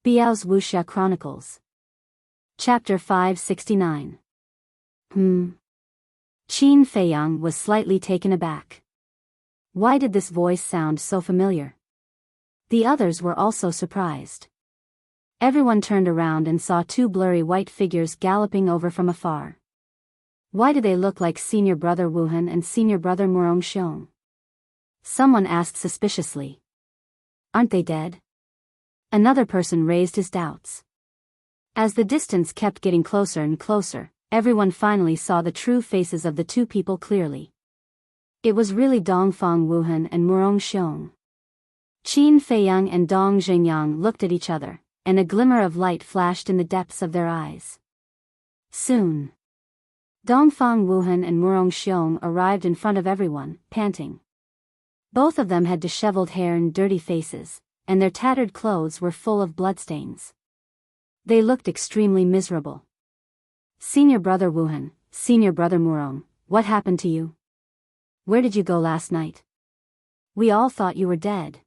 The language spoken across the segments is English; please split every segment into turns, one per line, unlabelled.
Biyao's Wuxia Chronicles. Chapter 569. Qin Feiyang was slightly taken aback. Why did this voice sound so familiar? The others were also surprised. Everyone turned around and saw two blurry white figures galloping over from afar. Why do they look like Senior Brother Wuhan and Senior Brother Murong? Someone asked suspiciously. Aren't they dead? Another person raised his doubts. As the distance kept getting closer and closer, everyone finally saw the true faces of the two people clearly. It was really Dongfang Wuhan and Murong. Qin Feiyang and Dong Jingyang looked at each other, and a glimmer of light flashed in the depths of their eyes. Soon, Dongfang Wuhan and Murong arrived in front of everyone, panting. Both of them had disheveled hair and dirty faces, and their tattered clothes were full of bloodstains. They looked extremely miserable. Senior Brother Wuhan, Senior Brother Murong, what happened to you? Where did you go last night? We all thought you were dead.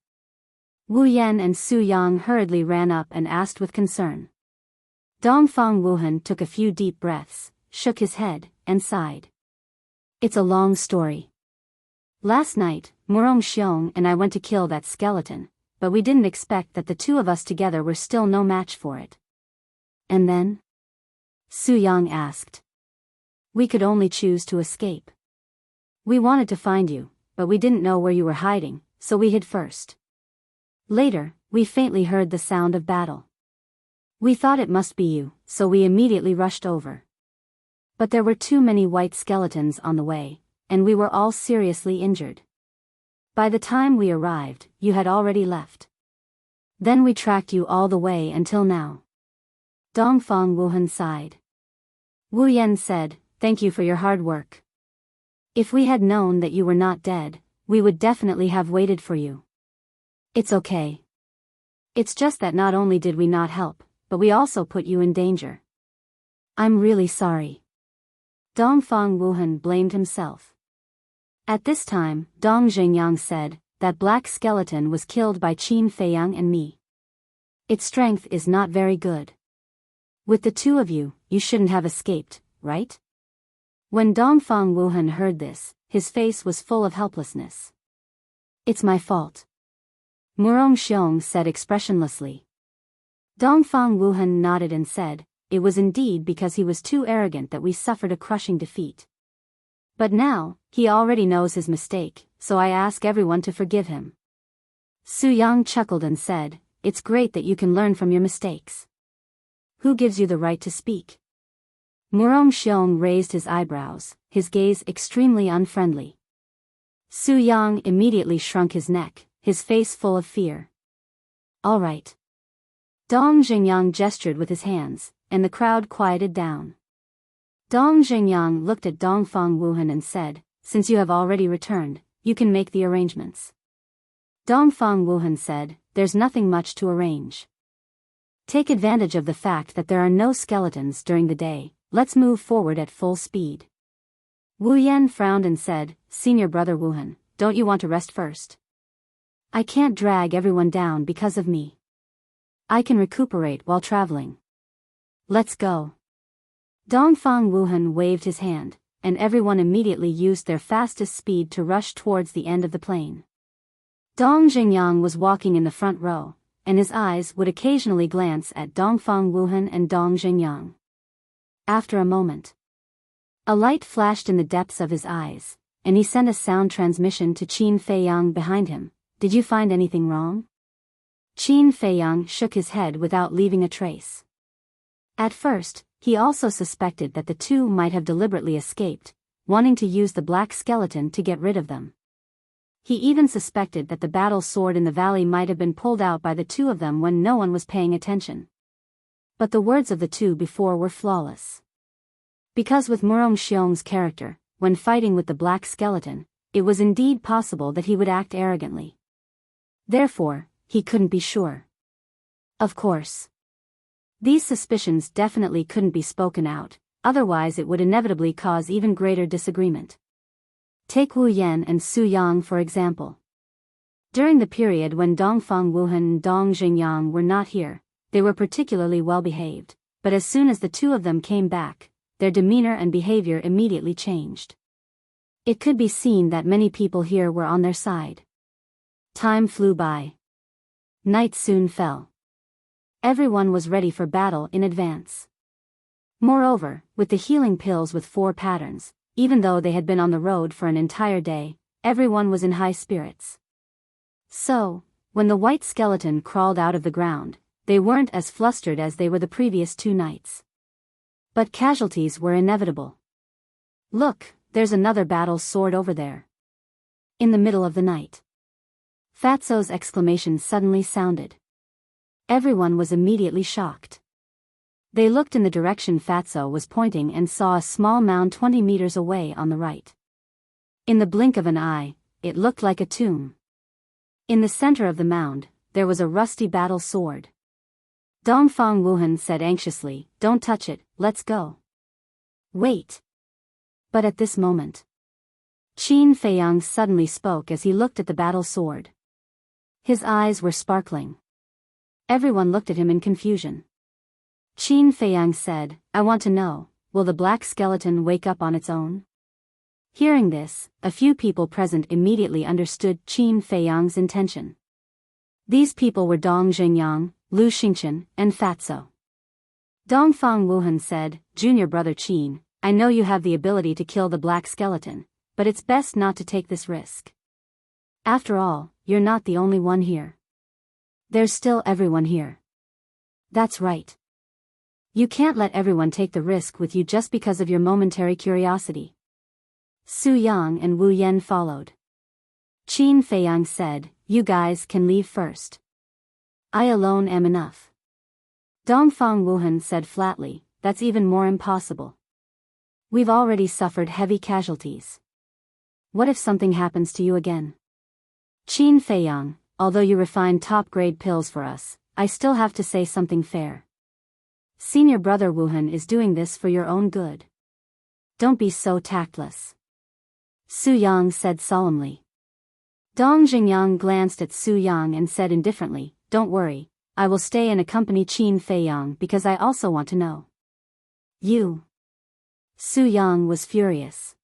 Wu Yan and Su Yang hurriedly ran up and asked with concern. Dongfang Wuhan took a few deep breaths, shook his head, and sighed. It's a long story. Last night, Murong and I went to kill that skeleton, but we didn't expect that the two of us together were still no match for it. And then? Su Yang asked. We could only choose to escape. We wanted to find you, but we didn't know where you were hiding, so we hid first. Later, we faintly heard the sound of battle. We thought it must be you, so we immediately rushed over. But there were too many white skeletons on the way, and we were all seriously injured. By the time we arrived, you had already left. Then we tracked you all the way until now. Dongfang Wuhan sighed. Wu Yan said, thank you for your hard work. If we had known that you were not dead, we would definitely have waited for you. It's okay. It's just that not only did we not help, but we also put you in danger. I'm really sorry. Dongfang Wuhan blamed himself. At this time, Dong Jingyang said, that black skeleton was killed by Qin Feiyang and me. Its strength is not very good. With the two of you, you shouldn't have escaped, right? When Dongfang Wuhan heard this, his face was full of helplessness. It's my fault. Murong said expressionlessly. Dongfang Wuhan nodded and said, it was indeed because he was too arrogant that we suffered a crushing defeat. But now, he already knows his mistake, so I ask everyone to forgive him. Su Yang chuckled and said, it's great that you can learn from your mistakes. Who gives you the right to speak? Murong raised his eyebrows, his gaze extremely unfriendly. Su Yang immediately shrunk his neck, his face full of fear. All right. Dong Jingyang gestured with his hands, and the crowd quieted down. Dong Jingyang looked at Dongfang Wuhan and said, since you have already returned, you can make the arrangements. Dongfang Wuhan said, there's nothing much to arrange. Take advantage of the fact that there are no skeletons during the day, let's move forward at full speed. Wu Yan frowned and said, Senior Brother Wuhan, don't you want to rest first? I can't drag everyone down because of me. I can recuperate while traveling. Let's go. Dongfang Wuhan waved his hand, and everyone immediately used their fastest speed to rush towards the end of the plain. Dong Jingyang was walking in the front row, and his eyes would occasionally glance at Dongfang Wuhan and Dong Jingyang. After a moment, a light flashed in the depths of his eyes, and he sent a sound transmission to Qin Feiyang behind him. Did you find anything wrong? Qin Feiyang shook his head without leaving a trace. At first, he also suspected that the two might have deliberately escaped, wanting to use the black skeleton to get rid of them. He even suspected that the battle sword in the valley might have been pulled out by the two of them when no one was paying attention. But the words of the two before were flawless. Because with Murong's character, when fighting with the black skeleton, it was indeed possible that he would act arrogantly. Therefore, he couldn't be sure. Of course. These suspicions definitely couldn't be spoken out, otherwise it would inevitably cause even greater disagreement. Take Wu Yan and Su Yang for example. During the period when Dongfang Wuhan and Dong Jingyang were not here, they were particularly well behaved, but as soon as the two of them came back, their demeanor and behavior immediately changed. It could be seen that many people here were on their side. Time flew by. Night soon fell. Everyone was ready for battle in advance. Moreover, with the healing pills with 4 patterns, even though they had been on the road for an entire day, everyone was in high spirits. So, when the white skeleton crawled out of the ground, they weren't as flustered as they were the previous 2 nights. But casualties were inevitable. Look, there's another battle sword over there. In the middle of the night. Fatso's exclamation suddenly sounded. Everyone was immediately shocked. They looked in the direction Fatso was pointing and saw a small mound 20 meters away on the right. In the blink of an eye, it looked like a tomb. In the center of the mound, there was a rusty battle sword. Dongfang Wuhan said anxiously, "Don't touch it, let's go." Wait. But at this moment, Qin Feiyang suddenly spoke as he looked at the battle sword. His eyes were sparkling. Everyone looked at him in confusion. Qin Feiyang said, "I want to know, will the black skeleton wake up on its own?" Hearing this, a few people present immediately understood Qin Feiyang's intention. These people were Dong Xingyang, Lu Xingchen, and Fatso. Dongfang Wuhan said, "Junior brother Qin, I know you have the ability to kill the black skeleton, but it's best not to take this risk. After all, you're not the only one here. There's still everyone here." "That's right. You can't let everyone take the risk with you just because of your momentary curiosity." Su Yang and Wu Yan followed. Qin Feiyang said, "You guys can leave first. I alone am enough." Dongfang Wuhan said flatly, "That's even more impossible. We've already suffered heavy casualties. What if something happens to you again?" Qin Feiyang, although you refined top-grade pills for us, I still have to say something fair. Senior brother Wuhan is doing this for your own good. Don't be so tactless." Su Yang said solemnly. Dong Xingyang glanced at Su Yang and said indifferently, "Don't worry, I will stay and accompany Qin Feiyang because I also want to know." "You?" Su Yang was furious.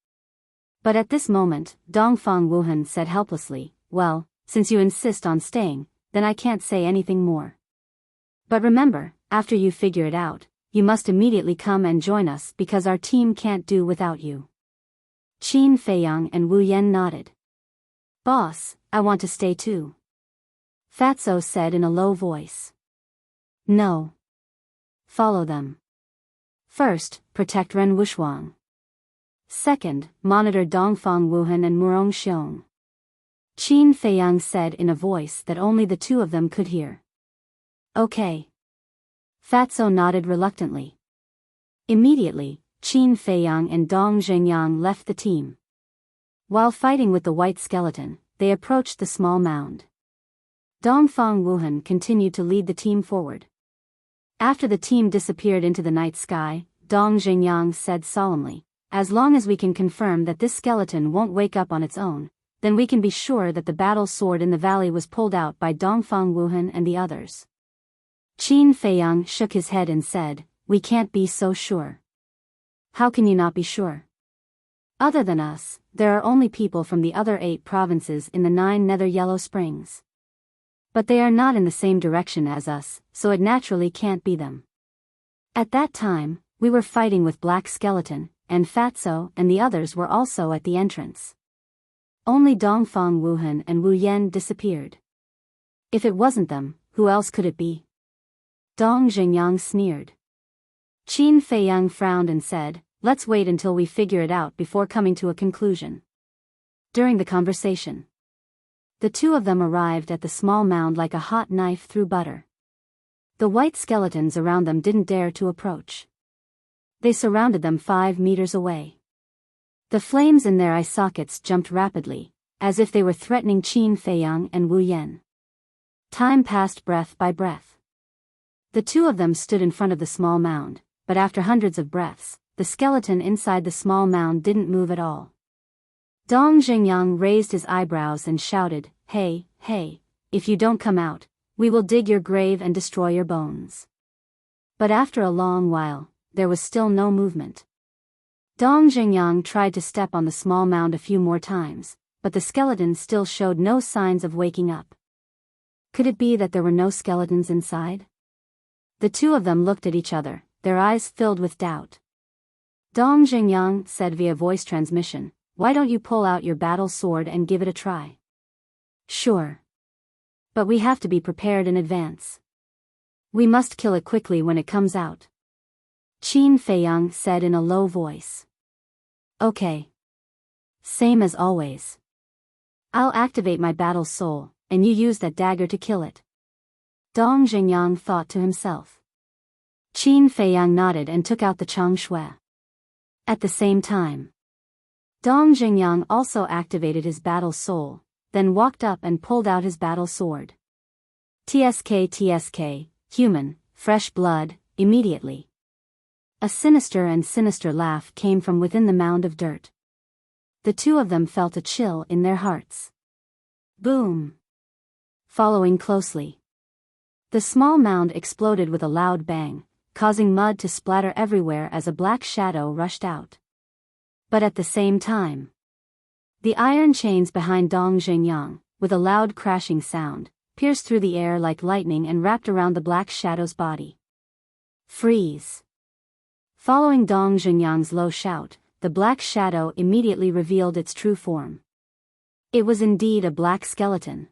But at this moment, Dongfang Wuhan said helplessly, "Well, since you insist on staying, then I can't say anything more. But remember, after you figure it out, you must immediately come and join us because our team can't do without you." Qin Feiyang and Wu Yan nodded. "Boss, I want to stay too," Fatso said in a low voice. "No. Follow them. First, protect Ren Wushuang. Second, monitor Dongfang Wuhan and Murong Xiong," Qin Feiyang said in a voice that only the two of them could hear. "Okay." Fatso nodded reluctantly. Immediately, Qin Feiyang and Dong Xingyang left the team. While fighting with the white skeleton, they approached the small mound. Dongfang Wuhan continued to lead the team forward. After the team disappeared into the night sky, Dong Xingyang said solemnly, "As long as we can confirm that this skeleton won't wake up on its own, then we can be sure that the battle sword in the valley was pulled out by Dongfang Wuhan and the others." Qin Feiyang shook his head and said, "We can't be so sure." "How can you not be sure? Other than us, there are only people from the other 8 provinces in the 9 Nether Yellow Springs. But they are not in the same direction as us, so it naturally can't be them. At that time, we were fighting with Black Skeleton, and Fatso and the others were also at the entrance. Only Dongfang Wuhan and Wu Yan disappeared. If it wasn't them, who else could it be?" Dong Xingyang sneered. Qin Feiyang frowned and said, "Let's wait until we figure it out before coming to a conclusion." During the conversation, the two of them arrived at the small mound like a hot knife through butter. The white skeletons around them didn't dare to approach. They surrounded them 5 meters away. The flames in their eye sockets jumped rapidly, as if they were threatening Qin Feiyang and Wu Yan. Time passed breath by breath. The two of them stood in front of the small mound, but after hundreds of breaths, the skeleton inside the small mound didn't move at all. Dong Xingyang raised his eyebrows and shouted, Hey, if you don't come out, We will dig your grave and destroy your bones. But after a long while, there was still no movement. Dong Jingyang tried to step on the small mound a few more times, but the skeleton still showed no signs of waking up. Could it be that there were no skeletons inside? The two of them looked at each other, their eyes filled with doubt. Dong Jingyang said via voice transmission, "Why don't you pull out your battle sword and give it a try?" "Sure. But we have to be prepared in advance. We must kill it quickly when it comes out," Qin Feiyang said in a low voice. "Okay. Same as always. I'll activate my battle soul, and you use that dagger to kill it." Dong Jingyang thought to himself. Qin Feiyang nodded and took out the Chang Shui. At the same time, Dong Jingyang also activated his battle soul, then walked up and pulled out his battle sword. TSK, human, fresh blood, immediately. A sinister laugh came from within the mound of dirt. The two of them felt a chill in their hearts. Boom! Following closely, the small mound exploded with a loud bang, causing mud to splatter everywhere as a black shadow rushed out. But at the same time, the iron chains behind Dong Jingyang, with a loud crashing sound, pierced through the air like lightning and wrapped around the black shadow's body. Freeze! Following Dong Jingyang's low shout, the black shadow immediately revealed its true form. It was indeed a black skeleton.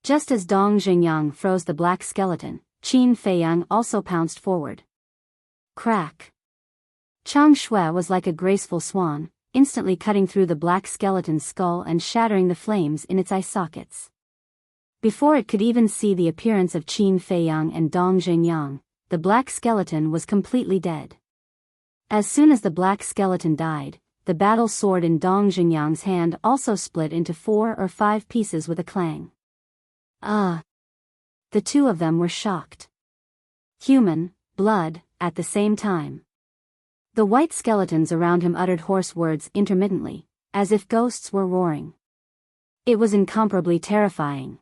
Just as Dong Jingyang froze the black skeleton, Qin Feiyang also pounced forward. Crack! Chang Shui was like a graceful swan, instantly cutting through the black skeleton's skull and shattering the flames in its eye sockets. Before it could even see the appearance of Qin Feiyang and Dong Jingyang, the black skeleton was completely dead. As soon as the black skeleton died, the battle sword in Dong Jingyang's hand also split into 4 or 5 pieces with a clang. The two of them were shocked. Human, blood, at the same time. The white skeletons around him uttered hoarse words intermittently, as if ghosts were roaring. It was incomparably terrifying.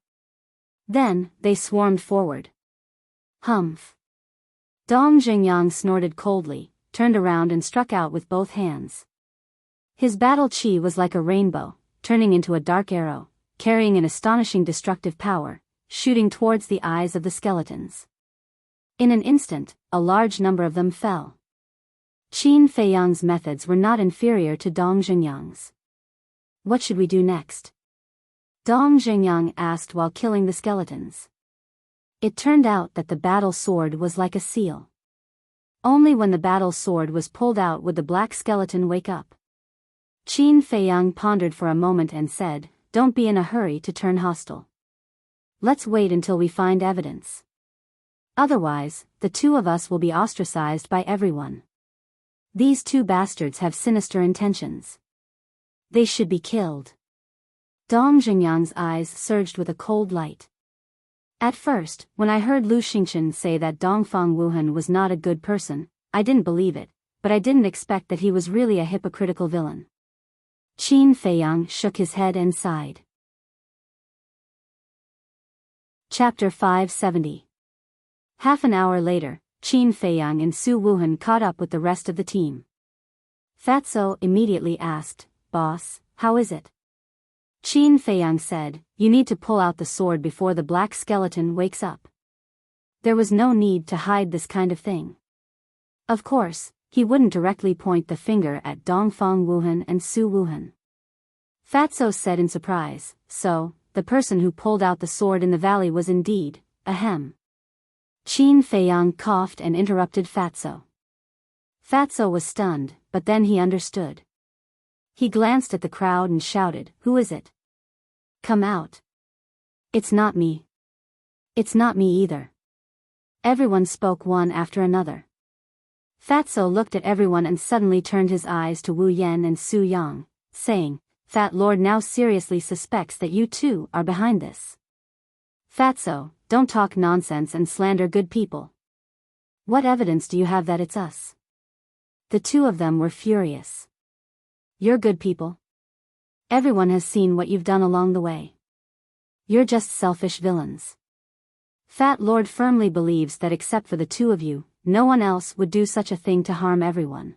Then, they swarmed forward. Humph! Dong Jingyang snorted coldly, turned around and struck out with both hands. His battle chi was like a rainbow, turning into a dark arrow, carrying an astonishing destructive power, shooting towards the eyes of the skeletons. In an instant, a large number of them fell. Qin Feiyang's methods were not inferior to Dong Jingyang's. What should we do next? Dong Jingyang asked while killing the skeletons. It turned out that the battle sword was like a seal. Only when the battle sword was pulled out would the black skeleton wake up. Qin Feiyang pondered for a moment and said, "Don't be in a hurry to turn hostile. Let's wait until we find evidence. Otherwise, the two of us will be ostracized by everyone. These two bastards have sinister intentions. They should be killed." Dong Jingyang's eyes surged with a cold light. At first, when I heard Lu Xingchen say that Dongfang Wuhan was not a good person, I didn't believe it, but I didn't expect that he was really a hypocritical villain. Qin Feiyang shook his head and sighed. Chapter 570. Half an hour later, Qin Feiyang and Su Wuhan caught up with the rest of the team. Fatso immediately asked, "Boss, how is it?" Qin Feiyang said, "You need to pull out the sword before the black skeleton wakes up." There was no need to hide this kind of thing. Of course, he wouldn't directly point the finger at Dongfang Wuhan and Su Wuhan. Fatso said in surprise, "So, the person who pulled out the sword in the valley was indeed, ahem." Qin Feiyang coughed and interrupted Fatso. Fatso was stunned, but then he understood. He glanced at the crowd and shouted, "Who is it? Come out." "It's not me. It's not me either." Everyone spoke one after another. Fatso looked at everyone and suddenly turned his eyes to Wu Yan and Su Yang, saying, "Fat Lord now seriously suspects that you two are behind this. Fatso, don't talk nonsense and slander good people. What evidence do you have that it's us?" The two of them were furious. "You're good people. Everyone has seen what you've done along the way. You're just selfish villains. Fat Lord firmly believes that except for the two of you, no one else would do such a thing to harm everyone.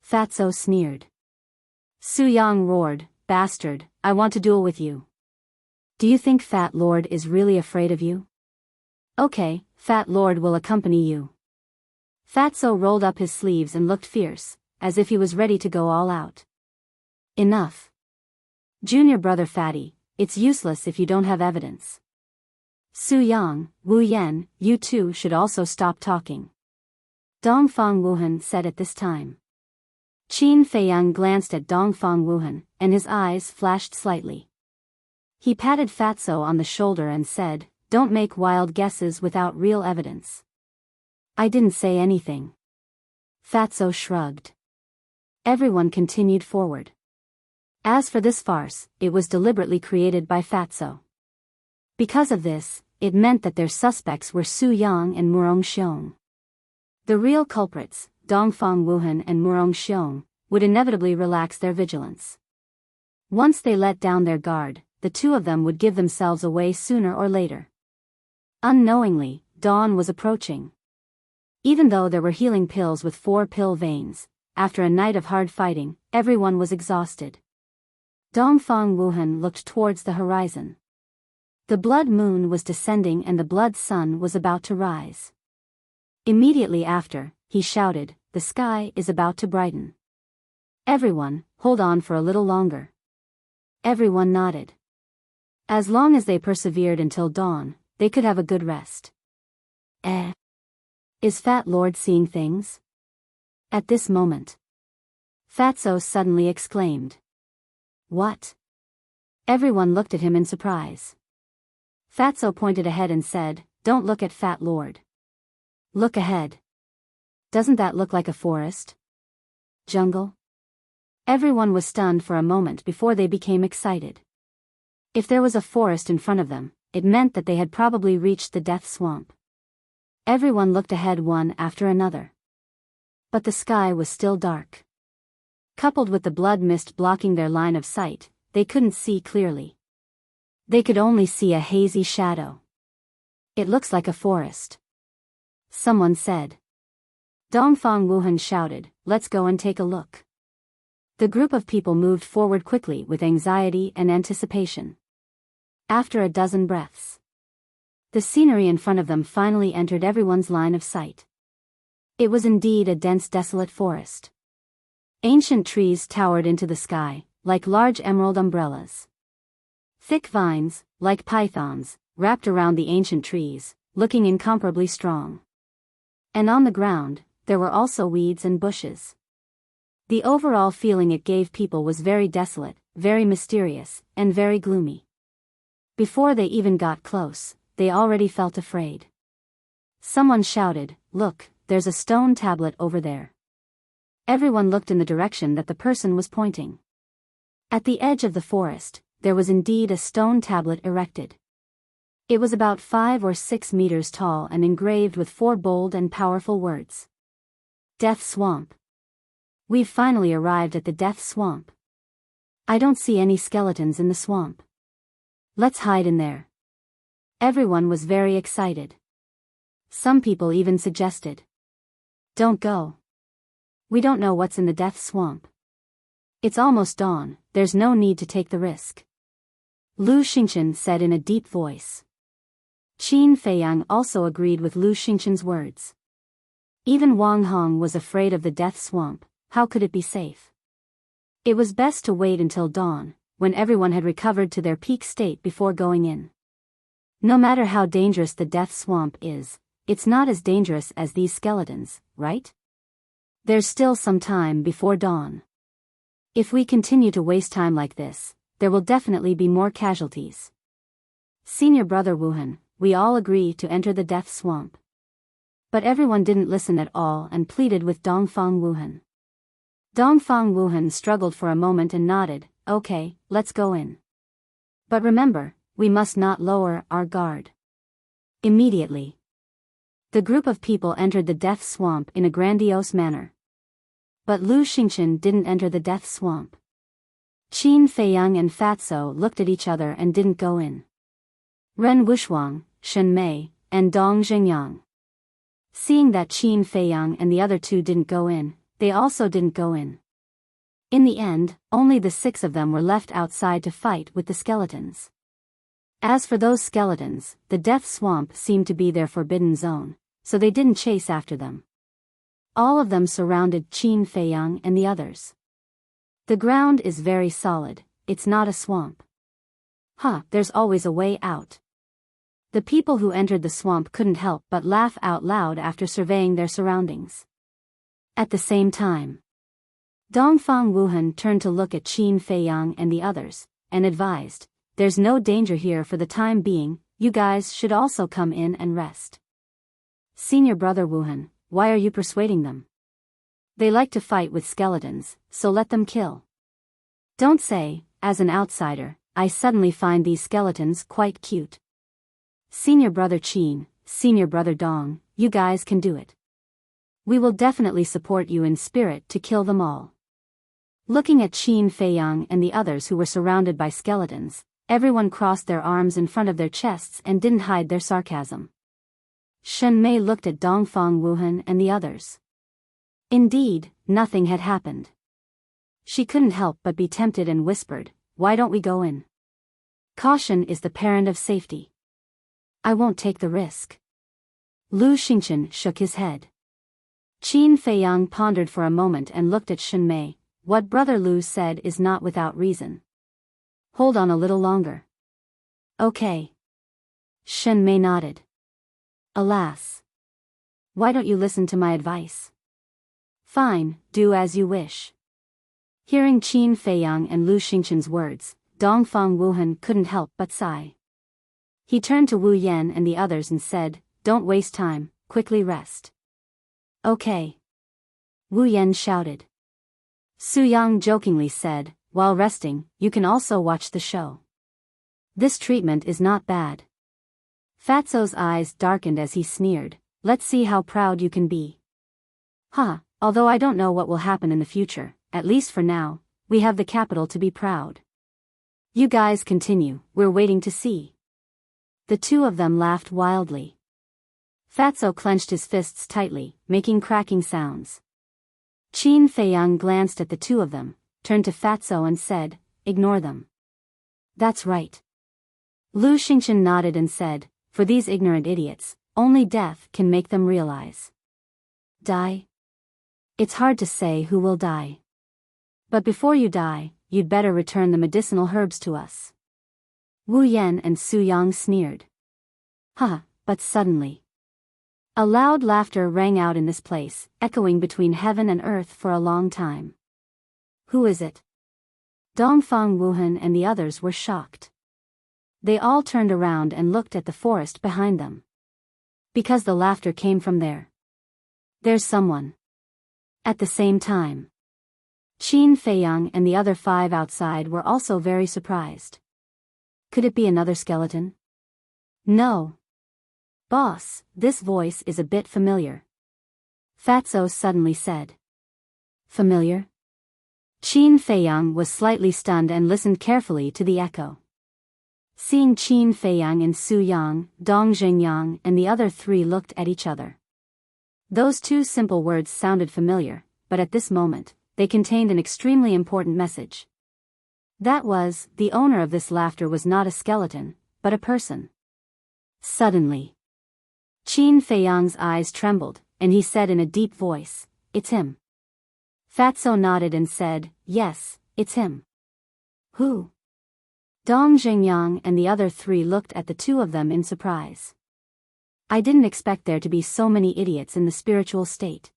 Fatso sneered. Su Yang roared, bastard, I want to duel with you. Do you think Fat Lord is really afraid of you? Okay, Fat Lord will accompany you. Fatso rolled up his sleeves and looked fierce, as if he was ready to go all out. Enough. Junior brother Fatty, it's useless if you don't have evidence. Su Yang, Wu Yan, you two should also stop talking. Dongfang Wuhan said at this time. Qin Feiyang glanced at Dongfang Wuhan, and his eyes flashed slightly. He patted Fatso on the shoulder and said, don't make wild guesses without real evidence. I didn't say anything. Fatso shrugged. Everyone continued forward. As for this farce, it was deliberately created by Fatso. Because of this, it meant that their suspects were Su Yang and Murong Xiong. The real culprits, Dongfang Wuhan and Murong Xiong, would inevitably relax their vigilance. Once they let down their guard, the two of them would give themselves away sooner or later. Unknowingly, dawn was approaching. Even though there were healing pills with 4 pill veins, after a night of hard fighting, everyone was exhausted. Dongfang Wuhan looked towards the horizon. The blood moon was descending and the blood sun was about to rise. Immediately after, he shouted, the sky is about to brighten. Everyone, hold on for a little longer. Everyone nodded. As long as they persevered until dawn, they could have a good rest. Is Fat Lord seeing things? At this moment, Fatso suddenly exclaimed. What? Everyone looked at him in surprise. Fatso pointed ahead and said, don't look at Fat Lord. Look ahead. Doesn't that look like a forest? Jungle? Everyone was stunned for a moment before they became excited. If there was a forest in front of them, it meant that they had probably reached the death swamp. Everyone looked ahead one after another. But the sky was still dark. Coupled with the blood mist blocking their line of sight, they couldn't see clearly. They could only see a hazy shadow. It looks like a forest. Someone said. Dongfang Wuhan shouted, let's go and take a look. The group of people moved forward quickly with anxiety and anticipation. After a dozen breaths, the scenery in front of them finally entered everyone's line of sight. It was indeed a dense, desolate forest. Ancient trees towered into the sky, like large emerald umbrellas. Thick vines, like pythons, wrapped around the ancient trees, looking incomparably strong. And on the ground, there were also weeds and bushes. The overall feeling it gave people was very desolate, very mysterious, and very gloomy. Before they even got close, they already felt afraid. Someone shouted, look, there's a stone tablet over there. Everyone looked in the direction that the person was pointing. At the edge of the forest, there was indeed a stone tablet erected. It was about 5 or 6 meters tall and engraved with 4 bold and powerful words. Death Swamp. We've finally arrived at the Death Swamp. I don't see any skeletons in the swamp. Let's hide in there. Everyone was very excited. Some people even suggested. Don't go. We don't know what's in the Death Swamp. It's almost dawn, there's no need to take the risk. Lu Xingchen said in a deep voice. Qin Feiyang also agreed with Lu Xingchen's words. Even Wang Hong was afraid of the Death Swamp. How could it be safe? It was best to wait until dawn, when everyone had recovered to their peak state before going in. No matter how dangerous the Death Swamp is, it's not as dangerous as these skeletons, right? There's still some time before dawn. If we continue to waste time like this, there will definitely be more casualties. Senior brother Wuhan, we all agree to enter the Death Swamp. But everyone didn't listen at all and pleaded with Dongfang Wuhan. Dongfang Wuhan struggled for a moment and nodded, okay, let's go in. But remember, we must not lower our guard. Immediately, the group of people entered the Death Swamp in a grandiose manner. But Lu Xingchen didn't enter the Death Swamp. Qin Feiyang and Fatso looked at each other and didn't go in. Ren Wushuang, Shen Mei, and Dong Zhengyang. Seeing that Qin Feiyang and the other two didn't go in, they also didn't go in. In the end, only the 6 of them were left outside to fight with the skeletons. As for those skeletons, the death swamp seemed to be their forbidden zone, so they didn't chase after them. All of them surrounded Qin Feiyang and the others. The ground is very solid, it's not a swamp. There's always a way out. The people who entered the swamp couldn't help but laugh out loud after surveying their surroundings. At the same time, Dongfang Wuhan turned to look at Qin Feiyang and the others, and advised, "There's no danger here for the time being, you guys should also come in and rest." "Senior brother Wuhan, why are you persuading them? They like to fight with skeletons, so let them kill." "Don't say, as an outsider, I suddenly find these skeletons quite cute. Senior brother Qin, senior brother Dong, you guys can do it. We will definitely support you in spirit to kill them all." Looking at Qin Feiyang and the others who were surrounded by skeletons, everyone crossed their arms in front of their chests and didn't hide their sarcasm. Shen Mei looked at Dongfang Wuhan and the others. Indeed, nothing had happened. She couldn't help but be tempted and whispered, "Why don't we go in? Caution is the parent of safety. I won't take the risk." Lu Xingchen shook his head. Qin Feiyang pondered for a moment and looked at Shen Mei. "What Brother Lu said is not without reason. Hold on a little longer." "Okay." Shen Mei nodded. "Alas. Why don't you listen to my advice?" "Fine, do as you wish." Hearing Qin Feiyang and Lu Xingchen's words, Dongfang Wuhan couldn't help but sigh. He turned to Wu Yan and the others and said, "Don't waste time, quickly rest." "Okay." Wu Yan shouted. Su Yang jokingly said, "While resting, you can also watch the show. This treatment is not bad." Fatso's eyes darkened as he sneered, "Let's see how proud you can be." Although I don't know what will happen in the future, at least for now, we have the capital to be proud. You guys continue, we're waiting to see." The 2 of them laughed wildly. Fatso clenched his fists tightly, making cracking sounds. Qin Feiyang glanced at the 2 of them, turned to Fatso and said, "Ignore them." "That's right." Lu Xingchen nodded and said, "For these ignorant idiots, only death can make them realize." "Die? It's hard to say who will die. But before you die, you'd better return the medicinal herbs to us." Wu Yan and Su Yang sneered. But suddenly, a loud laughter rang out in this place, echoing between heaven and earth for a long time. "Who is it?" Dongfang Wuhan and the others were shocked. They all turned around and looked at the forest behind them. Because the laughter came from there. "There's someone." At the same time, Qin Feiyang and the other 5 outside were also very surprised. Could it be another skeleton? "No. Boss, this voice is a bit familiar," Fatso suddenly said. "Familiar?" Qin Feiyang was slightly stunned and listened carefully to the echo. Seeing Qin Feiyang and Su Yang, Dong Zhengyang and the other 3 looked at each other. Those 2 simple words sounded familiar, but at this moment, they contained an extremely important message. That was, the owner of this laughter was not a skeleton, but a person. Suddenly, Qin Feiyang's eyes trembled, and he said in a deep voice, "It's him." Fatso nodded and said, "Yes, it's him." "Who?" Dong Zhengyang and the other 3 looked at the 2 of them in surprise. "I didn't expect there to be so many idiots in the spiritual state."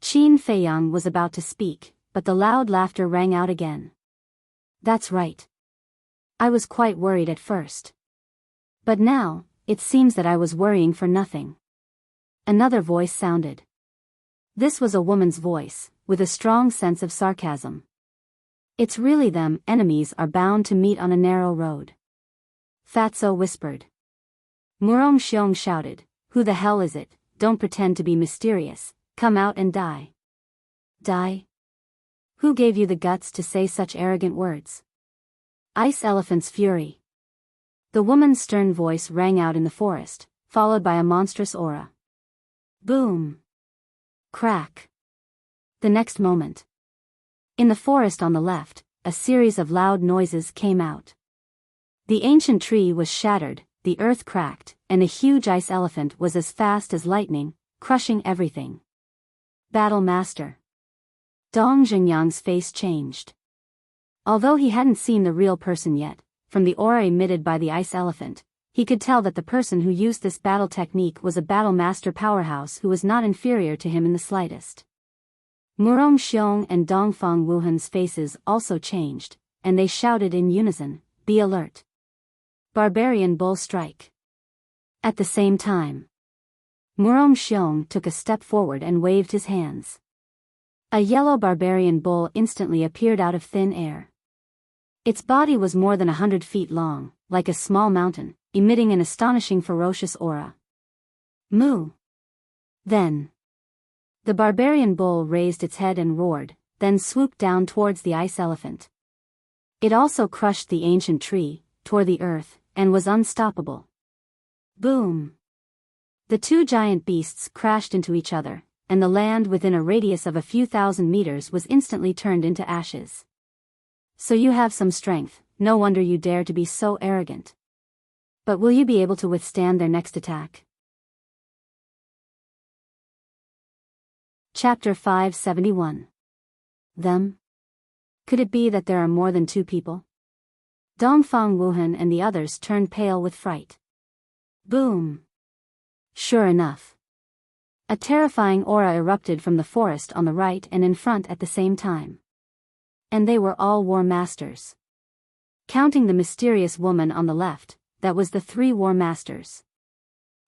Qin Feiyang was about to speak, but the loud laughter rang out again. "That's right. I was quite worried at first. But now, it seems that I was worrying for nothing." Another voice sounded. This was a woman's voice, with a strong sense of sarcasm. "It's really them, enemies are bound to meet on a narrow road." Fatso whispered. Murong Xiong shouted, "Who the hell is it? Don't pretend to be mysterious, come out and die." "Die? Who gave you the guts to say such arrogant words?" Ice Elephant's fury. The woman's stern voice rang out in the forest, followed by a monstrous aura. Boom! Crack! The next moment. In the forest on the left, a series of loud noises came out. The ancient tree was shattered, the earth cracked, and a huge ice elephant was as fast as lightning, crushing everything. Battle Master. Dong Zhengyang's face changed. Although he hadn't seen the real person yet, from the aura emitted by the ice elephant, he could tell that the person who used this battle technique was a battle master powerhouse who was not inferior to him in the slightest. Murong Xiong and Dongfang Wuhan's faces also changed, and they shouted in unison, "Be alert! Barbarian Bull Strike!" At the same time, Murong Xiong took a step forward and waved his hands. A yellow barbarian bull instantly appeared out of thin air. Its body was more than 100 feet long, like a small mountain, emitting an astonishing ferocious aura. Moo! Then, the barbarian bull raised its head and roared, then swooped down towards the ice elephant. It also crushed the ancient tree, tore the earth, and was unstoppable. Boom! The two giant beasts crashed into each other, and the land within a radius of a few thousand meters was instantly turned into ashes. So you have some strength, no wonder you dare to be so arrogant. But will you be able to withstand their next attack? Chapter 571. Them? Could it be that there are more than two people? Dongfang Wuhan and the others turned pale with fright. Boom! Sure enough. A terrifying aura erupted from the forest on the right and in front at the same time. And they were all war masters. Counting the mysterious woman on the left, that was the 3 war masters.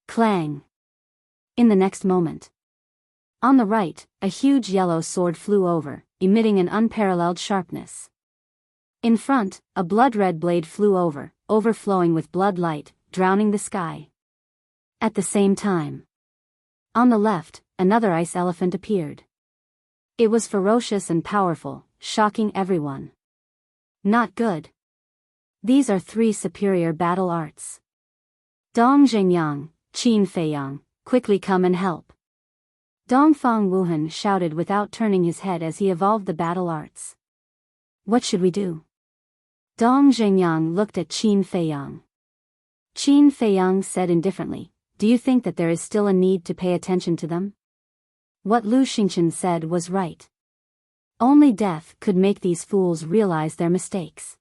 Clang! In the next moment. On the right, a huge yellow sword flew over, emitting an unparalleled sharpness. In front, a blood-red blade flew over, overflowing with blood light, drowning the sky. At the same time. On the left, another ice elephant appeared. It was ferocious and powerful, shocking everyone. Not good. These are 3 superior battle arts. Dong Zhengyang, Qin Feiyang, quickly come and help. Dongfang Wuhan shouted without turning his head as he evolved the battle arts. What should we do? Dong Zhengyang looked at Qin Feiyang. Qin Feiyang said indifferently, "Do you think that there is still a need to pay attention to them?" What Lu Xingqian said was right. Only death could make these fools realize their mistakes.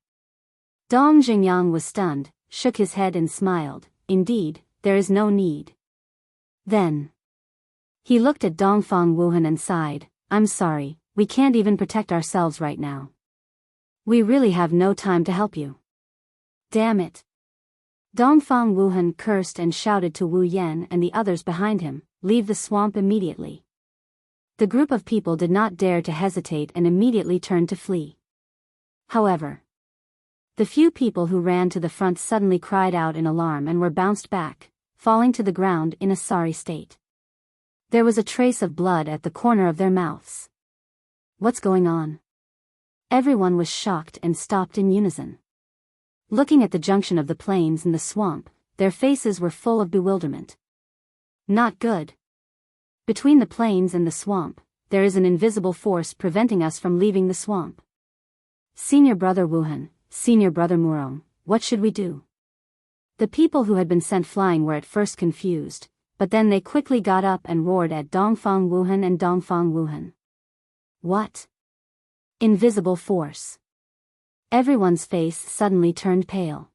Dong Zhengyang was stunned, shook his head and smiled. Indeed, there is no need. Then he looked at Dongfang Wuhan and sighed, "I'm sorry, we can't even protect ourselves right now. We really have no time to help you." Damn it. Dongfang Wuhan cursed and shouted to Wu Yan and the others behind him, "Leave the swamp immediately." The group of people did not dare to hesitate and immediately turned to flee. However, the few people who ran to the front suddenly cried out in alarm and were bounced back, falling to the ground in a sorry state. There was a trace of blood at the corner of their mouths. What's going on? Everyone was shocked and stopped in unison. Looking at the junction of the plains and the swamp, their faces were full of bewilderment. Not good. Between the plains and the swamp, there is an invisible force preventing us from leaving the swamp. Senior Brother Wuhan, Senior Brother Murong, what should we do? The people who had been sent flying were at first confused, but then they quickly got up and roared at Dongfang Wuhan and Dongfang Wuhan. What? Invisible force. Everyone's face suddenly turned pale.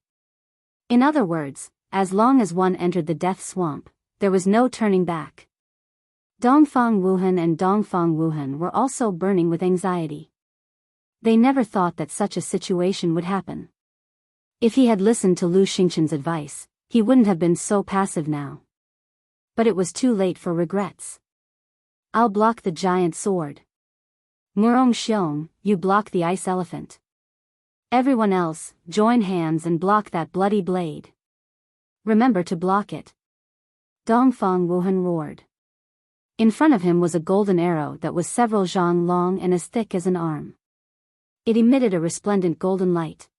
In other words, as long as one entered the death swamp, there was no turning back. Dongfang Wuhan and Dongfang Wuhan were also burning with anxiety. They never thought that such a situation would happen. If he had listened to Lu Xingqian's advice, he wouldn't have been so passive now. But it was too late for regrets. I'll block the giant sword. Murong Xiong, you block the ice elephant. Everyone else, join hands and block that bloody blade. Remember to block it. Dongfang Wuhan roared. In front of him was a golden arrow that was several zhang long and as thick as an arm. It emitted a resplendent golden light.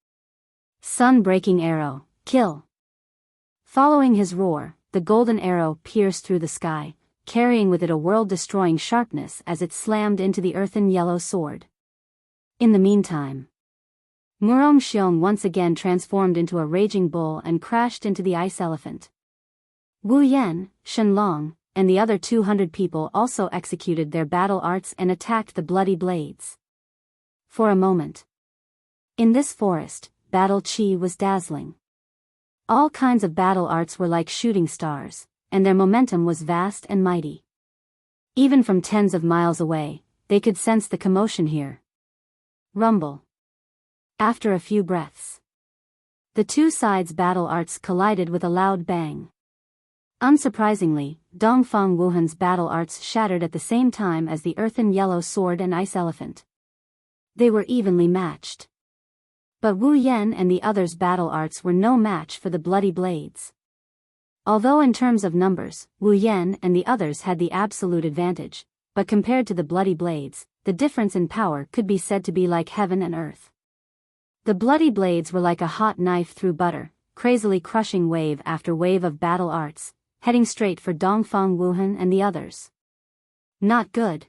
Sun-breaking arrow, kill. Following his roar, the golden arrow pierced through the sky, carrying with it a world-destroying sharpness as it slammed into the earthen yellow sword. In the meantime, Murong Xiong once again transformed into a raging bull and crashed into the ice elephant. Wu Yan, Shen Long, and the other 200 people also executed their battle arts and attacked the bloody blades. For a moment, in this forest, battle chi was dazzling. All kinds of battle arts were like shooting stars, and their momentum was vast and mighty. Even from tens of miles away, they could sense the commotion here. Rumble. After a few breaths, the two sides' battle arts collided with a loud bang. Unsurprisingly, Dongfang Wuhan's battle arts shattered at the same time as the earthen yellow sword and ice elephant. They were evenly matched. But Wu Yan and the others' battle arts were no match for the bloody blades. Although in terms of numbers, Wu Yan and the others had the absolute advantage, but compared to the bloody blades, the difference in power could be said to be like heaven and earth. The bloody blades were like a hot knife through butter, crazily crushing wave after wave of battle arts, heading straight for Dongfang Wuhan and the others. Not good.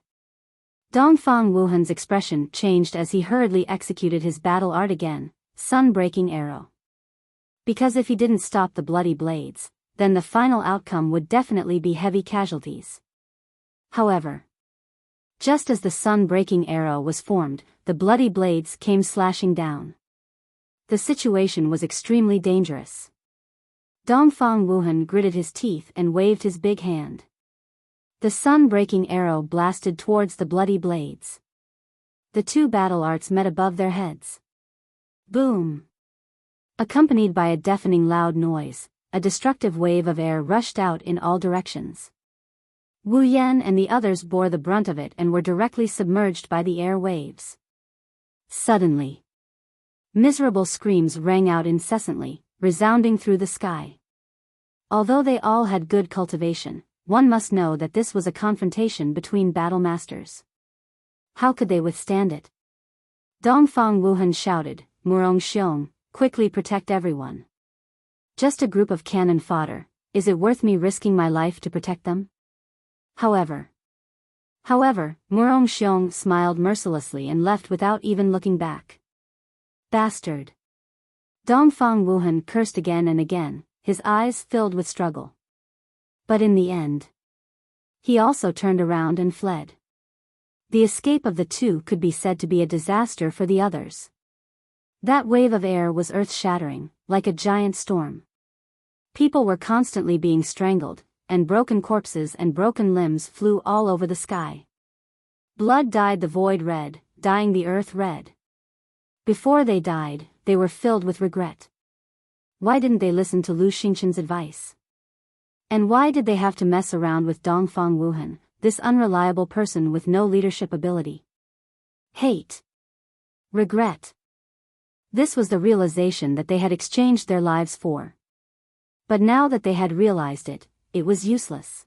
Dongfang Wuhan's expression changed as he hurriedly executed his battle art again, sun-breaking arrow. Because if he didn't stop the bloody blades, then the final outcome would definitely be heavy casualties. However, just as the sun-breaking arrow was formed, the bloody blades came slashing down. The situation was extremely dangerous. Dongfang Wuhan gritted his teeth and waved his big hand. The sun-breaking arrow blasted towards the bloody blades. The two battle arts met above their heads. Boom! Accompanied by a deafening loud noise, a destructive wave of air rushed out in all directions. Wu Yan and the others bore the brunt of it and were directly submerged by the air waves. Suddenly, miserable screams rang out incessantly, resounding through the sky. Although they all had good cultivation, one must know that this was a confrontation between battle masters. How could they withstand it? Dongfang Wuhan shouted, Murong Xiong, quickly protect everyone. Just a group of cannon fodder, is it worth me risking my life to protect them? However, Murong Xiong smiled mercilessly and left without even looking back. Bastard! Dongfang Wuhan cursed again and again, his eyes filled with struggle. But in the end, he also turned around and fled. The escape of the two could be said to be a disaster for the others. That wave of air was earth-shattering, like a giant storm. People were constantly being strangled, and broken corpses and broken limbs flew all over the sky. Blood dyed the void red, dyeing the earth red. Before they died, they were filled with regret. Why didn't they listen to Lu Xingchen's advice? And why did they have to mess around with Dongfang Wuhan, this unreliable person with no leadership ability? Hate. Regret. This was the realization that they had exchanged their lives for. But now that they had realized it, it was useless.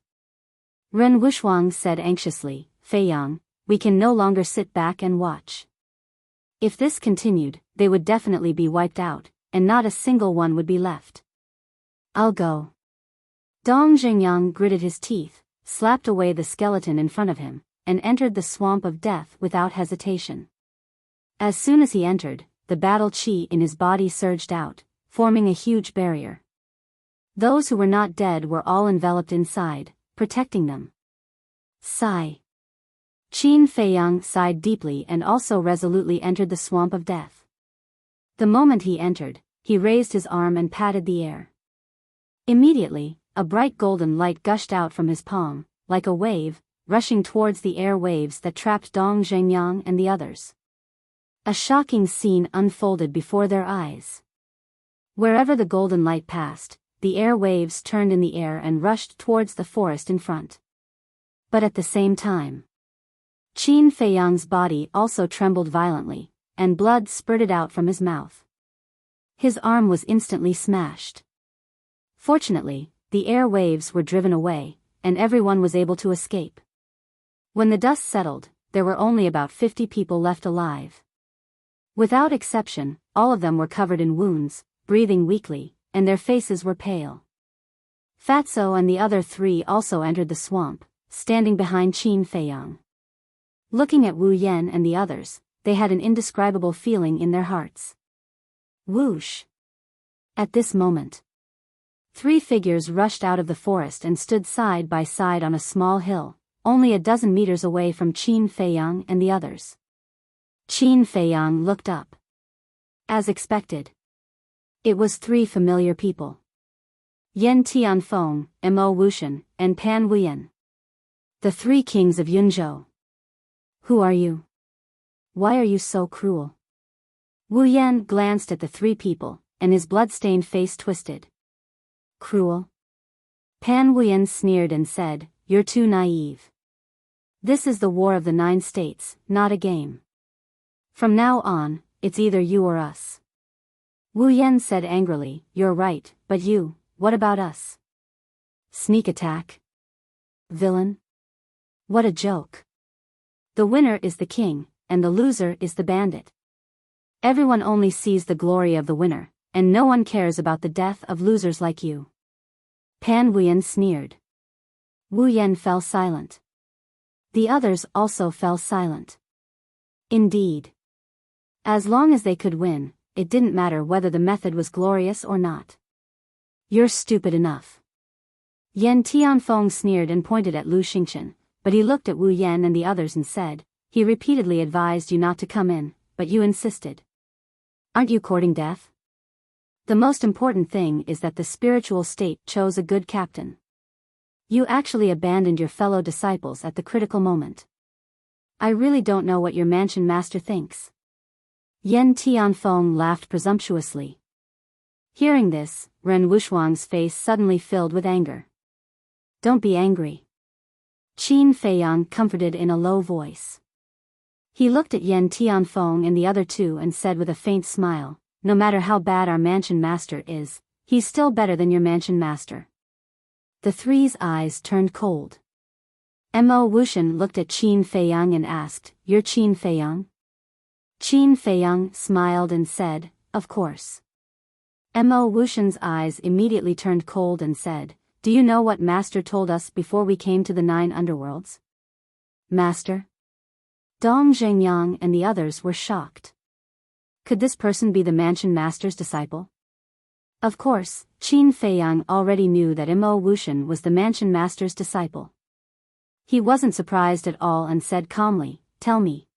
Ren Wuxuang said anxiously, Fei Yang, we can no longer sit back and watch. If this continued, they would definitely be wiped out, and not a single one would be left. I'll go. Dong Zhengyang gritted his teeth, slapped away the skeleton in front of him, and entered the swamp of death without hesitation. As soon as he entered, the battle chi in his body surged out, forming a huge barrier. Those who were not dead were all enveloped inside, protecting them. Sigh. Qin Feiyang sighed deeply and also resolutely entered the swamp of death. The moment he entered, he raised his arm and patted the air. Immediately, a bright golden light gushed out from his palm, like a wave, rushing towards the air waves that trapped Dong Zhengyang and the others. A shocking scene unfolded before their eyes. Wherever the golden light passed, the air waves turned in the air and rushed towards the forest in front. But at the same time, Qin Feiyang's body also trembled violently, and blood spurted out from his mouth. His arm was instantly smashed. Fortunately, the air waves were driven away, and everyone was able to escape. When the dust settled, there were only about 50 people left alive. Without exception, all of them were covered in wounds, breathing weakly, and their faces were pale. Fatso and the other three also entered the swamp, standing behind Qin Feiyang. Looking at Wu Yan and the others, they had an indescribable feeling in their hearts. Whoosh! At this moment, 3 figures rushed out of the forest and stood side by side on a small hill, only a dozen meters away from Qin Feiyang and the others. Qin Feiyang looked up. As expected, it was 3 familiar people. Yan Tianfeng, Mo Wuxian, and Pan Wuyan. The 3 kings of Yunzhou. Who are you? Why are you so cruel? Wu Yan glanced at the 3 people, and his blood-stained face twisted. Cruel? Pan Wuyan sneered and said, "You're too naive. This is the War of the 9 States, not a game. From now on, it's either you or us." Wu Yan said angrily, "You're right, but you, what about us? Sneak attack? Villain? What a joke. The winner is the king, and the loser is the bandit. Everyone only sees the glory of the winner, and no one cares about the death of losers like you." Pan Wuyan sneered. Wu Yan fell silent. The others also fell silent. Indeed. As long as they could win, it didn't matter whether the method was glorious or not. "You're stupid enough." Yan Tianfeng sneered and pointed at Lu Xingchen, but he looked at Wu Yan and the others and said, "He repeatedly advised you not to come in, but you insisted. Aren't you courting death? The most important thing is that the spiritual state chose a good captain. You actually abandoned your fellow disciples at the critical moment. I really don't know what your mansion master thinks." Yan Tianfeng laughed presumptuously. Hearing this, Ren Wushuang's face suddenly filled with anger. "Don't be angry," Qin Feiyang comforted in a low voice. He looked at Yan Tianfeng and the other 2 and said with a faint smile, "No matter how bad our mansion master is, he's still better than your mansion master." The 3's eyes turned cold. Mo Wuxian looked at Qin Feiyang and asked, "You're Qin Feiyang?" Qin Feiyang smiled and said, "Of course." Mo Wuxian's eyes immediately turned cold and said, "Do you know what Master told us before we came to the 9 underworlds?" "Master?" Dong Zhengyang and the others were shocked. Could this person be the mansion master's disciple? Of course, Qin Feiyang already knew that Mo Wuxian was the mansion master's disciple. He wasn't surprised at all and said calmly, "Tell me."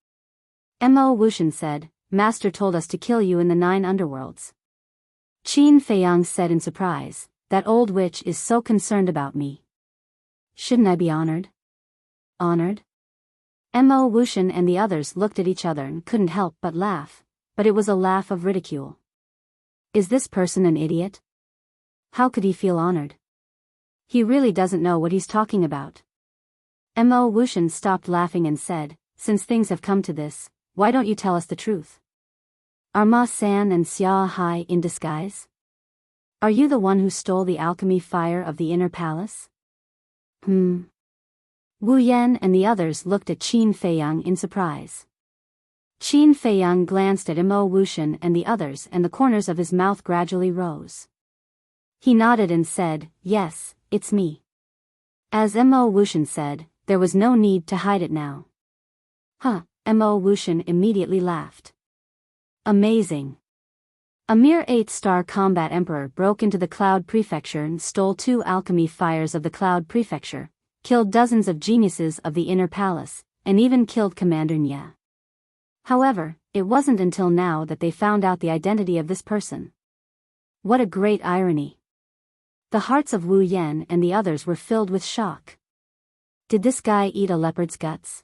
Mo Wuxian said, "Master told us to kill you in the 9 underworlds." Qin Feiyang said in surprise, "That old witch is so concerned about me. Shouldn't I be honored?" Honored? Mo Wuxian and the others looked at each other and couldn't help but laugh, but it was a laugh of ridicule. Is this person an idiot? How could he feel honored? He really doesn't know what he's talking about. Mo Wuxian stopped laughing and said, "Since things have come to this, why don't you tell us the truth? Are Ma San and Xia Hai in disguise? Are you the one who stole the alchemy fire of the inner palace?" Wu Yan and the others looked at Qin Feiyang in surprise. Qin Feiyang glanced at Mo Wuxian and the others and the corners of his mouth gradually rose. He nodded and said, "Yes, it's me." As Mo Wuxian said, there was no need to hide it now. Huh, Mo Wuxian immediately laughed. Amazing. A mere 8-star combat emperor broke into the Cloud Prefecture and stole 2 alchemy fires of the Cloud Prefecture, killed dozens of geniuses of the inner palace, and even killed Commander Nya. However, it wasn't until now that they found out the identity of this person. What a great irony. The hearts of Wu Yan and the others were filled with shock. Did this guy eat a leopard's guts?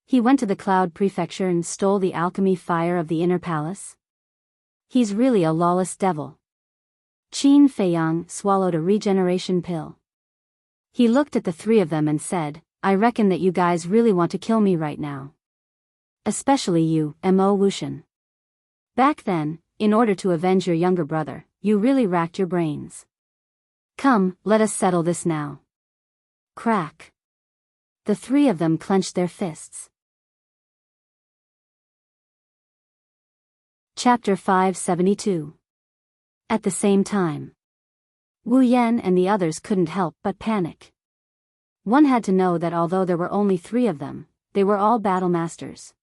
He went to the Cloud Prefecture and stole the alchemy fire of the inner palace? He's really a lawless devil. Qin Feiyang swallowed a regeneration pill. He looked at the 3 of them and said, "I reckon that you guys really want to kill me right now. Especially you, Mo Wuxian. Back then, in order to avenge your younger brother, you really racked your brains. Come, let us settle this now." Crack. The 3 of them clenched their fists. Chapter 572. At the same time. Wu Yan and the others couldn't help but panic. One had to know that although there were only 3 of them, they were all battle masters.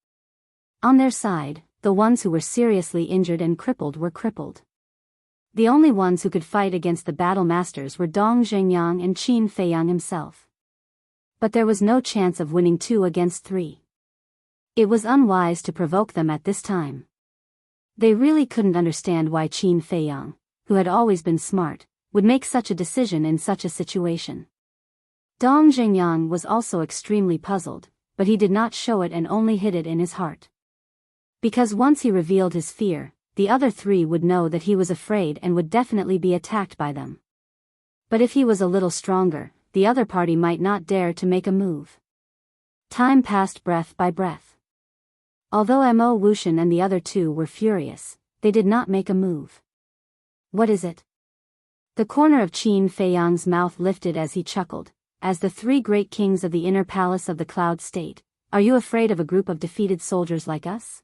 On their side, the ones who were seriously injured and crippled were crippled. The only ones who could fight against the battle masters were Dong Zhengyang and Qin Feiyang himself. But there was no chance of winning 2 against 3. It was unwise to provoke them at this time. They really couldn't understand why Qin Feiyang, who had always been smart, would make such a decision in such a situation. Dong Zhengyang was also extremely puzzled, but he did not show it and only hid it in his heart. Because once he revealed his fear, the other 3 would know that he was afraid and would definitely be attacked by them. But if he was a little stronger, the other party might not dare to make a move. Time passed breath by breath. Although Mo Wuxian and the other 2 were furious, they did not make a move. What is it? The corner of Qin Feiyang's mouth lifted as he chuckled. As the 3 great kings of the inner palace of the Cloud State, are you afraid of a group of defeated soldiers like us?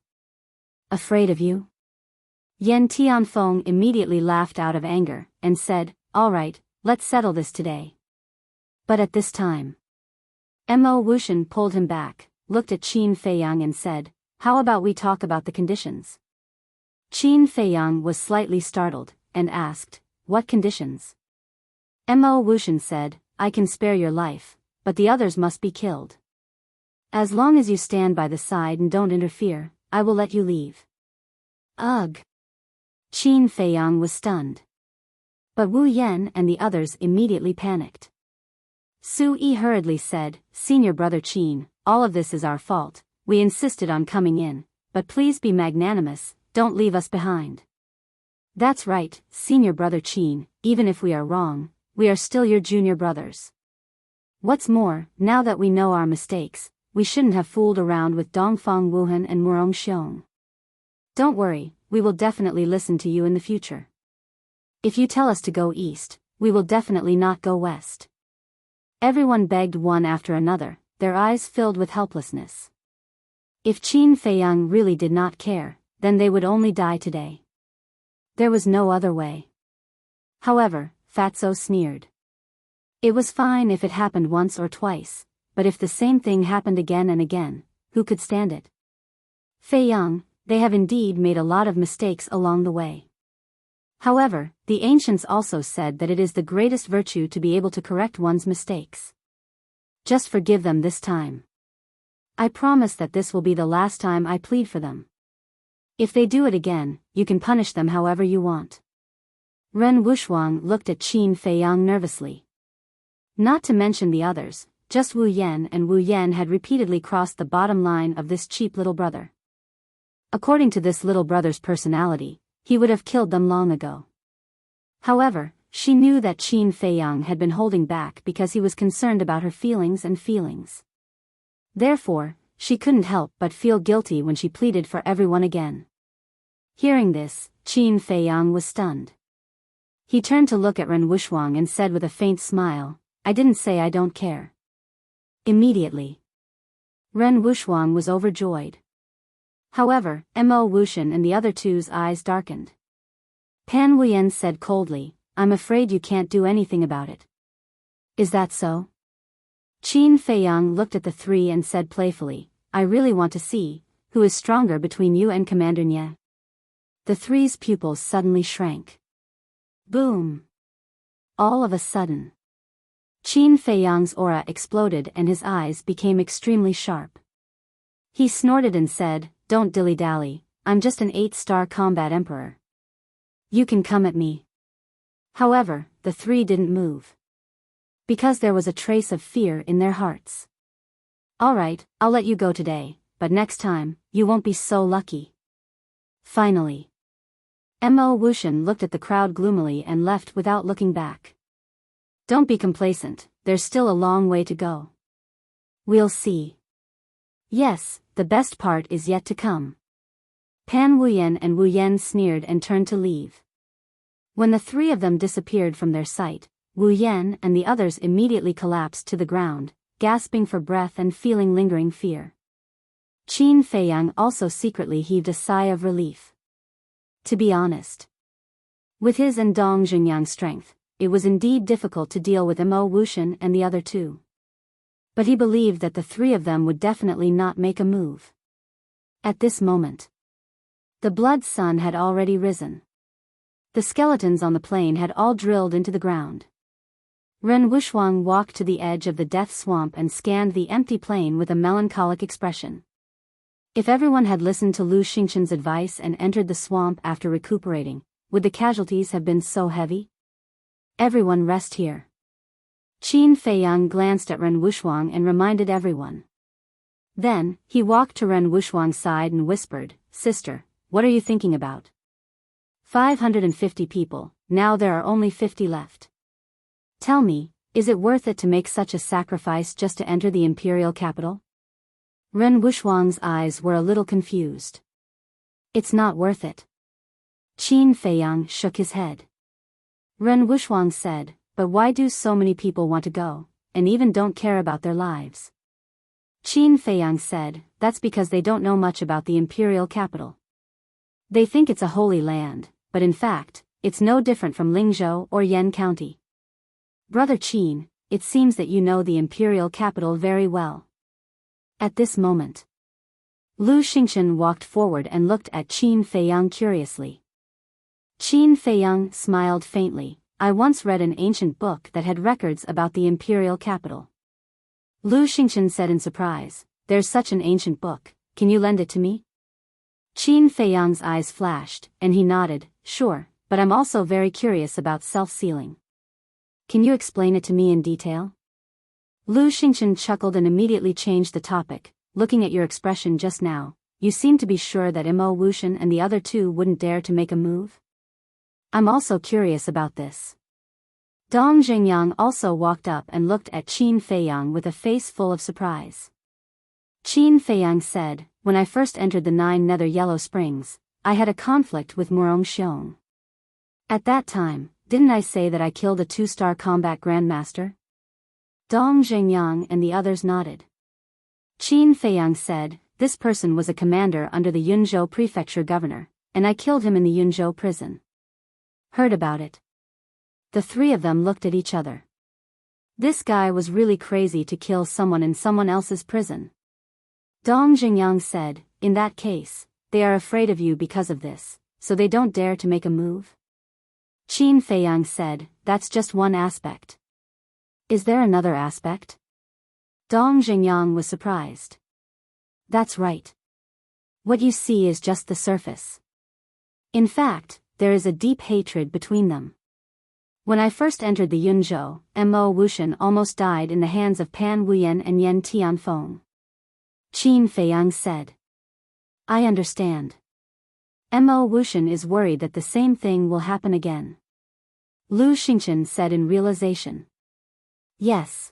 Afraid of you? Yan Tianfeng immediately laughed out of anger, and said, all right, let's settle this today. But at this time, Mo Wuxian pulled him back, looked at Qin Feiyang and said, how about we talk about the conditions? Qin Feiyang was slightly startled, and asked, what conditions? Mo Wuxian said, I can spare your life, but the others must be killed. As long as you stand by the side and don't interfere, I will let you leave. Ugh! Qin Feiyang was stunned. But Wu Yan and the others immediately panicked. Su Yi hurriedly said, Senior Brother Qin, all of this is our fault, we insisted on coming in, but please be magnanimous, don't leave us behind. That's right, Senior Brother Qin, even if we are wrong, we are still your junior brothers. What's more, now that we know our mistakes, we shouldn't have fooled around with Dongfang Wuhan and Murong Xiong. Don't worry, we will definitely listen to you in the future. If you tell us to go east, we will definitely not go west. Everyone begged one after another, their eyes filled with helplessness. If Qin Feiyang really did not care, then they would only die today. There was no other way. However, Fatso sneered. It was fine if it happened once or twice, but if the same thing happened again and again, who could stand it? Feiyang, they have indeed made a lot of mistakes along the way. However, the ancients also said that it is the greatest virtue to be able to correct one's mistakes. Just forgive them this time. I promise that this will be the last time I plead for them. If they do it again, you can punish them however you want. Ren Wuxuang looked at Qin Feiyang nervously. Not to mention the others, just Wu Yan and Wu Yan had repeatedly crossed the bottom line of this cheap little brother. According to this little brother's personality, he would have killed them long ago. However, she knew that Qin Feiyang had been holding back because he was concerned about her feelings. Therefore, she couldn't help but feel guilty when she pleaded for everyone again. Hearing this, Qin Feiyang was stunned. He turned to look at Ren Wuxuang and said with a faint smile, I didn't say I don't care. Immediately, Ren Wuxuang was overjoyed. However, Mo Wuxian and the other 2's eyes darkened. Pan Wuyan said coldly, I'm afraid you can't do anything about it. Is that so? Qin Feiyang looked at the 3 and said playfully, I really want to see, who is stronger between you and Commander Nye. The 3's pupils suddenly shrank. Boom! All of a sudden, Qin Feiyang's aura exploded and his eyes became extremely sharp. He snorted and said, don't dilly-dally, I'm just an 8-star combat emperor. You can come at me. However, the 3 didn't move. Because there was a trace of fear in their hearts. Alright, I'll let you go today, but next time, you won't be so lucky. Finally, Mo Wuxian looked at the crowd gloomily and left without looking back. Don't be complacent, there's still a long way to go. We'll see. Yes, the best part is yet to come. Pan Wuyan and Wu Yan sneered and turned to leave. When the 3 of them disappeared from their sight, Wu Yan and the others immediately collapsed to the ground, gasping for breath and feeling lingering fear. Qin Feiyang also secretly heaved a sigh of relief. To be honest, with his and Dong Zhengyang's strength, it was indeed difficult to deal with Mo Wuxian and the other two. But he believed that the three of them would definitely not make a move. At this moment, the blood sun had already risen. The skeletons on the plain had all drilled into the ground. Ren Wuxiang walked to the edge of the death swamp and scanned the empty plain with a melancholic expression. If everyone had listened to Lu Xingchen's advice and entered the swamp after recuperating, would the casualties have been so heavy? Everyone rest here. Qin Feiyang glanced at Ren Wuxiang and reminded everyone. Then, he walked to Ren Wuxiang's side and whispered, "Sister, what are you thinking about? 550 people, now there are only 50 left. Tell me, is it worth it to make such a sacrifice just to enter the imperial capital?" Ren Wuxiang's eyes were a little confused. "It's not worth it." Qin Feiyang shook his head. Ren Wuxiang said, "But why do so many people want to go, and even don't care about their lives?" Qin Feiyang said, "That's because they don't know much about the imperial capital. They think it's a holy land, but in fact, it's no different from Lingzhou or Yan County. Brother Qin, it seems that you know the imperial capital very well." At this moment, Lu Xingchen walked forward and looked at Qin Feiyang curiously. Qin Feiyang smiled faintly. "I once read an ancient book that had records about the imperial capital." Lu Xingchen said in surprise, "There's such an ancient book, can you lend it to me?" Qin Feiyang's eyes flashed, and he nodded, "Sure, but I'm also very curious about self-sealing. Can you explain it to me in detail?" Lu Xingchen chuckled and immediately changed the topic. "Looking at your expression just now, you seem to be sure that Mo Wuxian and the other two wouldn't dare to make a move? I'm also curious about this." Dong Zhengyang also walked up and looked at Qin Feiyang with a face full of surprise. Qin Feiyang said, "When I first entered the 9 Nether Yellow Springs, I had a conflict with Murong Xiong. At that time, didn't I say that I killed a 2-star combat grandmaster?" Dong Zhengyang and the others nodded. Qin Feiyang said, "This person was a commander under the Yunzhou prefecture governor, and I killed him in the Yunzhou prison." "Heard about it." The three of them looked at each other. This guy was really crazy to kill someone in someone else's prison. Dong Zhengyang said, "In that case, they are afraid of you because of this, so they don't dare to make a move?" Qin Feiyang said, "That's just one aspect." "Is there another aspect?" Dong Zhengyang was surprised. "That's right. What you see is just the surface. In fact, there is a deep hatred between them. When I first entered the Yunzhou, Mo Wuxian almost died in the hands of Pan Wuyan and Yan Tianfeng." Qin Feiyang said. "I understand. Mo Wuxian is worried that the same thing will happen again." Lu Xingchen said in realization. "Yes.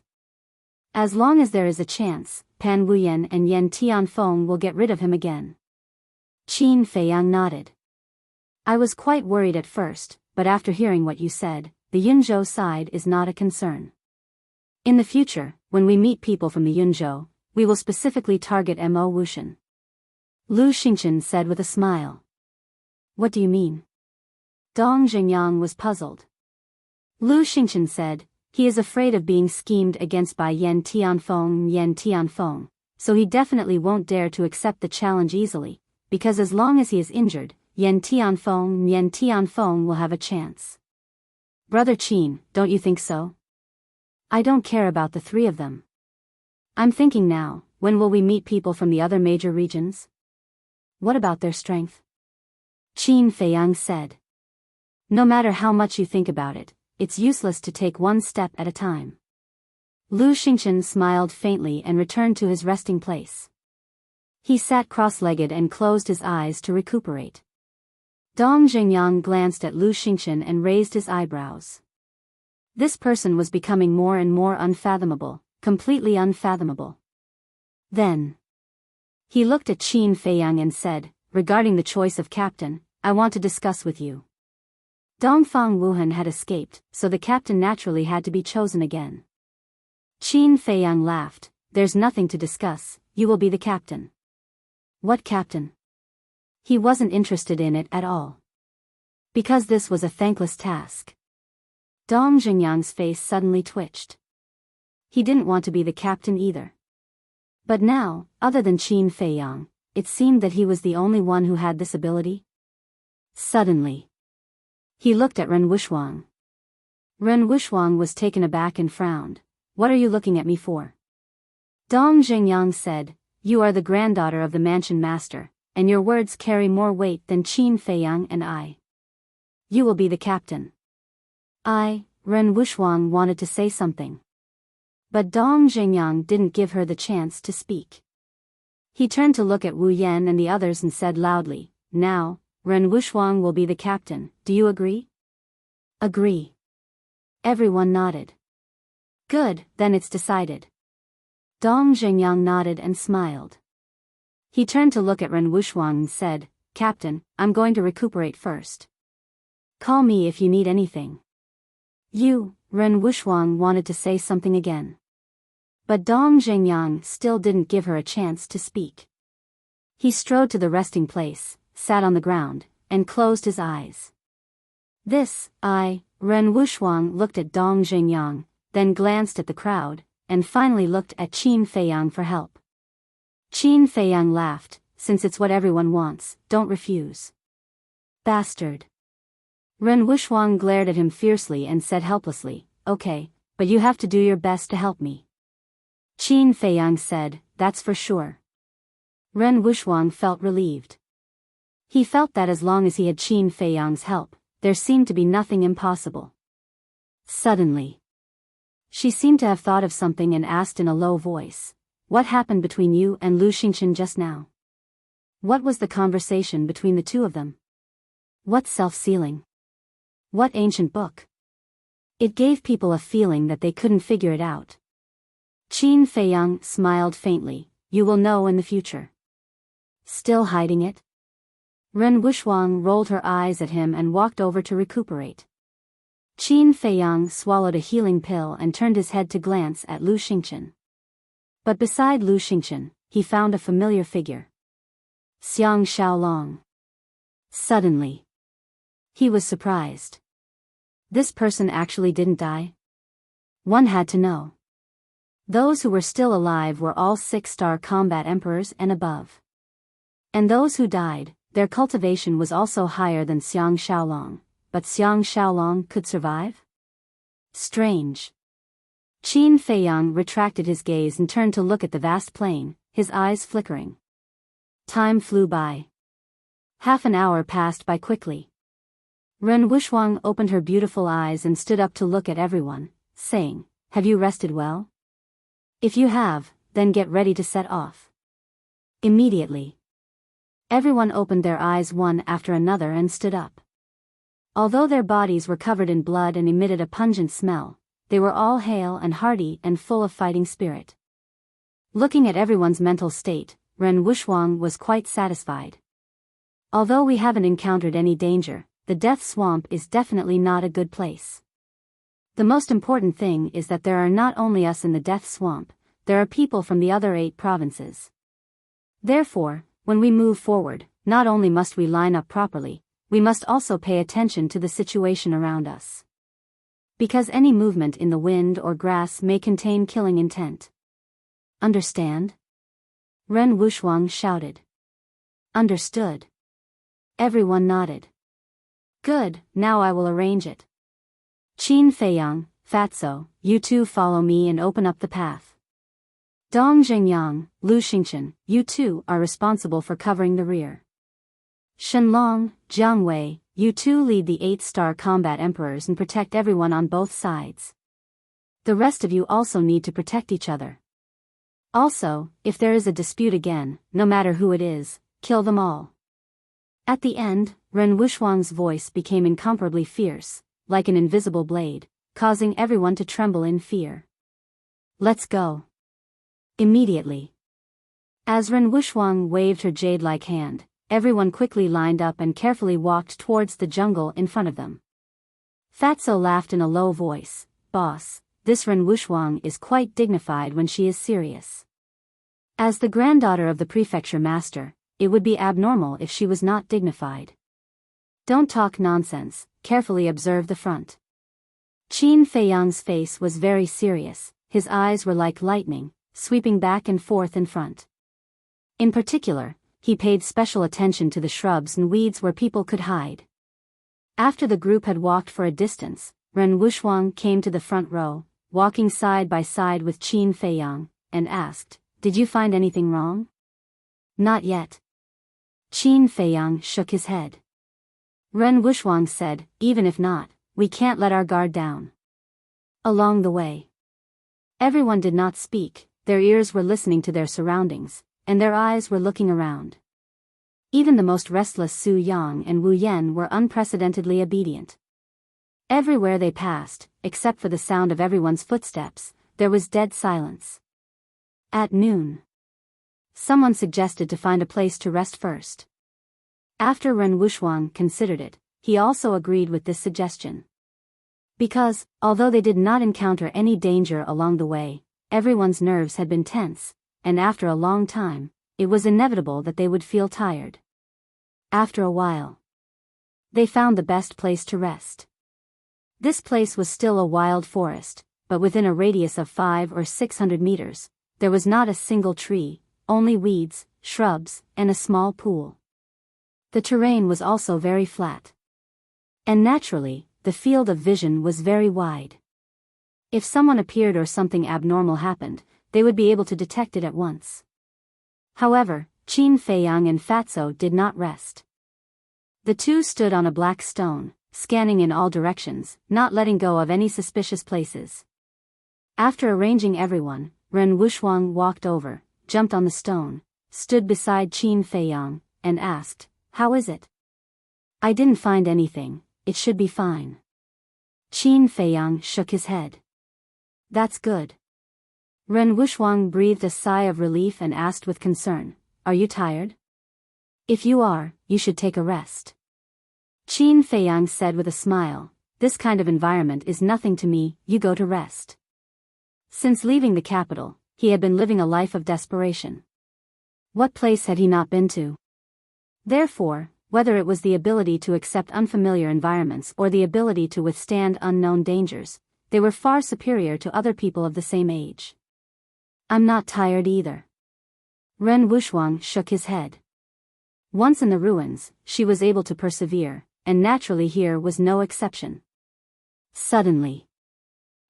As long as there is a chance, Pan Wuyan and Yan Tianfeng will get rid of him again." Qin Feiyang nodded. "I was quite worried at first, but after hearing what you said, the Yunzhou side is not a concern. In the future, when we meet people from the Yunzhou, we will specifically target Mo Wuxian." Lu Xingchen said with a smile. "What do you mean?" Dong Zhengyang was puzzled. Lu Xingchen said, "He is afraid of being schemed against by Yan Tianfeng, so he definitely won't dare to accept the challenge easily, because as long as he is injured, Yan Tianfeng will have a chance." "Brother Qin, don't you think so?" "I don't care about the three of them. I'm thinking now, when will we meet people from the other major regions? What about their strength?" Qin Feiyang said. "No matter how much you think about it, it's useless to take one step at a time." Lu Xingchen smiled faintly and returned to his resting place. He sat cross-legged and closed his eyes to recuperate. Dong Zhengyang glanced at Lu Xingchen and raised his eyebrows. This person was becoming more and more unfathomable, completely unfathomable. Then he looked at Qin Feiyang and said, "Regarding the choice of captain, I want to discuss with you." Dongfang Wuhan had escaped, so the captain naturally had to be chosen again. Qin Feiyang laughed, "There's nothing to discuss, you will be the captain." "What captain?" He wasn't interested in it at all. Because this was a thankless task. Dong Jingyang's face suddenly twitched. He didn't want to be the captain either. But now, other than Qin Feiyang, it seemed that he was the only one who had this ability. Suddenly, he looked at Ren Wuxuang. Ren Wuxuang was taken aback and frowned. "What are you looking at me for?" Dong Jingyang said, "You are the granddaughter of the mansion master, and your words carry more weight than Qin Feiyang and I. You will be the captain." Ren Wuxuang wanted to say something. But Dong Jingyang didn't give her the chance to speak. He turned to look at Wu Yan and the others and said loudly, "Now, Ren Wuxuang will be the captain, do you agree?" "Agree." Everyone nodded. "Good, then it's decided." Dong Jingyang nodded and smiled. He turned to look at Ren Wuxuang and said, "Captain, I'm going to recuperate first. Call me if you need anything." Ren Wuxuang wanted to say something again. But Dong Jingyang still didn't give her a chance to speak. He strode to the resting place, sat on the ground, and closed his eyes. Ren Wuxuang looked at Dong Jingyang, then glanced at the crowd, and finally looked at Qin Feiyang for help. Qin Feiyang laughed, "Since it's what everyone wants, don't refuse." "Bastard." Ren Wuxuang glared at him fiercely and said helplessly, "Okay, but you have to do your best to help me." Qin Feiyang said, "That's for sure." Ren Wuxuang felt relieved. He felt that as long as he had Qin Feiyang's help, there seemed to be nothing impossible. Suddenly, she seemed to have thought of something and asked in a low voice, "What happened between you and Lu Xingchen just now? What was the conversation between the two of them? What self-sealing? What ancient book?" It gave people a feeling that they couldn't figure it out. Qin Feiyang smiled faintly, "You will know in the future." Still hiding it? Ren Wuxuang rolled her eyes at him and walked over to recuperate. Qin Feiyang swallowed a healing pill and turned his head to glance at Lu Xingchen. But beside Lu Xingchen, he found a familiar figure. Xiang Xiaolong. Suddenly, he was surprised. This person actually didn't die? One had to know. Those who were still alive were all 6-star combat emperors and above. And those who died, their cultivation was also higher than Xiang Xiaolong, but Xiang Xiaolong could survive? Strange. Qin Feiyang retracted his gaze and turned to look at the vast plain, his eyes flickering. Time flew by. Half an hour passed by quickly. Ren Wuxuang opened her beautiful eyes and stood up to look at everyone, saying, "Have you rested well? If you have, then get ready to set off." Immediately, everyone opened their eyes one after another and stood up. Although their bodies were covered in blood and emitted a pungent smell, they were all hale and hearty and full of fighting spirit. Looking at everyone's mental state, Ren Wuxuang was quite satisfied. Although we haven't encountered any danger, the Death Swamp is definitely not a good place. The most important thing is that there are not only us in the Death Swamp, there are people from the other 8 provinces. Therefore, when we move forward, not only must we line up properly, we must also pay attention to the situation around us. Because any movement in the wind or grass may contain killing intent. Understand? Ren Wuxuang shouted. Understood. Everyone nodded. Good, now I will arrange it. Qin Feiyang, Fatso, you two follow me and open up the path. Dong Jingyang, Lu Xingchen, you two are responsible for covering the rear. Shenlong, Jiang Wei, you two lead the 8-star combat emperors and protect everyone on both sides. The rest of you also need to protect each other. Also, if there is a dispute again, no matter who it is, kill them all. At the end, Ren Wuxuang's voice became incomparably fierce, like an invisible blade, causing everyone to tremble in fear. Let's go. Immediately. As Ren Wuxuang waved her jade-like hand, everyone quickly lined up and carefully walked towards the jungle in front of them. Fatso laughed in a low voice, "Boss, this Ren Wuxuang is quite dignified when she is serious. As the granddaughter of the prefecture master, it would be abnormal if she was not dignified. Don't talk nonsense, carefully observe the front." Qin Feiyang's face was very serious, his eyes were like lightning, sweeping back and forth in front. In particular, he paid special attention to the shrubs and weeds where people could hide. After the group had walked for a distance, Ren Wuxuang came to the front row, walking side by side with Qin Feiyang, and asked, "Did you find anything wrong?" "Not yet." Qin Feiyang shook his head. Ren Wuxuang said, "Even if not, we can't let our guard down." Along the way, everyone did not speak, their ears were listening to their surroundings, and their eyes were looking around. Even the most restless Su Yang and Wu Yan were unprecedentedly obedient. Everywhere they passed, except for the sound of everyone's footsteps, there was dead silence. At noon, someone suggested to find a place to rest first. After Ren Wuxuang considered it, he also agreed with this suggestion. Because, although they did not encounter any danger along the way, everyone's nerves had been tense, and after a long time, it was inevitable that they would feel tired. After a while, they found the best place to rest. This place was still a wild forest, but within a radius of 500 or 600 meters, there was not a single tree, only weeds, shrubs, and a small pool. The terrain was also very flat. And naturally, the field of vision was very wide. If someone appeared or something abnormal happened, they would be able to detect it at once. However, Qin Feiyang and Fatso did not rest. The two stood on a black stone, scanning in all directions, not letting go of any suspicious places. After arranging everyone, Ren Wuxuang walked over, jumped on the stone, stood beside Qin Feiyang, and asked, "How is it?" "I didn't find anything, it should be fine." Qin Feiyang shook his head. "That's good." Ren Wuxuang breathed a sigh of relief and asked with concern, "Are you tired?" "If you are, you should take a rest." Qin Feiyang said with a smile, "This kind of environment is nothing to me, you go to rest." Since leaving the capital, he had been living a life of desperation. What place had he not been to? Therefore, whether it was the ability to accept unfamiliar environments or the ability to withstand unknown dangers, they were far superior to other people of the same age. "I'm not tired either." Ren Wuxuang shook his head. Once in the ruins, she was able to persevere, and naturally here was no exception. Suddenly,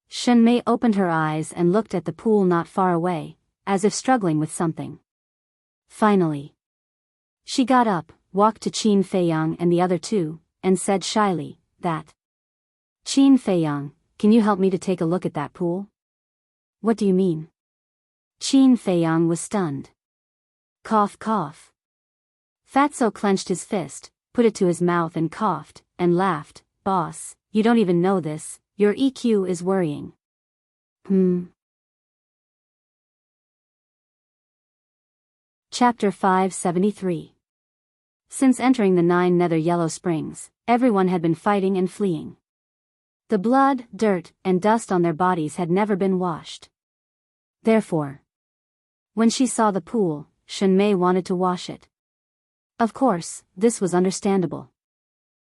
Shen Mei opened her eyes and looked at the pool not far away, as if struggling with something. Finally, she got up, walked to Qin Feiyang and the other two, and said shyly, "That." "Qin Feiyang, can you help me to take a look at that pool?" "What do you mean?" Qin Feiyang was stunned. Cough cough. Fatso clenched his fist, put it to his mouth and coughed, and laughed, "Boss, you don't even know this, your EQ is worrying." Chapter 573. Since entering the 9 nether yellow springs, everyone had been fighting and fleeing. The blood, dirt, and dust on their bodies had never been washed. Therefore, when she saw the pool, Shen Mei wanted to wash it. Of course, this was understandable.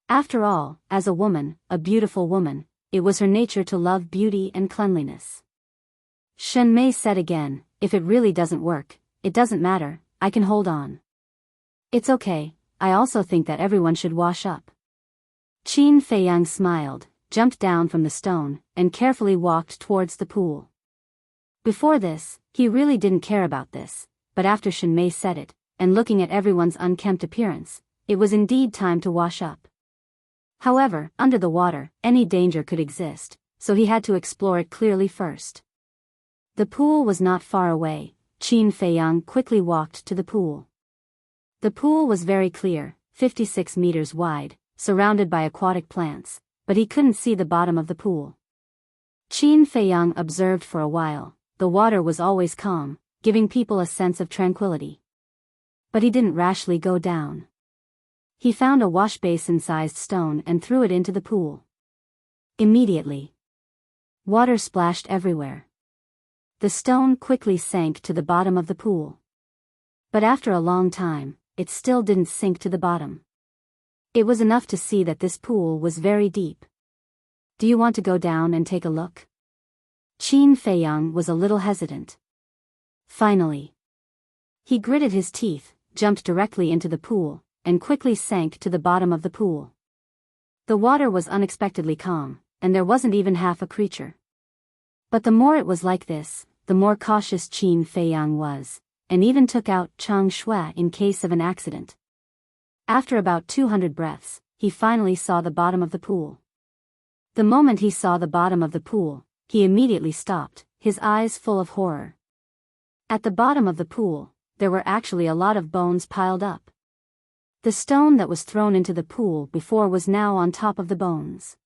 After all, as a woman, a beautiful woman, it was her nature to love beauty and cleanliness. Shen Mei said again, "If it really doesn't work, it doesn't matter, I can hold on." "It's okay, I also think that everyone should wash up." Qin Feiyang smiled, jumped down from the stone, and carefully walked towards the pool. Before this, he really didn't care about this, but after Shen Mei said it, and looking at everyone's unkempt appearance, it was indeed time to wash up. However, under the water, any danger could exist, so he had to explore it clearly first. The pool was not far away. Qin Feiyang quickly walked to the pool. The pool was very clear, 56 meters wide, surrounded by aquatic plants, but he couldn't see the bottom of the pool. Qin Feiyang observed for a while. The water was always calm, giving people a sense of tranquility. But he didn't rashly go down. He found a wash basin-sized stone and threw it into the pool. Immediately, water splashed everywhere. The stone quickly sank to the bottom of the pool. But after a long time, it still didn't sink to the bottom. It was enough to see that this pool was very deep. Do you want to go down and take a look? Qin Feiyang was a little hesitant. Finally, he gritted his teeth, jumped directly into the pool, and quickly sank to the bottom of the pool. The water was unexpectedly calm, and there wasn't even half a creature. But the more it was like this, the more cautious Qin Feiyang was, and even took out Chang Shui in case of an accident. After about 200 breaths, he finally saw the bottom of the pool. The moment he saw the bottom of the pool, he immediately stopped, his eyes full of horror. At the bottom of the pool, there were actually a lot of bones piled up. The stone that was thrown into the pool before was now on top of the bones.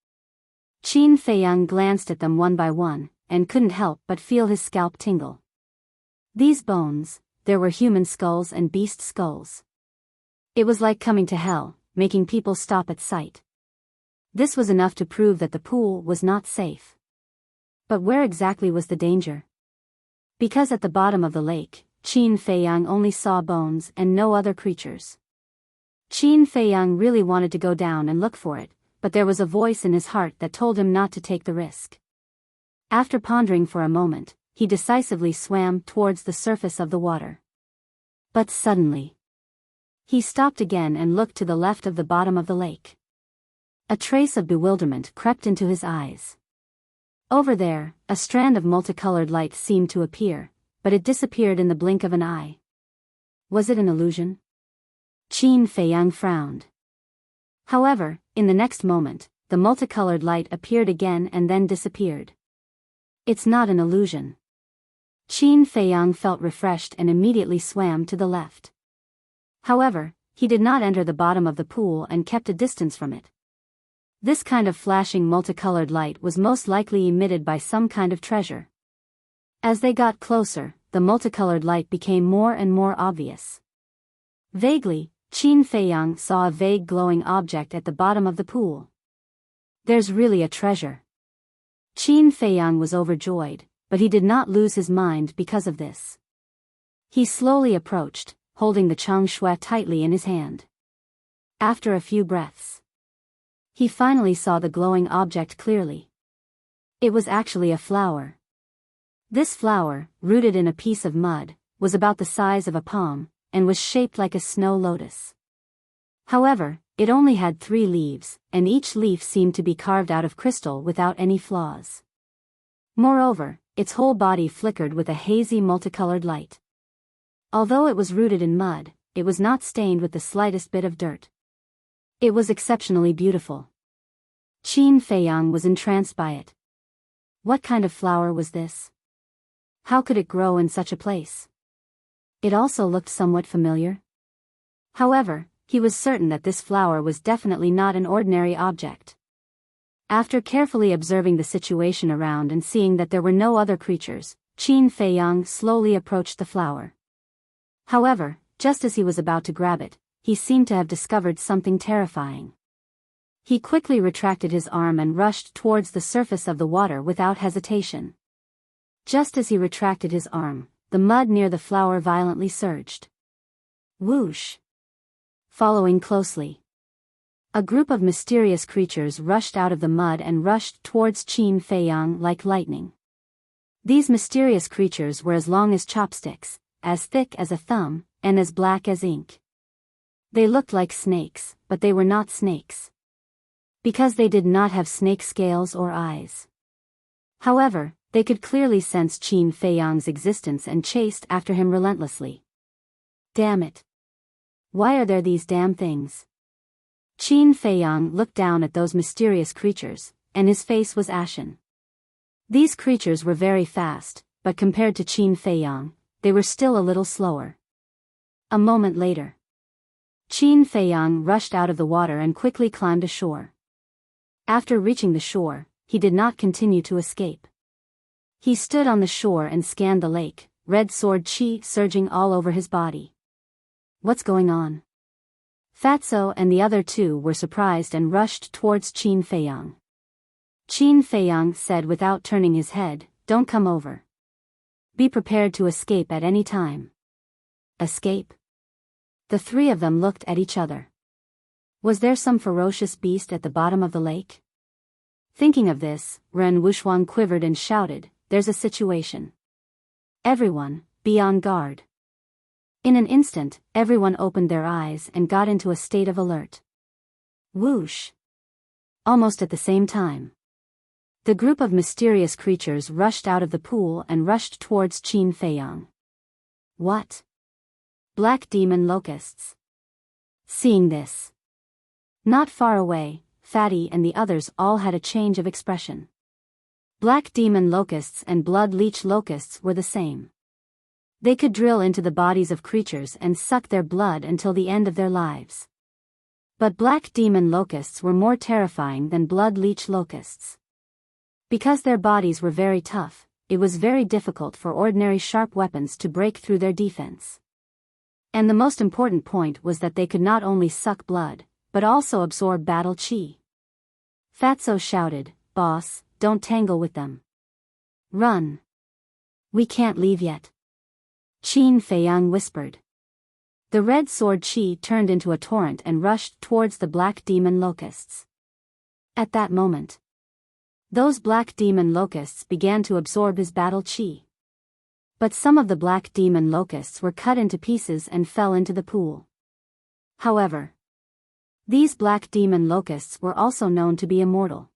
Qin Feiyang glanced at them one by one, and couldn't help but feel his scalp tingle. These bones, there were human skulls and beast skulls. It was like coming to hell, making people stop at sight. This was enough to prove that the pool was not safe. But where exactly was the danger? Because at the bottom of the lake, Qin Feiyang only saw bones and no other creatures. Qin Feiyang really wanted to go down and look for it, but there was a voice in his heart that told him not to take the risk. After pondering for a moment, he decisively swam towards the surface of the water. But suddenly, he stopped again and looked to the left of the bottom of the lake. A trace of bewilderment crept into his eyes. Over there, a strand of multicolored light seemed to appear, but it disappeared in the blink of an eye. Was it an illusion? Qin Feiyang frowned. However, in the next moment, the multicolored light appeared again and then disappeared. It's not an illusion. Qin Feiyang felt refreshed and immediately swam to the left. However, he did not enter the bottom of the pool and kept a distance from it. This kind of flashing multicolored light was most likely emitted by some kind of treasure. As they got closer, the multicolored light became more and more obvious. Vaguely, Qin Feiyang saw a vague glowing object at the bottom of the pool. There's really a treasure. Qin Feiyang was overjoyed, but he did not lose his mind because of this. He slowly approached, holding the Chang Shui tightly in his hand. After a few breaths, he finally saw the glowing object clearly. It was actually a flower. This flower, rooted in a piece of mud, was about the size of a palm, and was shaped like a snow lotus. However, it only had 3 leaves, and each leaf seemed to be carved out of crystal without any flaws. Moreover, its whole body flickered with a hazy multicolored light. Although it was rooted in mud, it was not stained with the slightest bit of dirt. It was exceptionally beautiful. Qin Feiyang was entranced by it. What kind of flower was this? How could it grow in such a place? It also looked somewhat familiar. However, he was certain that this flower was definitely not an ordinary object. After carefully observing the situation around and seeing that there were no other creatures, Qin Feiyang slowly approached the flower. However, just as he was about to grab it, he seemed to have discovered something terrifying. He quickly retracted his arm and rushed towards the surface of the water without hesitation. Just as he retracted his arm, the mud near the flower violently surged. Whoosh! Following closely, a group of mysterious creatures rushed out of the mud and rushed towards Qin Feiyang like lightning. These mysterious creatures were as long as chopsticks, as thick as a thumb, and as black as ink. They looked like snakes, but they were not snakes, because they did not have snake scales or eyes. However, they could clearly sense Qin Feiyang's existence and chased after him relentlessly. Damn it! Why are there these damn things? Qin Feiyang looked down at those mysterious creatures, and his face was ashen. These creatures were very fast, but compared to Qin Feiyang, they were still a little slower. A moment later, Qin Feiyang rushed out of the water and quickly climbed ashore. After reaching the shore, he did not continue to escape. He stood on the shore and scanned the lake, red sword qi surging all over his body. What's going on? Fatso and the other 2 were surprised and rushed towards Qin Feiyang. Qin Feiyang said without turning his head, "Don't come over. Be prepared to escape at any time." Escape? The 3 of them looked at each other. Was there some ferocious beast at the bottom of the lake? Thinking of this, Ren Wuxuang quivered and shouted, "There's a situation. Everyone, be on guard." In an instant, everyone opened their eyes and got into a state of alert. Whoosh! Almost at the same time, the group of mysterious creatures rushed out of the pool and rushed towards Qin Feiyang. What? Black demon locusts. Seeing this, not far away, Fatty and the others all had a change of expression. Black demon locusts and blood leech locusts were the same. They could drill into the bodies of creatures and suck their blood until the end of their lives. But black demon locusts were more terrifying than blood leech locusts. Because their bodies were very tough, it was very difficult for ordinary sharp weapons to break through their defense. And the most important point was that they could not only suck blood, but also absorb battle chi. Fatso shouted, "Boss, don't tangle with them. Run. We can't leave yet." Qin Feiyang whispered. The red sword chi turned into a torrent and rushed towards the black demon locusts. At that moment, those black demon locusts began to absorb his battle chi. But some of the black demon locusts were cut into pieces and fell into the pool. However, these black demon locusts were also known to be immortal.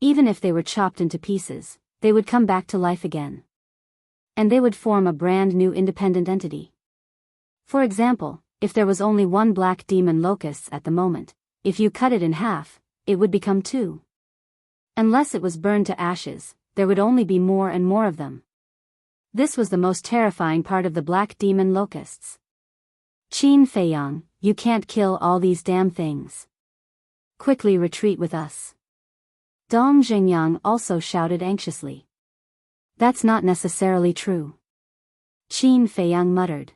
Even if they were chopped into pieces, they would come back to life again. And they would form a brand new independent entity. For example, if there was only one black demon locust at the moment, if you cut it in half, it would become two. Unless it was burned to ashes, there would only be more and more of them. This was the most terrifying part of the black demon locusts. Qin Feiyang, you can't kill all these damn things. Quickly retreat with us. Dong Zhengyang also shouted anxiously. That's not necessarily true. Qin Feiyang muttered.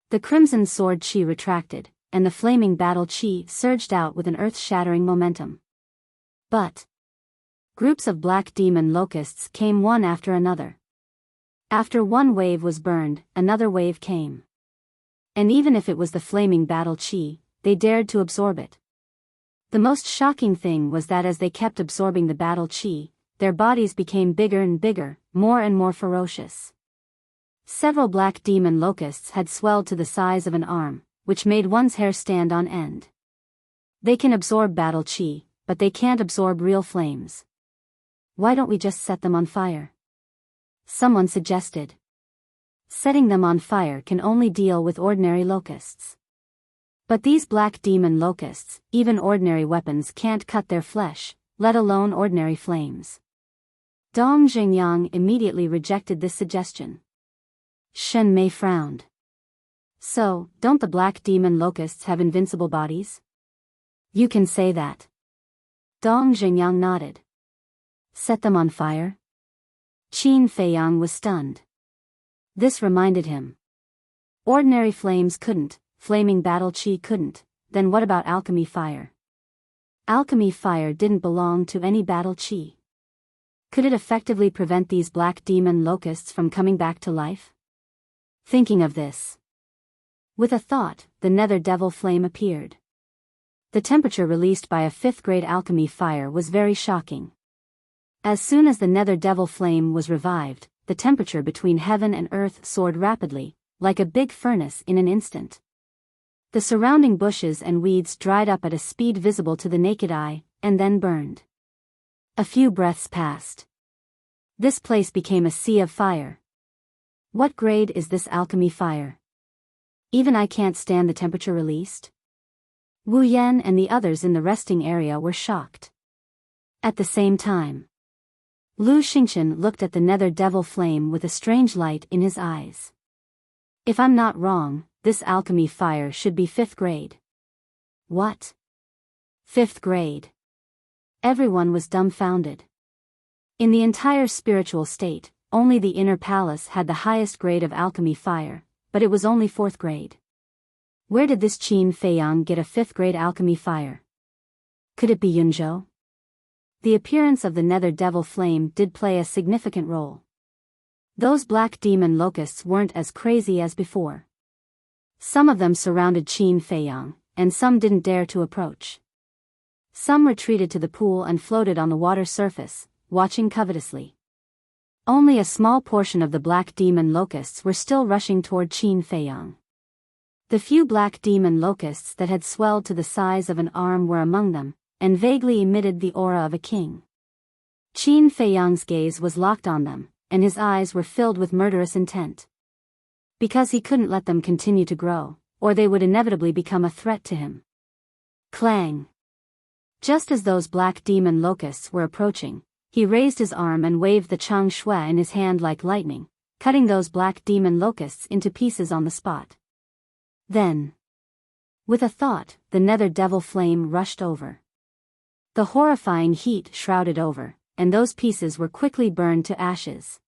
The crimson sword chi retracted, and the flaming battle chi surged out with an earth-shattering momentum. But groups of black demon locusts came one after another. After one wave was burned, another wave came. And even if it was the flaming battle chi, they dared to absorb it. The most shocking thing was that as they kept absorbing the battle chi, their bodies became bigger and bigger, more and more ferocious. Several black demon locusts had swelled to the size of an arm, which made one's hair stand on end. They can absorb battle chi, but they can't absorb real flames. Why don't we just set them on fire? Someone suggested. Setting them on fire can only deal with ordinary locusts. But these black demon locusts, even ordinary weapons can't cut their flesh, let alone ordinary flames. Dong Zhengyang immediately rejected this suggestion. Shen Mei frowned. So, don't the black demon locusts have invincible bodies? You can say that. Dong Zhengyang nodded. Set them on fire? Qin Feiyang was stunned. This reminded him. Ordinary flames couldn't, flaming battle chi couldn't, then what about alchemy fire? Alchemy fire didn't belong to any battle chi. Could it effectively prevent these black demon locusts from coming back to life? Thinking of this, with a thought, the nether devil flame appeared. The temperature released by a 5th-grade alchemy fire was very shocking. As soon as the nether devil flame was revived, the temperature between heaven and earth soared rapidly, like a big furnace in an instant. The surrounding bushes and weeds dried up at a speed visible to the naked eye, and then burned. A few breaths passed. This place became a sea of fire. What grade is this alchemy fire? Even I can't stand the temperature released? Wu Yan and the others in the resting area were shocked. At the same time, Lu Xingchen looked at the nether devil flame with a strange light in his eyes. If I'm not wrong, this alchemy fire should be 5th grade. What? 5th grade? Everyone was dumbfounded. In the entire spiritual state, only the inner palace had the highest grade of alchemy fire, but it was only 4th grade. Where did this Qin Feiyang get a 5th grade alchemy fire? Could it be Yunzhou? The appearance of the nether devil flame did play a significant role. Those black demon locusts weren't as crazy as before. Some of them surrounded Qin Feiyang, and some didn't dare to approach. Some retreated to the pool and floated on the water surface, watching covetously. Only a small portion of the black demon locusts were still rushing toward Qin Feiyang. The few black demon locusts that had swelled to the size of an arm were among them, and vaguely emitted the aura of a king. Qin Feiyang's gaze was locked on them, and his eyes were filled with murderous intent. Because he couldn't let them continue to grow, or they would inevitably become a threat to him. Clang! Just as those black demon locusts were approaching, he raised his arm and waved the Chang Shui in his hand like lightning, cutting those black demon locusts into pieces on the spot. Then, with a thought, the nether devil flame rushed over. The horrifying heat shrouded over, and those pieces were quickly burned to ashes.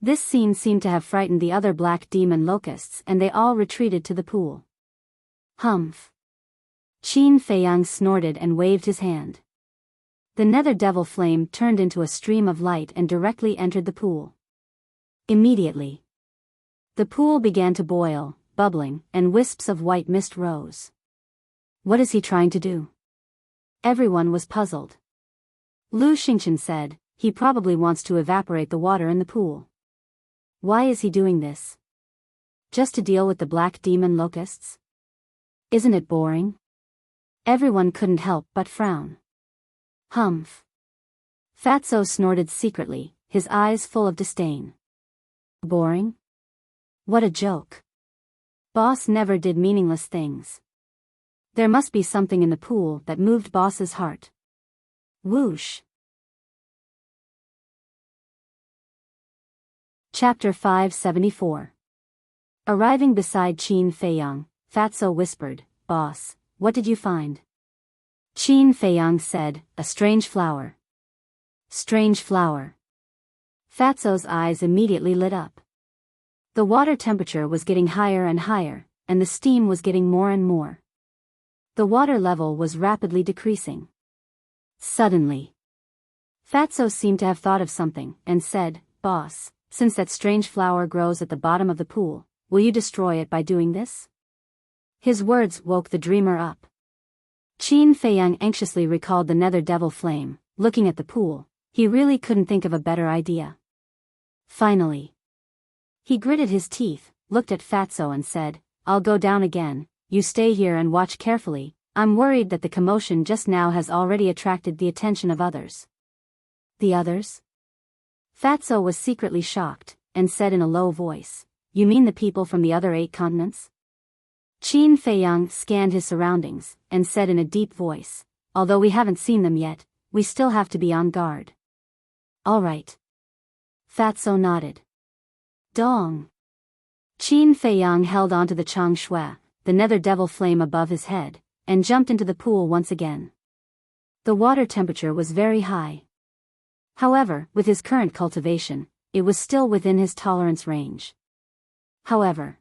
This scene seemed to have frightened the other black demon locusts, and they all retreated to the pool. Humph! Qin Feiyang snorted and waved his hand. The nether devil flame turned into a stream of light and directly entered the pool. Immediately, the pool began to boil, bubbling, and wisps of white mist rose. What is he trying to do? Everyone was puzzled. Lu Xingchen said, he probably wants to evaporate the water in the pool. Why is he doing this? Just to deal with the black demon locusts? Isn't it boring? Everyone couldn't help but frown. Humph! Fatso snorted secretly, his eyes full of disdain. Boring? What a joke. Boss never did meaningless things. There must be something in the pool that moved Boss's heart. Whoosh! Chapter 574. Arriving beside Qin Feiyang, Fatso whispered, Boss, what did you find? Qin Feiyang said, a strange flower. Strange flower. Fatso's eyes immediately lit up. The water temperature was getting higher and higher, and the steam was getting more and more. The water level was rapidly decreasing. Suddenly, Fatso seemed to have thought of something, and said, Boss, since that strange flower grows at the bottom of the pool, will you destroy it by doing this? His words woke the dreamer up. Qin Feiyang anxiously recalled the nether devil flame. Looking at the pool, he really couldn't think of a better idea. Finally, he gritted his teeth, looked at Fatso and said, I'll go down again, you stay here and watch carefully. I'm worried that the commotion just now has already attracted the attention of others. The others? Fatso was secretly shocked, and said in a low voice, You mean the people from the other 8 continents? Qin Feiyang scanned his surroundings, and said in a deep voice, Although we haven't seen them yet, we still have to be on guard. All right. Fatso nodded. Dong! Qin Feiyang held onto the Chang Shui, the nether devil flame above his head, and jumped into the pool once again. The water temperature was very high. However, with his current cultivation, it was still within his tolerance range. However,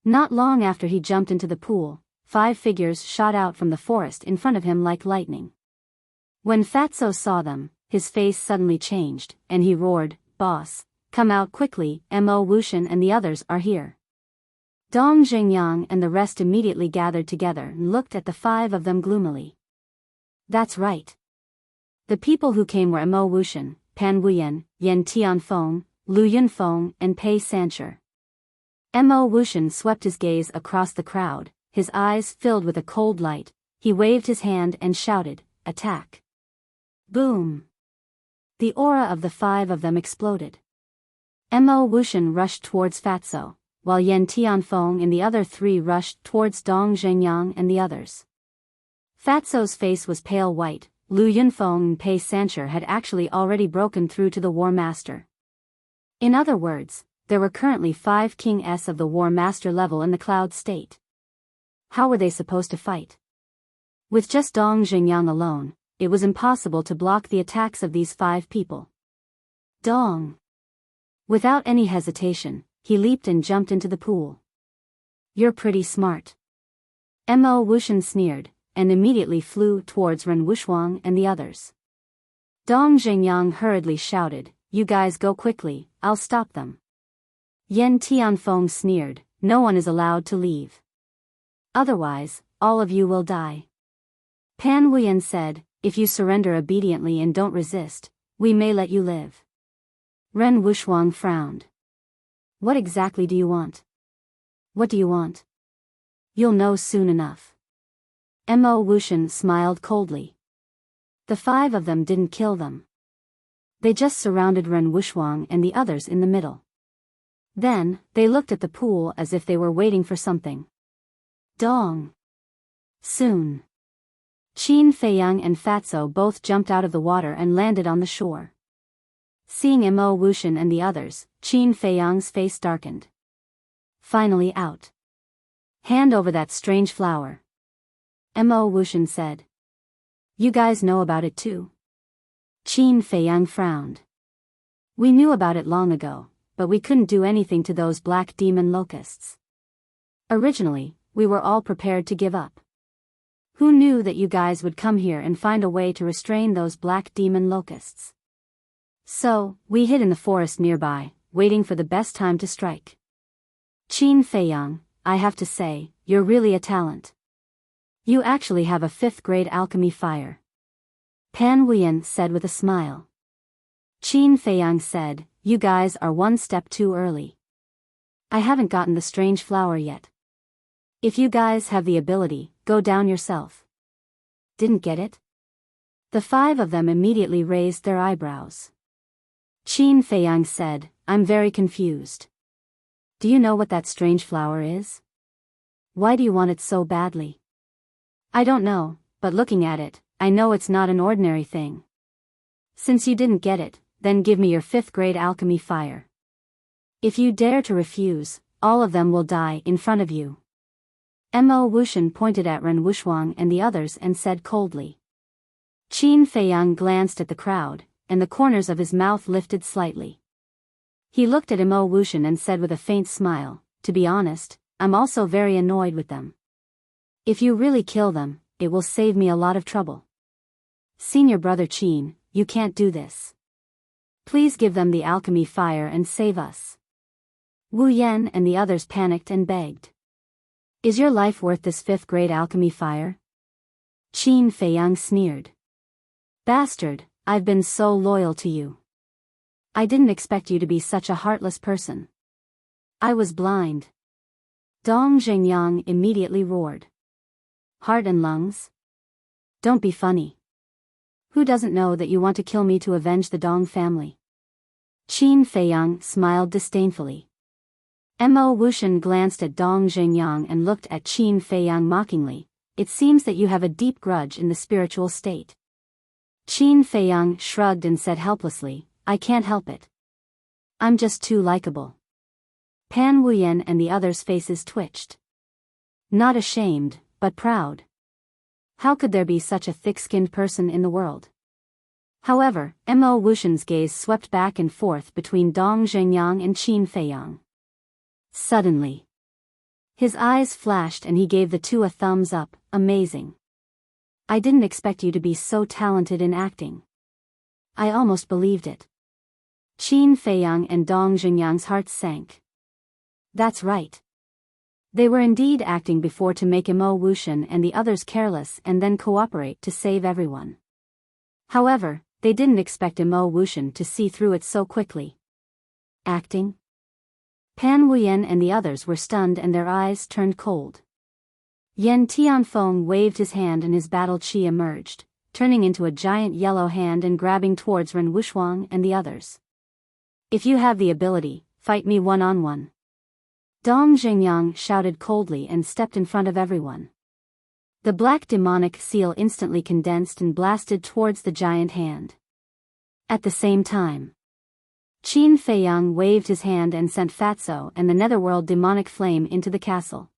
not long after he jumped into the pool, 5 figures shot out from the forest in front of him like lightning. When Fatso saw them, his face suddenly changed, and he roared, Boss, come out quickly, Mo Wuxian and the others are here. Dong Zhengyang and the rest immediately gathered together and looked at the 5 of them gloomily. That's right. The people who came were Mo Wuxian, Pan Wuyan, Yan Tianfeng, Lu Yunfeng, and Pei Sancher. Mo Wuxian swept his gaze across the crowd, his eyes filled with a cold light. He waved his hand and shouted, Attack! Boom! The aura of the 5 of them exploded. Mo Wuxian rushed towards Fatso, while Yan Tianfeng and the other 3 rushed towards Dong Zhengyang and the others. Fatso's face was pale white. Lu Yunfeng and Pei Sancher had actually already broken through to the War Master. In other words, there were currently 5 King S of the War Master level in the Cloud State. How were they supposed to fight? With just Dong Zhengyang alone, it was impossible to block the attacks of these 5 people. Dong! Without any hesitation, he leaped and jumped into the pool. You're pretty smart. Mo Wuxian sneered, and immediately flew towards Ren Wushuang and the others. Dong Zhengyang hurriedly shouted, You guys go quickly, I'll stop them. Yan Tianfeng sneered, No one is allowed to leave. Otherwise, all of you will die. Pan Wuyan said, if you surrender obediently and don't resist, we may let you live. Ren Wuxuang frowned. What exactly do you want? What do you want? You'll know soon enough. Mo Wuxian smiled coldly. The 5 of them didn't kill them. They just surrounded Ren Wuxuang and the others in the middle. Then, they looked at the pool as if they were waiting for something. Dong! Soon. Qin Feiyang and Fatso both jumped out of the water and landed on the shore. Seeing Mo Wuxian and the others, Qin Feiyang's face darkened. Finally out. Hand over that strange flower. Mo Wuxian said. You guys know about it too? Qin Feiyang frowned. We knew about it long ago, but we couldn't do anything to those black demon locusts. Originally, we were all prepared to give up. Who knew that you guys would come here and find a way to restrain those black demon locusts? So, we hid in the forest nearby, waiting for the best time to strike. Qin Feiyang, I have to say, you're really a talent. You actually have a 5th grade alchemy fire. Pan Wuyan said with a smile. Qin Feiyang said, you guys are 1 step too early. I haven't gotten the strange flower yet. If you guys have the ability, go down yourself. Didn't get it? The 5 of them immediately raised their eyebrows. Qin Feiyang said, I'm very confused. Do you know what that strange flower is? Why do you want it so badly? I don't know, but looking at it, I know it's not an ordinary thing. Since you didn't get it, then give me your 5th grade alchemy fire. If you dare to refuse, all of them will die in front of you. Mo Wuxian pointed at Ren Wuxuang and the others and said coldly. Qin Feiyang glanced at the crowd, and the corners of his mouth lifted slightly. He looked at Mo Wuxian and said with a faint smile, to be honest, I'm also very annoyed with them. If you really kill them, it will save me a lot of trouble. Senior brother Qin, you can't do this. Please give them the alchemy fire and save us. Wu Yan and the others panicked and begged. Is your life worth this 5th grade alchemy fire? Qin Feiyang sneered. Bastard, I've been so loyal to you. I didn't expect you to be such a heartless person. I was blind. Dong Zhengyang immediately roared. Heart and lungs? Don't be funny. Who doesn't know that you want to kill me to avenge the Dong family? Qin Feiyang smiled disdainfully. Mo Wuxian glanced at Dong Zhengyang and looked at Qin Feiyang mockingly. It seems that you have a deep grudge in the spiritual state. Qin Feiyang shrugged and said helplessly, I can't help it. I'm just too likable. Pan Wuyan and the others' faces twitched. Not ashamed, but proud. How could there be such a thick-skinned person in the world? However, Mo Wuxian's gaze swept back and forth between Dong Zhengyang and Qin Feiyang. Suddenly, his eyes flashed and he gave the 2 a thumbs up. Amazing. I didn't expect you to be so talented in acting. I almost believed it. Qin Feiyang and Dong Zhengyang's hearts sank. That's right. They were indeed acting before to make Mo Wuxian and the others careless and then cooperate to save everyone. However, they didn't expect Mo Wuxian to see through it so quickly. Acting? Pan Wuyan and the others were stunned and their eyes turned cold. Yan Tianfeng waved his hand and his battle chi emerged, turning into a giant yellow hand and grabbing towards Ren Wuxuang and the others. If you have the ability, fight me one-on-one. Dong Zhengyang shouted coldly and stepped in front of everyone. The black demonic seal instantly condensed and blasted towards the giant hand. At the same time, Qin Feiyang waved his hand and sent Fatso and the netherworld demonic flame into the castle.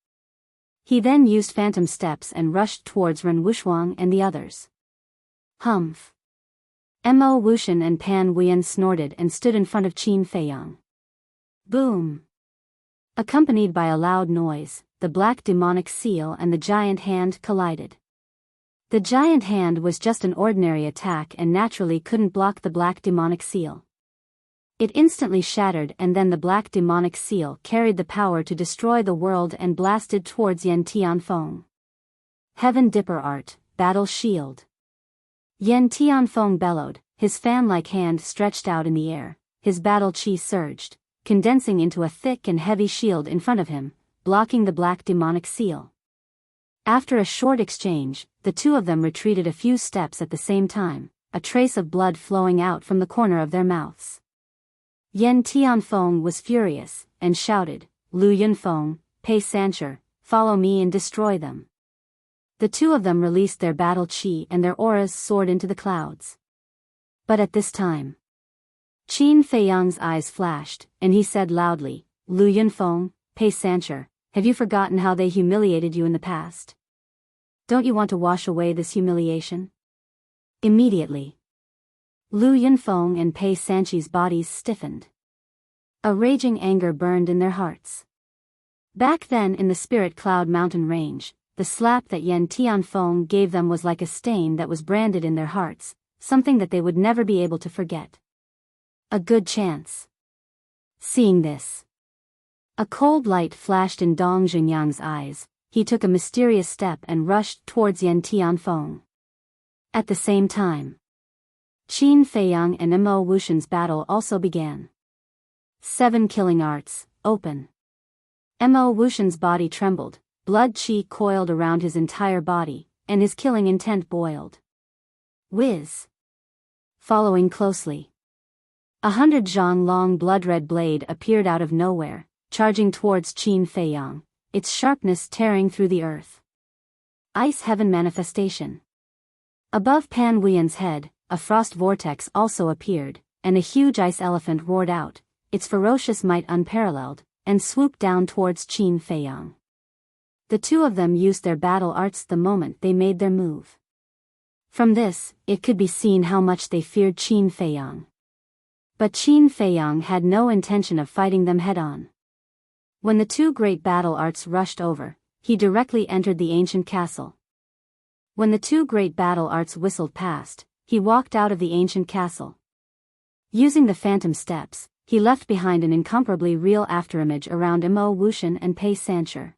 He then used phantom steps and rushed towards Ren Wuxuang and the others. Humph. Mo Wuxian and Pan Wuyan snorted and stood in front of Qin Feiyang. Boom. Accompanied by a loud noise, the black demonic seal and the giant hand collided. The giant hand was just an ordinary attack and naturally couldn't block the black demonic seal. It instantly shattered and then the black demonic seal carried the power to destroy the world and blasted towards Yan Tianfeng. Heaven Dipper art, battle shield. Yan Tianfeng bellowed, his fan-like hand stretched out in the air, his battle chi surged, condensing into a thick and heavy shield in front of him, blocking the black demonic seal. After a short exchange, the two of them retreated a few steps at the same time, a trace of blood flowing out from the corner of their mouths. Yan Tianfeng was furious, and shouted, "Lu Yunfeng, Pei Sancher, follow me and destroy them." The two of them released their battle chi and their auras soared into the clouds. But at this time, Qin Feiyang's eyes flashed, and he said loudly, "Lu Yunfeng, Pei Sancher, have you forgotten how they humiliated you in the past? Don't you want to wash away this humiliation?" Immediately, Lu Yunfeng and Pei Sanchi's bodies stiffened. A raging anger burned in their hearts. Back then in the Spirit Cloud Mountain Range, the slap that Yan Tianfeng gave them was like a stain that was branded in their hearts, something that they would never be able to forget. A good chance. Seeing this, a cold light flashed in Dong Zhengyang's eyes. He took a mysterious step and rushed towards Yan Tianfeng. At the same time, Qin Feiyang and Mo Wuxian's battle also began. 7 killing arts, open. Mo Wuxian's body trembled, blood chi coiled around his entire body, and his killing intent boiled. Whiz. Following closely, 100 zhang long blood-red blade appeared out of nowhere, charging towards Qin Feiyang, its sharpness tearing through the earth. Ice Heaven Manifestation. Above Pan Wuyan's head, a frost vortex also appeared, and a huge ice elephant roared out, its ferocious might unparalleled, and swooped down towards Qin Feiyang. The two of them used their battle arts the moment they made their move. From this, it could be seen how much they feared Qin Feiyang. But Qin Feiyang had no intention of fighting them head-on. When the two great battle arts rushed over, he directly entered the ancient castle. When the two great battle arts whistled past, he walked out of the ancient castle. Using the phantom steps, he left behind an incomparably real afterimage around Mo Wuxian and Pei Sancher.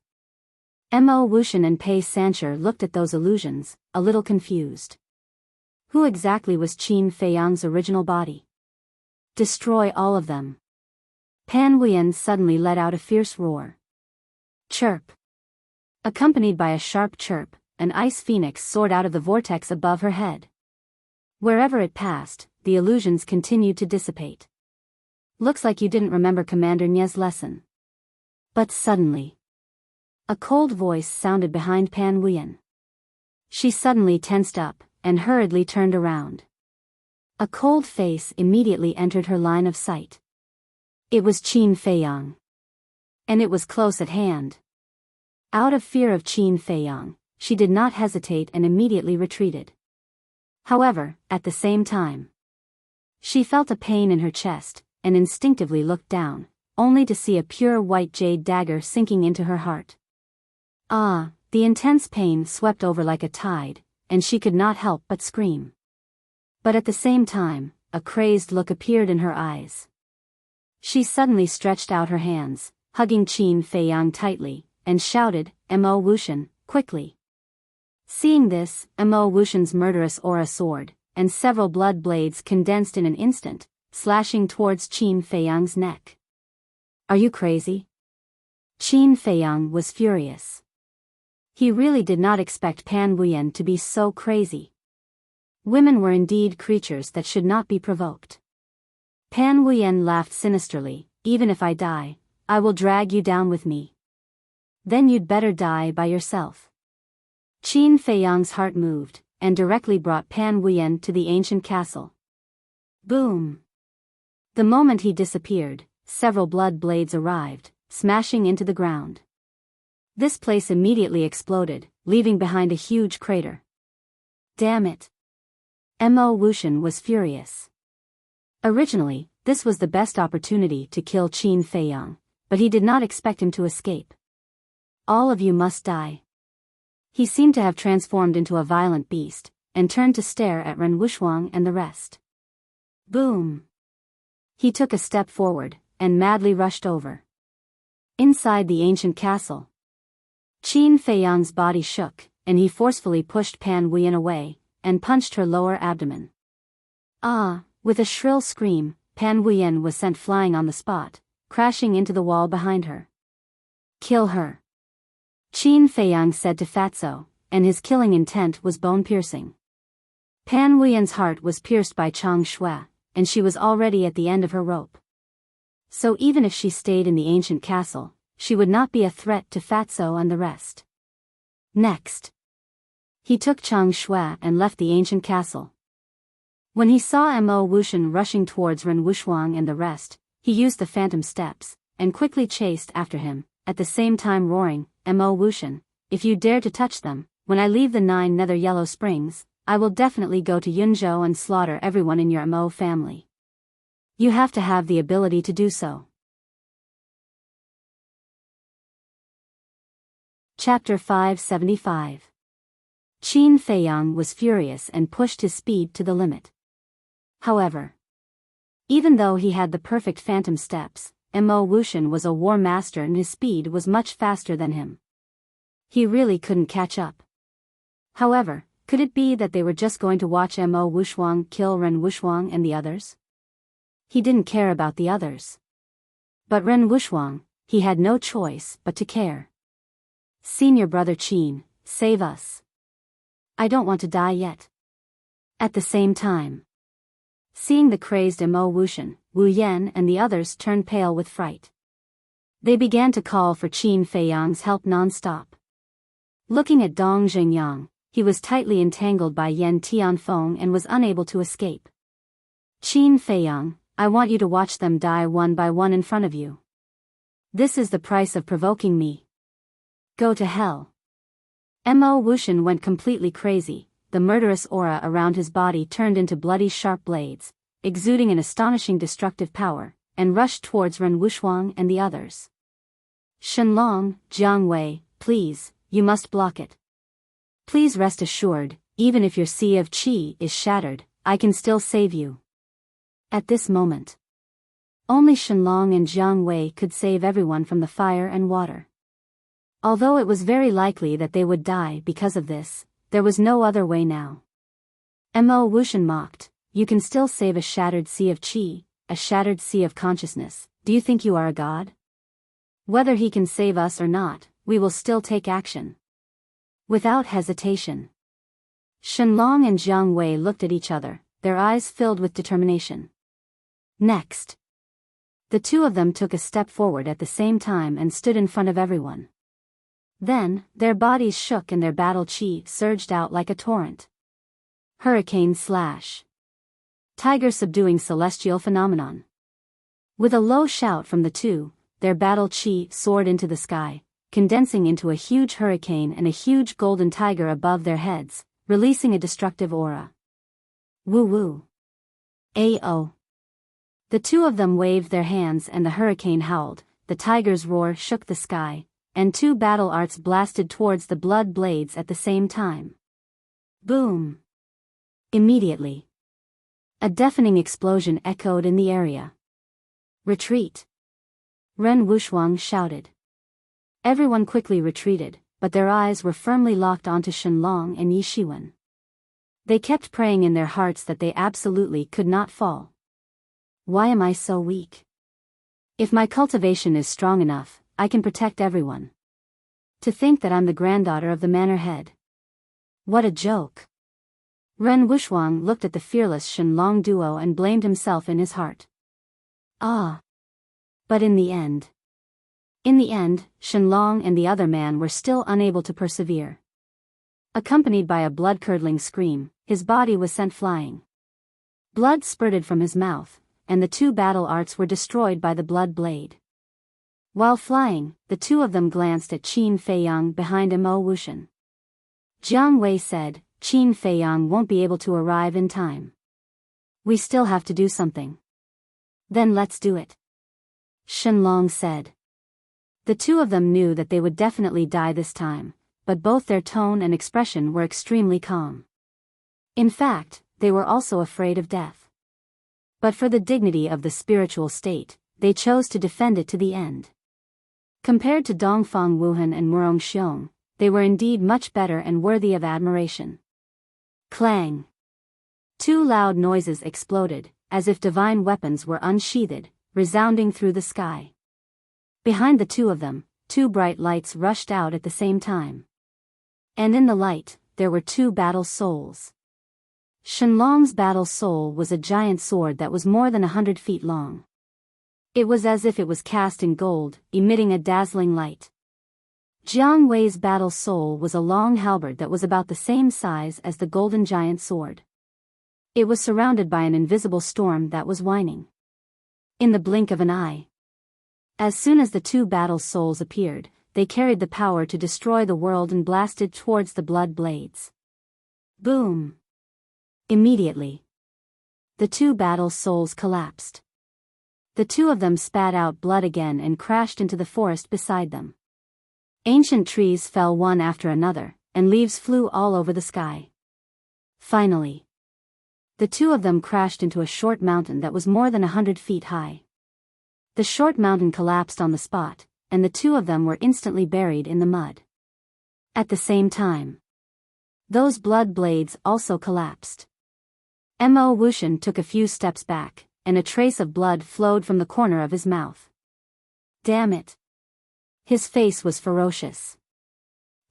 Mo Wuxian and Pei Sancher looked at those illusions, a little confused. Who exactly was Qin Feiyang's original body? Destroy all of them. Pan Wuyan suddenly let out a fierce roar. Chirp. Accompanied by a sharp chirp, an ice phoenix soared out of the vortex above her head. Wherever it passed, the illusions continued to dissipate. Looks like you didn't remember Commander Nye's lesson. But suddenly, a cold voice sounded behind Pan Wuyan. She suddenly tensed up, and hurriedly turned around. A cold face immediately entered her line of sight. It was Qin Feiyang. And it was close at hand. Out of fear of Qin Feiyang, she did not hesitate and immediately retreated. However, at the same time, she felt a pain in her chest, and instinctively looked down, only to see a pure white jade dagger sinking into her heart. Ah, the intense pain swept over like a tide, and she could not help but scream. But at the same time, a crazed look appeared in her eyes. She suddenly stretched out her hands, hugging Qin Feiyang tightly, and shouted, "Mo Wuxian, quickly!" Seeing this, Mo Wuxian's murderous aura soared, and several blood blades condensed in an instant, slashing towards Qin Feiyang's neck. Are you crazy? Qin Feiyang was furious. He really did not expect Pan Wuyan to be so crazy. Women were indeed creatures that should not be provoked. Pan Wuyan laughed sinisterly, "Even if I die, I will drag you down with me. Then you'd better die by yourself." Qin Feiyang's heart moved, and directly brought Pan Wuyan to the ancient castle. Boom! The moment he disappeared, several blood blades arrived, smashing into the ground. This place immediately exploded, leaving behind a huge crater. Damn it! Mo Wuxian was furious. Originally, this was the best opportunity to kill Qin Feiyang, but he did not expect him to escape. All of you must die. He seemed to have transformed into a violent beast, and turned to stare at Ren Wuxuang and the rest. Boom! He took a step forward, and madly rushed over. Inside the ancient castle, Qin Feiyang's body shook, and he forcefully pushed Pan Wuyan away, and punched her lower abdomen. Ah! With a shrill scream, Pan Wuyan was sent flying on the spot, crashing into the wall behind her. Kill her. Qin Feiyang said to Fatso, and his killing intent was bone-piercing. Pan Wuyan's heart was pierced by Chang Shui, and she was already at the end of her rope. So even if she stayed in the ancient castle, she would not be a threat to Fatso and the rest. Next, he took Chang Shui and left the ancient castle. When he saw Mo Wuxian rushing towards Ren Wuxuang and the rest, he used the phantom steps, and quickly chased after him, at the same time roaring, Mo Wuxian, if you dare to touch them, when I leave the 9 Nether Yellow Springs, I will definitely go to Yunzhou and slaughter everyone in your Mo family. You have to have the ability to do so. Chapter 575. Qin Feiyang was furious and pushed his speed to the limit. However, even though he had the perfect phantom steps, Mo Wuxian was a war master and his speed was much faster than him. He really couldn't catch up. However, could it be that they were just going to watch Mo Wuxuang kill Ren Wuxuang and the others? He didn't care about the others. But Ren Wuxuang, he had no choice but to care. Senior brother Qin, save us. I don't want to die yet. At the same time, seeing the crazed Mo Wuxian, Wu Yan and the others turned pale with fright. They began to call for Qin Feiyang's help non-stop. Looking at Dong Xingyang, he was tightly entangled by Yan Tianfeng and was unable to escape. Qin Feiyang, I want you to watch them die one by one in front of you. This is the price of provoking me. Go to hell. Mo Wuxian went completely crazy. The murderous aura around his body turned into bloody sharp blades, exuding an astonishing destructive power, and rushed towards Ren Wuxuang and the others. Shenlong, Jiang Wei, please, you must block it. Please rest assured, even if your sea of qi is shattered, I can still save you. At this moment, only Shenlong and Jiang Wei could save everyone from the fire and water. Although it was very likely that they would die because of this, there was no other way now. Mo Wuxian mocked, you can still save a shattered sea of qi, a shattered sea of consciousness, do you think you are a god? Whether he can save us or not, we will still take action. Without hesitation. Shenlong and Jiang Wei looked at each other, their eyes filled with determination. Next, the two of them took a step forward at the same time and stood in front of everyone. Then, their bodies shook and their battle qi surged out like a torrent. Hurricane slash. Tiger subduing celestial phenomenon. With a low shout from the two, their battle qi soared into the sky, condensing into a huge hurricane and a huge golden tiger above their heads, releasing a destructive aura. Woo woo. Ao. The two of them waved their hands and the hurricane howled, the tiger's roar shook the sky, and 2 battle arts blasted towards the blood blades at the same time. Boom! Immediately, a deafening explosion echoed in the area. Retreat! Ren Wuxuang shouted. Everyone quickly retreated, but their eyes were firmly locked onto Shenlong and Yi Shiwen. They kept praying in their hearts that they absolutely could not fall. Why am I so weak? If my cultivation is strong enough, I can protect everyone. To think that I'm the granddaughter of the manor head. What a joke. Ren Wuxuang looked at the fearless Shenlong duo and blamed himself in his heart. Ah. But in the end, Shenlong and the other man were still unable to persevere. Accompanied by a blood-curdling scream, his body was sent flying. Blood spurted from his mouth, and the 2 battle arts were destroyed by the blood blade. While flying, the two of them glanced at Qin Feiyang behind Mo Wuxian. Jiang Wei said, Qin Feiyang won't be able to arrive in time. We still have to do something. Then let's do it. Shenlong said. The two of them knew that they would definitely die this time, but both their tone and expression were extremely calm. In fact, they were also afraid of death. But for the dignity of the spiritual state, they chose to defend it to the end. Compared to Dongfang Wuhan and Murong Xiong, they were indeed much better and worthy of admiration. Clang! Two loud noises exploded, as if divine weapons were unsheathed, resounding through the sky. Behind the two of them, two bright lights rushed out at the same time. And in the light, there were two battle souls. Shenlong's battle soul was a giant sword that was more than 100 feet long. It was as if it was cast in gold, emitting a dazzling light. Jiang Wei's battle soul was a long halberd that was about the same size as the golden giant sword. It was surrounded by an invisible storm that was whining. In the blink of an eye. As soon as the two battle souls appeared, they carried the power to destroy the world and blasted towards the blood blades. Boom! Immediately, the two battle souls collapsed. The two of them spat out blood again and crashed into the forest beside them. Ancient trees fell one after another, and leaves flew all over the sky. Finally, the two of them crashed into a short mountain that was more than 100 feet high. The short mountain collapsed on the spot, and the two of them were instantly buried in the mud. At the same time, those blood blades also collapsed. Mo Wuxian took a few steps back, and a trace of blood flowed from the corner of his mouth. Damn it! His face was ferocious.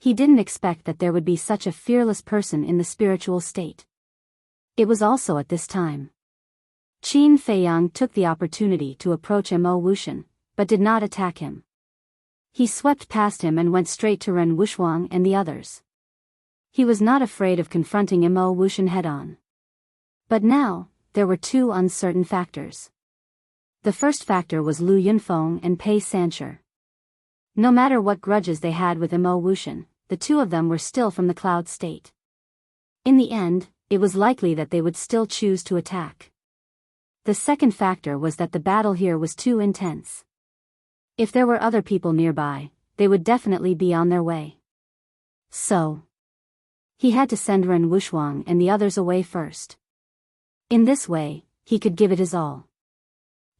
He didn't expect that there would be such a fearless person in the spiritual state. It was also at this time. Qin Feiyang took the opportunity to approach Mo Wuxian, but did not attack him. He swept past him and went straight to Ren Wuxuang and the others. He was not afraid of confronting Mo Wuxian head-on. But now, there were two uncertain factors. The first factor was Lu Yunfeng and Pei Sancher. No matter what grudges they had with Mo Wuxian, the two of them were still from the cloud state. In the end, it was likely that they would still choose to attack. The second factor was that the battle here was too intense. If there were other people nearby, they would definitely be on their way. So, he had to send Ren Wuxuang and the others away first. In this way, he could give it his all.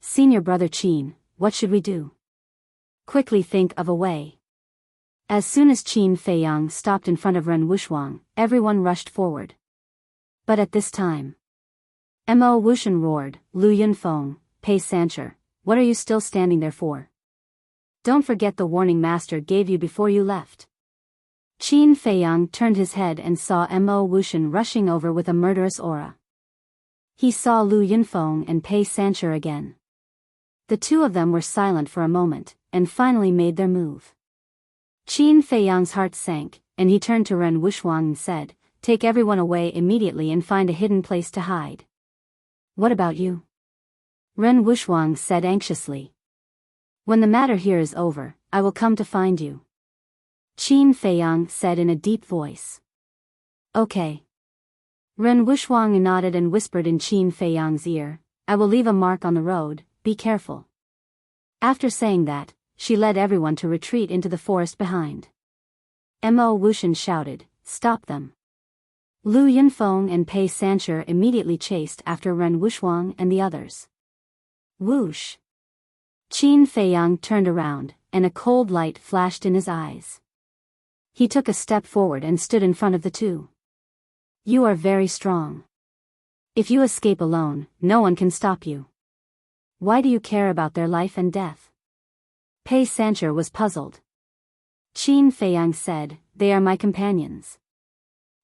Senior brother Qin, what should we do? Quickly think of a way. As soon as Qin Feiyang stopped in front of Ren Wuxuang, everyone rushed forward. But at this time, Mo Wuxian roared, Lu Yunfeng, Pei Sancher, what are you still standing there for? Don't forget the warning master gave you before you left. Qin Feiyang turned his head and saw Mo Wuxian rushing over with a murderous aura. He saw Lu Yunfeng and Pei Sancher again. The two of them were silent for a moment, and finally made their move. Qin Feiyang's heart sank, and he turned to Ren Wuxuang and said, take everyone away immediately and find a hidden place to hide. What about you? Ren Wuxuang said anxiously. When the matter here is over, I will come to find you. Qin Feiyang said in a deep voice. Okay. Ren Wuxuang nodded and whispered in Qin Feiyang's ear, I will leave a mark on the road, be careful. After saying that, she led everyone to retreat into the forest behind. Mo Wuxian shouted, stop them. Lu Yunfeng and Pei Sancher immediately chased after Ren Wuxuang and the others. Whoosh! Qin Feiyang turned around, and a cold light flashed in his eyes. He took a step forward and stood in front of the two. You are very strong. If you escape alone, no one can stop you. Why do you care about their life and death? Pei Sancher was puzzled. Qin Feiyang said, they are my companions.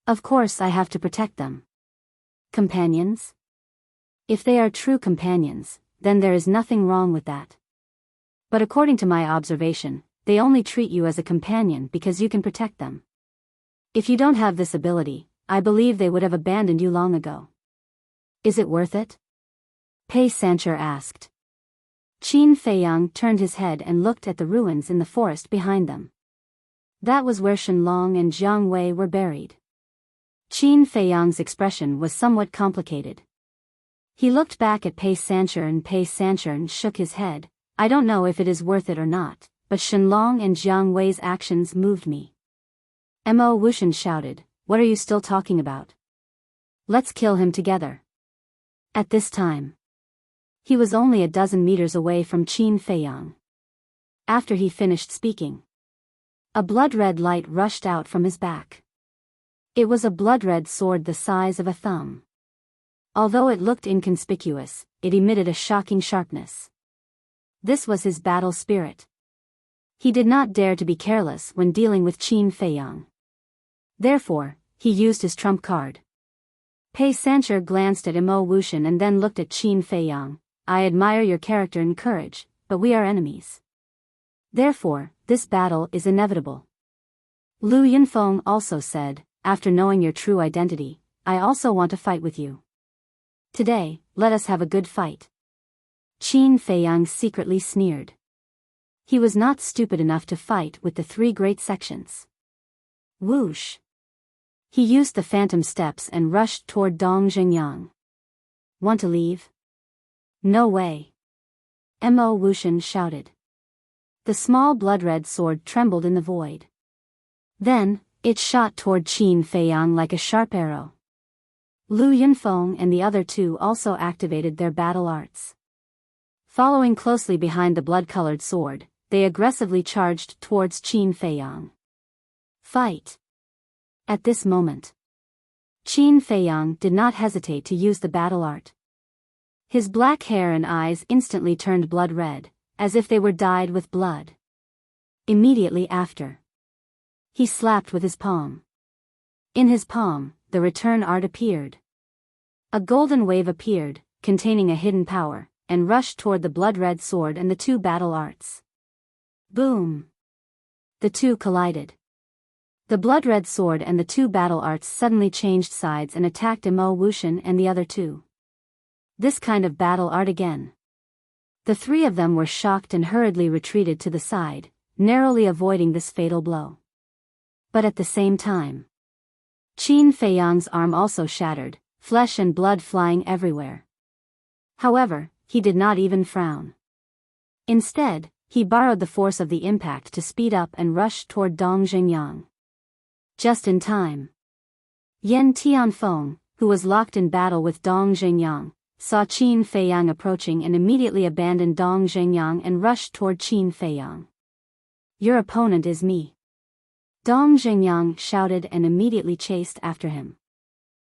Of course I have to protect them. Companions? If they are true companions, then there is nothing wrong with that. But according to my observation, they only treat you as a companion because you can protect them. If you don't have this ability, I believe they would have abandoned you long ago. Is it worth it? Pei Sancher asked. Qin Feiyang turned his head and looked at the ruins in the forest behind them. That was where Shenlong and Jiang Wei were buried. Qin Feiyang's expression was somewhat complicated. He looked back at Pei Sancher and shook his head. I don't know if it is worth it or not, but Shenlong and Jiang Wei's actions moved me. Mo Wuxian shouted, what are you still talking about? Let's kill him together. At this time, he was only a dozen meters away from Qin Feiyang. After he finished speaking, A blood-red light rushed out from his back. It was a blood-red sword the size of a thumb. Although it looked inconspicuous, it emitted a shocking sharpness. This was his battle spirit. He did not dare to be careless when dealing with Qin Feiyang. Therefore, he used his trump card. Pei Sancher glanced at Mo Wuxian and then looked at Qin Feiyang. I admire your character and courage, but we are enemies. Therefore, this battle is inevitable. Lu Yunfeng also said, after knowing your true identity, I also want to fight with you. Today, let us have a good fight. Qin Feiyang secretly sneered. He was not stupid enough to fight with the three great sections. Whoosh! He used the phantom steps and rushed toward Dong Xingyang. Want to leave? No way! Mo Wuxian shouted. The small blood-red sword trembled in the void. Then, it shot toward Qin Feiyang like a sharp arrow. Lu Yunfeng and the other two also activated their battle arts. Following closely behind the blood-colored sword, they aggressively charged towards Qin Feiyang. Fight! At this moment, Qin Feiyang did not hesitate to use the battle art. His black hair and eyes instantly turned blood-red, as if they were dyed with blood. Immediately after, he slapped with his palm. In his palm, the return art appeared. A golden wave appeared, containing a hidden power, and rushed toward the blood-red sword and the two battle arts. Boom! The two collided. The blood-red sword and the two battle arts suddenly changed sides and attacked Mo Wuxian and the other two. This kind of battle art again. The three of them were shocked and hurriedly retreated to the side, narrowly avoiding this fatal blow. But at the same time, Qin Feiyang's arm also shattered, flesh and blood flying everywhere. However, he did not even frown. Instead, he borrowed the force of the impact to speed up and rush toward Dong Xingyang. Just in time. Yan Tianfeng, who was locked in battle with Dong Xingyang, saw Qin Feiyang approaching and immediately abandoned Dong Xingyang and rushed toward Qin Feiyang. Your opponent is me. Dong Xingyang shouted and immediately chased after him.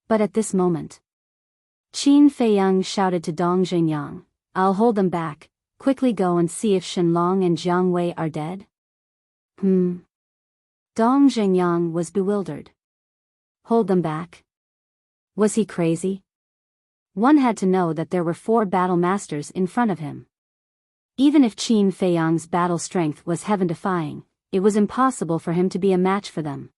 But at this moment, Qin Feiyang shouted to Dong Xingyang, I'll hold them back, quickly go and see if Shenlong and Jiang Wei are dead. Dong Xingyang was bewildered. Hold them back? Was he crazy? One had to know that there were 4 battle masters in front of him. Even if Qin Feiyang's battle strength was heaven-defying, it was impossible for him to be a match for them.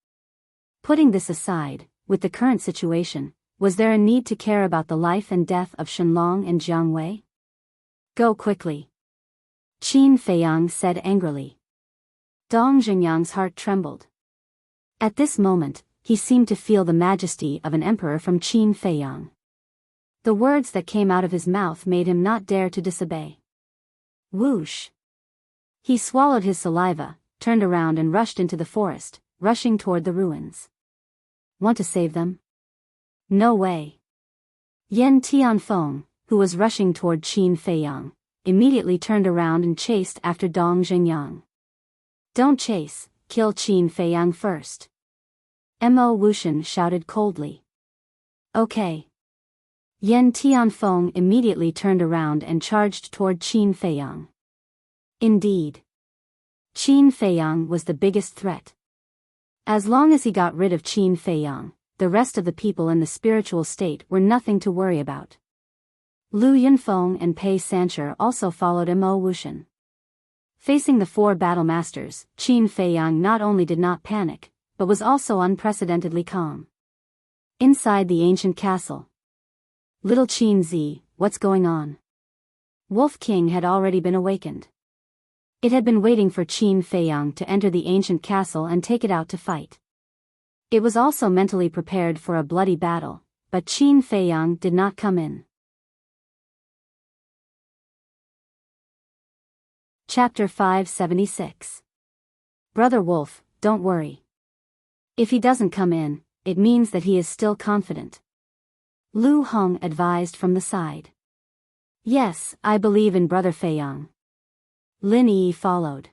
Putting this aside, with the current situation, was there a need to care about the life and death of Shenlong and Jiang Wei? Go quickly. Qin Feiyang said angrily. Dong Xingyang's heart trembled. At this moment, he seemed to feel the majesty of an emperor from Qin Feiyang. The words that came out of his mouth made him not dare to disobey. Whoosh! He swallowed his saliva, turned around and rushed into the forest, rushing toward the ruins. Want to save them? No way. Yan Tianfeng, who was rushing toward Qin Feiyang, immediately turned around and chased after Dong Xingyang. Don't chase, kill Qin Feiyang first. Mo Wuxian shouted coldly. Okay. Yan Tianfeng immediately turned around and charged toward Qin Feiyang. Indeed. Qin Feiyang was the biggest threat. As long as he got rid of Qin Feiyang, the rest of the people in the spiritual state were nothing to worry about. Lu Yunfeng and Pei Sancher also followed Mo Wuxian. Facing the 4 battle masters, Qin Feiyang not only did not panic, but was also unprecedentedly calm. Inside the ancient castle. Little Qin Zi, what's going on? Wolf King had already been awakened. It had been waiting for Qin Feiyang to enter the ancient castle and take it out to fight. It was also mentally prepared for a bloody battle, but Qin Feiyang did not come in. Chapter 576. Brother Wolf, don't worry. If he doesn't come in, it means that he is still confident. Lu Hong advised from the side. Yes, I believe in Brother Feiyang. Lin Yi followed.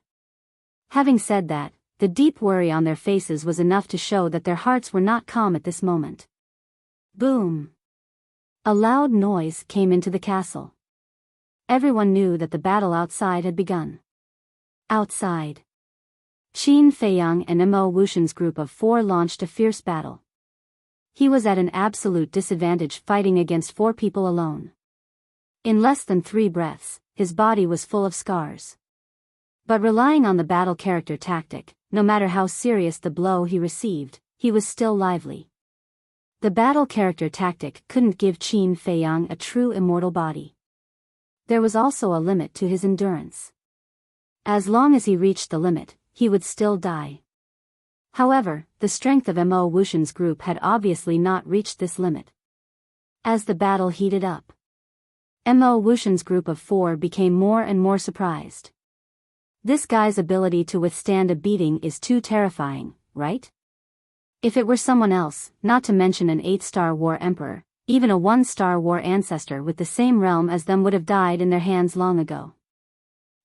Having said that, The deep worry on their faces was enough to show that their hearts were not calm at this moment. Boom! A loud noise came into the castle. Everyone knew that the battle outside had begun. Outside, Qin Feiyang and Mo Wuxian's group of 4 launched a fierce battle. He was at an absolute disadvantage fighting against 4 people alone. In less than 3 breaths, his body was full of scars. But relying on the battle character tactic, no matter how serious the blow he received, he was still lively. The battle character tactic couldn't give Qin Feiyang a true immortal body. There was also a limit to his endurance. As long as he reached the limit, he would still die. However, the strength of Mo Wuxian's group had obviously not reached this limit. As the battle heated up, Mo Wuxian's group of 4 became more and more surprised. This guy's ability to withstand a beating is too terrifying, right? If it were someone else, not to mention an 8-star war emperor, even a 1-star war ancestor with the same realm as them would have died in their hands long ago.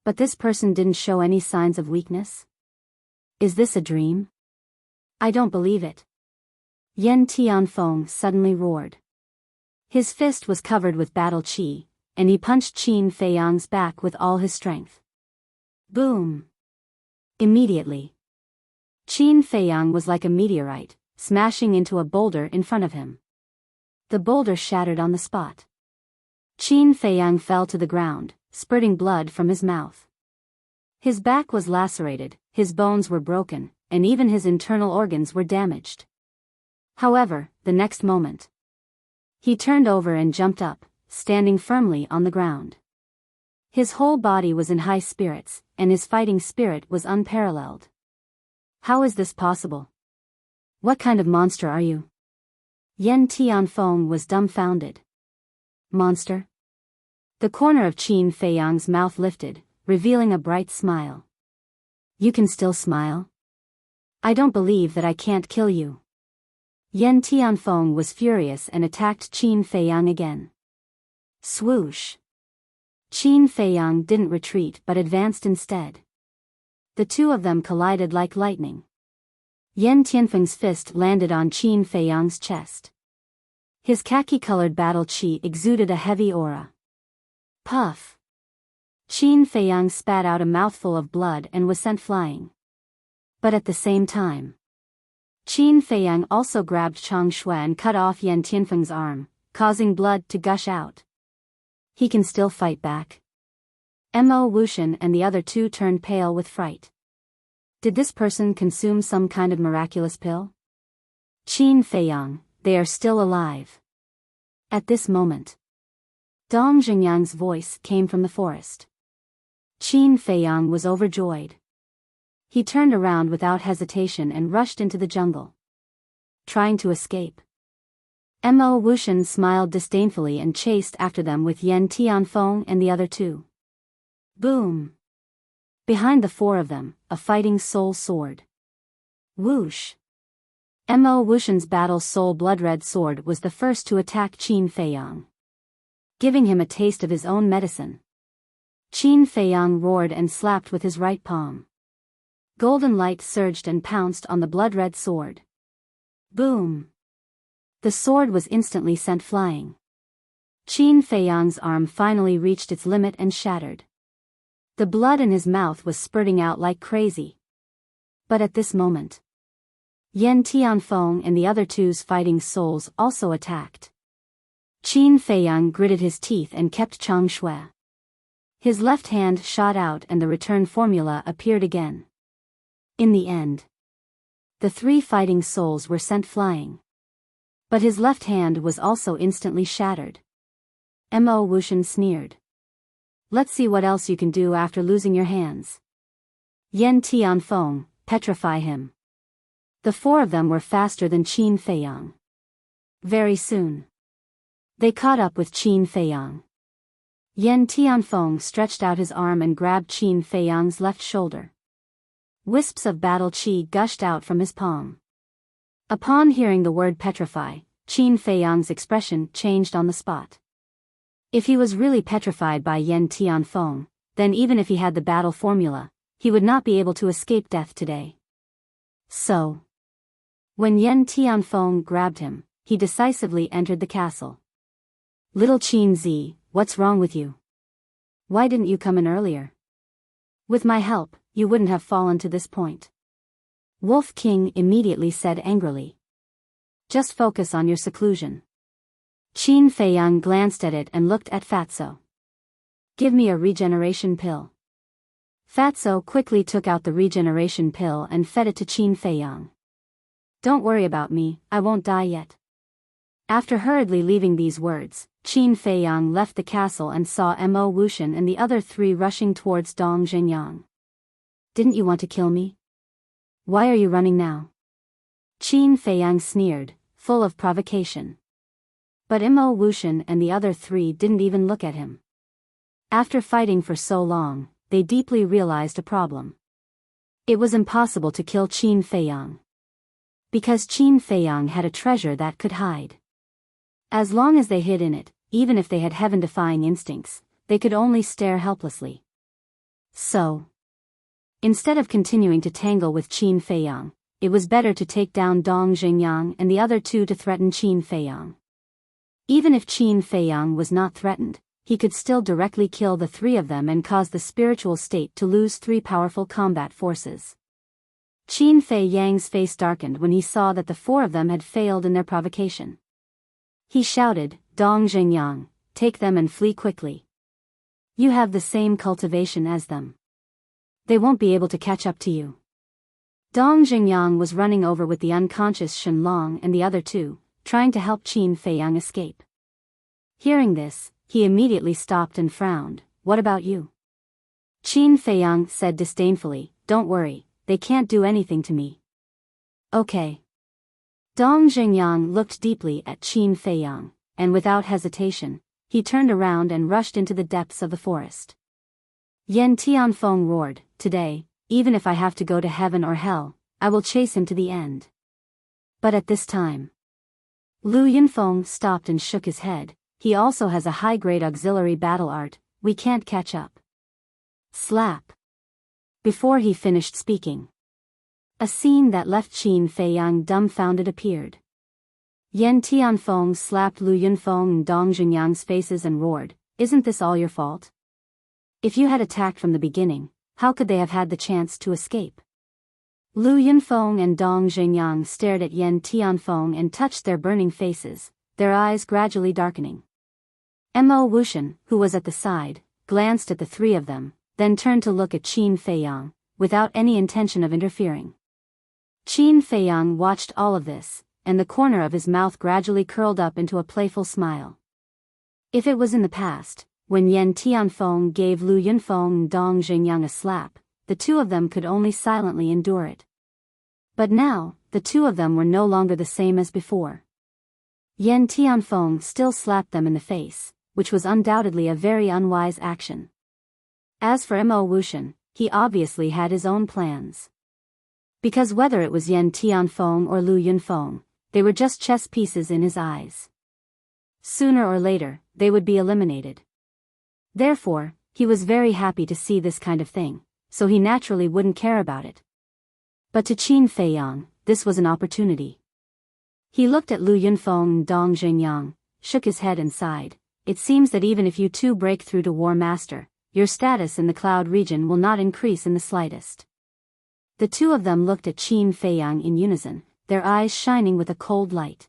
But this person didn't show any signs of weakness? Is this a dream? I don't believe it. Yan Tianfeng suddenly roared. His fist was covered with battle qi, and he punched Qin Feiyang's back with all his strength. Boom! Immediately, Qin Feiyang was like a meteorite, smashing into a boulder in front of him. The boulder shattered on the spot. Qin Feiyang fell to the ground, spurting blood from his mouth. His back was lacerated, his bones were broken, and even his internal organs were damaged. However, the next moment, he turned over and jumped up, standing firmly on the ground. His whole body was in high spirits, and his fighting spirit was unparalleled. How is this possible? What kind of monster are you? Yan Tianfeng was dumbfounded. Monster? The corner of Qin Feiyang's mouth lifted, revealing a bright smile. You can still smile? I don't believe that I can't kill you. Yan Tianfeng was furious and attacked Qin Feiyang again. Swoosh! Qin Feiyang didn't retreat but advanced instead. The two of them collided like lightning. Yan Tianfeng's fist landed on Qin Feiyang's chest. His khaki-colored battle qi exuded a heavy aura. Puff! Qin Feiyang spat out a mouthful of blood and was sent flying. But at the same time, Qin Feiyang also grabbed Chang Shui and cut off Yan Tianfeng's arm, causing blood to gush out. He can still fight back. Mo Wuxian and the other 2 turned pale with fright. Did this person consume some kind of miraculous pill? Qin Feiyang, they are still alive. At this moment, Dong Xingyang's voice came from the forest. Qin Feiyang was overjoyed. He turned around without hesitation and rushed into the jungle. Trying to escape. Mo Wuxian smiled disdainfully and chased after them with Yan Tianfeng and the other 2. Boom! Behind the 4 of them, a fighting soul sword. Whoosh! Mo Wuxian's battle soul blood-red sword was the first to attack Qin Feiyang, giving him a taste of his own medicine. Qin Feiyang roared and slapped with his right palm. Golden light surged and pounced on the blood-red sword. Boom! The sword was instantly sent flying. Qin Feiyang's arm finally reached its limit and shattered. The blood in his mouth was spurting out like crazy. But at this moment, Yan Tianfeng and the other 2's fighting souls also attacked. Qin Feiyang gritted his teeth and kept Chang Shui. His left hand shot out and the return formula appeared again. In the end, the 3 fighting souls were sent flying. But his left hand was also instantly shattered. Mo Wuxian sneered. Let's see what else you can do after losing your hands. Yan Tianfeng, petrify him. The 4 of them were faster than Qin Feiyang. Very soon, they caught up with Qin Feiyang. Yan Tianfeng stretched out his arm and grabbed Qin Feiyang's left shoulder. Wisps of battle qi gushed out from his palm. Upon hearing the word petrify, Qin Feiyang's expression changed on the spot. If he was really petrified by Yan Tianfeng, then even if he had the battle formula, he would not be able to escape death today. So, when Yen Tianfeng grabbed him, he decisively entered the castle. Little Qin Zi, what's wrong with you? Why didn't you come in earlier? With my help, you wouldn't have fallen to this point. Wolf King immediately said angrily. Just focus on your seclusion. Qin Feiyang glanced at it and looked at Fatso. Give me a regeneration pill. Fatso quickly took out the regeneration pill and fed it to Qin Feiyang. Don't worry about me, I won't die yet. After hurriedly leaving these words, Qin Feiyang left the castle and saw Mo Wuxian and the other three rushing towards Dong Jingyang. Didn't you want to kill me? Why are you running now? Qin Feiyang sneered, full of provocation. But Mo Wuxian and the other three didn't even look at him. After fighting for so long, they deeply realized a problem. It was impossible to kill Qin Feiyang. Because Qin Feiyang had a treasure that could hide. As long as they hid in it, even if they had heaven-defying instincts, they could only stare helplessly. So, instead of continuing to tangle with Qin Feiyang, it was better to take down Dong Jingyang and the other two to threaten Qin Feiyang. Even if Qin Feiyang was not threatened, he could still directly kill the three of them and cause the spiritual state to lose three powerful combat forces. Qin Feiyang's face darkened when he saw that the four of them had failed in their provocation. He shouted, Dong Jingyang, take them and flee quickly. You have the same cultivation as them. They won't be able to catch up to you. Dong Jingyang was running over with the unconscious Shenlong and the other two, trying to help Qin Feiyang escape. Hearing this, he immediately stopped and frowned. What about you? Qin Feiyang said disdainfully, don't worry, they can't do anything to me. Okay. Dong Jingyang looked deeply at Qin Feiyang, and without hesitation, he turned around and rushed into the depths of the forest. Yen Tianfeng roared, today, even if I have to go to heaven or hell, I will chase him to the end. But at this time, Lu Yunfeng stopped and shook his head. He also has a high-grade auxiliary battle art, we can't catch up. Slap. Before he finished speaking, a scene that left Qin Feiyang dumbfounded appeared. Yen Tianfeng slapped Lu Yunfeng and Dong Jingyang's faces and roared, isn't this all your fault? If you had attacked from the beginning, how could they have had the chance to escape? Lu Yunfeng and Dong Jingyang stared at Yen Tianfeng and touched their burning faces, their eyes gradually darkening. Mo Wuxian, who was at the side, glanced at the three of them, then turned to look at Qin Feiyang, without any intention of interfering. Qin Feiyang watched all of this, and the corner of his mouth gradually curled up into a playful smile. If it was in the past, when Yen Tianfeng gave Lu Yunfeng and Dong Jingyang a slap, the two of them could only silently endure it. But now, the two of them were no longer the same as before. Yen Tianfeng still slapped them in the face, which was undoubtedly a very unwise action. As for Mo Wuxian, he obviously had his own plans. Because whether it was Yen Tianfeng or Lu Yunfeng, they were just chess pieces in his eyes. Sooner or later, they would be eliminated. Therefore, he was very happy to see this kind of thing, so he naturally wouldn't care about it. But to Qin Feiyang, this was an opportunity. He looked at Lu Yunfeng and Dong Jingyang, shook his head and sighed. It seems that even if you two break through to War Master, your status in the Cloud region will not increase in the slightest. The two of them looked at Qin Feiyang in unison, their eyes shining with a cold light.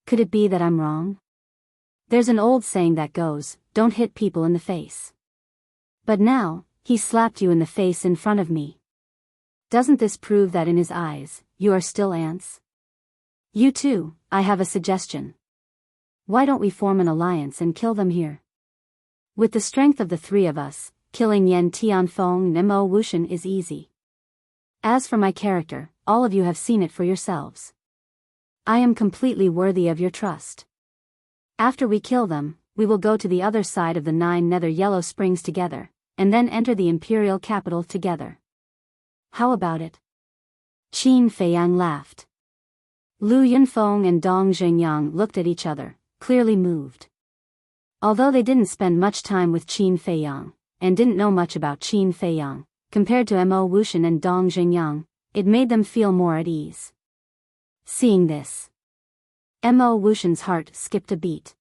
Could it be that I'm wrong? There's an old saying that goes, don't hit people in the face. But now, he slapped you in the face in front of me. Doesn't this prove that in his eyes, you are still ants? You two, I have a suggestion. Why don't we form an alliance and kill them here? With the strength of the three of us, killing Yen Tianfeng and Mo Wuxian is easy. As for my character, all of you have seen it for yourselves. I am completely worthy of your trust. After we kill them, we will go to the other side of the 9 nether yellow springs together, and then enter the imperial capital together. How about it? Qin Feiyang laughed. Lu Yunfeng and Dong Jingyang looked at each other, clearly moved. Although they didn't spend much time with Qin Feiyang, and didn't know much about Qin Feiyang, compared to Mo Wuxian and Dong Jingyang, it made them feel more at ease. Seeing this, Mo Wuxian's heart skipped a beat.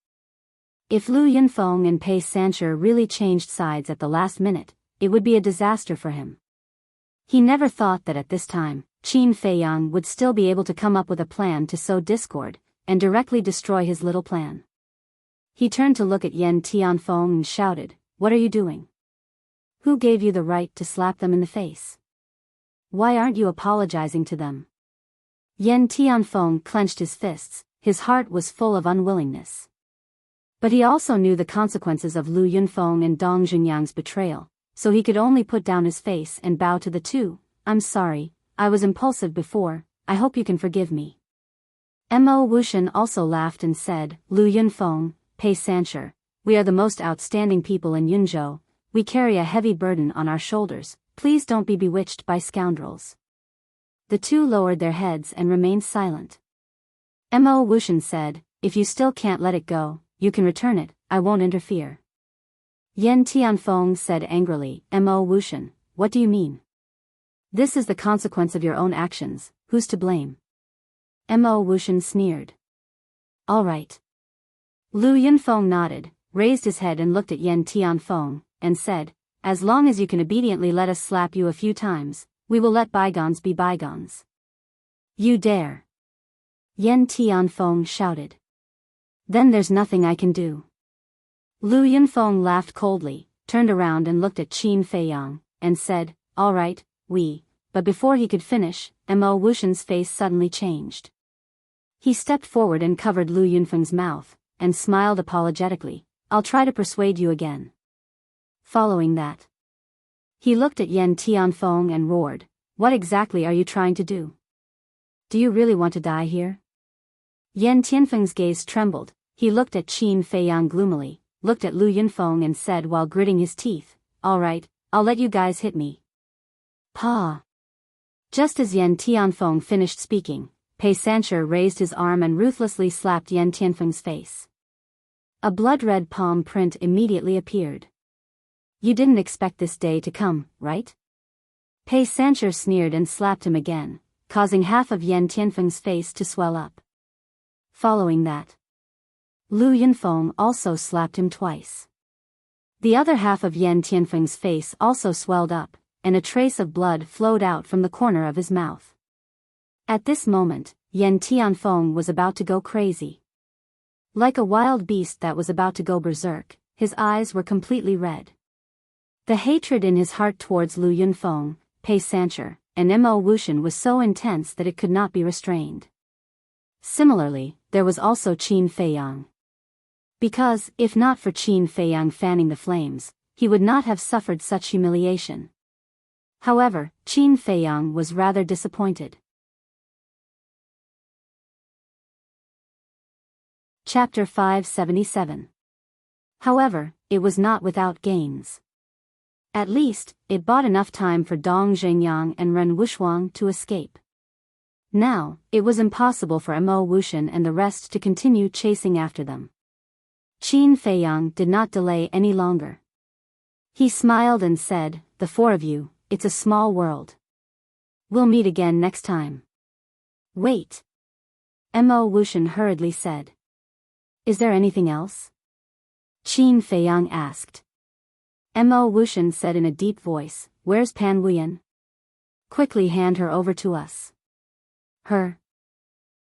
If Lu Yunfeng and Pei Sancher really changed sides at the last minute, it would be a disaster for him. He never thought that at this time, Qin Feiyang would still be able to come up with a plan to sow discord, and directly destroy his little plan. He turned to look at Yan Tianfeng and shouted, "What are you doing? Who gave you the right to slap them in the face? Why aren't you apologizing to them?" Yan Tianfeng clenched his fists, his heart was full of unwillingness. But he also knew the consequences of Lu Yunfeng and Dong Junyang's betrayal, so he could only put down his face and bow to the two. "I'm sorry, I was impulsive before, I hope you can forgive me." Mo Wuxian also laughed and said, "Lu Yunfeng, Pei Sancher, we are the most outstanding people in Yunzhou, we carry a heavy burden on our shoulders, please don't be bewitched by scoundrels." The two lowered their heads and remained silent. Mo Wuxian said, "If you still can't let it go, you can return it, I won't interfere." Yan Tianfeng said angrily, "Mo Wuxian, what do you mean? This is the consequence of your own actions, who's to blame?" Mo Wuxian sneered. "All right." Lu Yunfeng nodded, raised his head and looked at Yan Tianfeng, and said, "As long as you can obediently let us slap you a few times, we will let bygones be bygones." "You dare!" Yan Tianfeng shouted. "Then there's nothing I can do." Lu Yunfeng laughed coldly, turned around and looked at Qin Feiyang, and said, "All right, but before he could finish, Mo Wuxian's face suddenly changed. He stepped forward and covered Lu Yunfeng's mouth, and smiled apologetically, "I'll try to persuade you again." Following that, he looked at Yan Tianfeng and roared, "What exactly are you trying to do? Do you really want to die here?" Yan Tianfeng's gaze trembled, he looked at Qin Feiyang gloomily, looked at Lu Yunfeng and said while gritting his teeth, "All right, I'll let you guys hit me." Pa! Just as Yan Tianfeng finished speaking, Pei Sancher raised his arm and ruthlessly slapped Yan Tianfeng's face. A blood-red palm print immediately appeared. "You didn't expect this day to come, right?" Pei Sancher sneered and slapped him again, causing half of Yan Tianfeng's face to swell up. Following that, Lu Yunfeng also slapped him twice. The other half of Yan Tianfeng's face also swelled up, and a trace of blood flowed out from the corner of his mouth. At this moment, Yan Tianfeng was about to go crazy. Like a wild beast that was about to go berserk, his eyes were completely red. The hatred in his heart towards Lu Yunfeng, Pei Sancher, and Mo Wuxian was so intense that it could not be restrained. Similarly, there was also Qin Feiyang. Because, if not for Qin Feiyang fanning the flames, he would not have suffered such humiliation. However, Qin Feiyang was rather disappointed. Chapter 577. However, it was not without gains. At least, it bought enough time for Dong Zhengyang and Ren Wuxuang to escape. Now, it was impossible for Mo Wuxian and the rest to continue chasing after them. Qin Feiyang did not delay any longer. He smiled and said, "The four of you, it's a small world. We'll meet again next time." "Wait," Mo Wuxian hurriedly said. "Is there anything else?" Qin Feiyang asked. Mo Wuxian said in a deep voice, "Where's Pan Wuyan? Quickly hand her over to us." "Her?"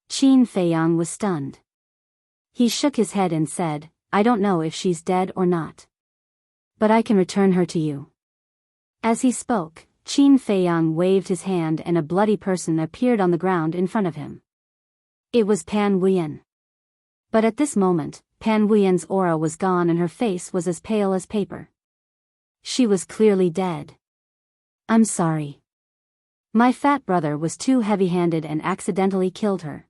Qin Feiyang was stunned. He shook his head and said, "I don't know if she's dead or not. But I can return her to you." As he spoke, Qin Feiyang waved his hand and a bloody person appeared on the ground in front of him. It was Pan Wuyan. But at this moment, Pan Wuyan's aura was gone and her face was as pale as paper. She was clearly dead. "I'm sorry. My fat brother was too heavy-handed and accidentally killed her.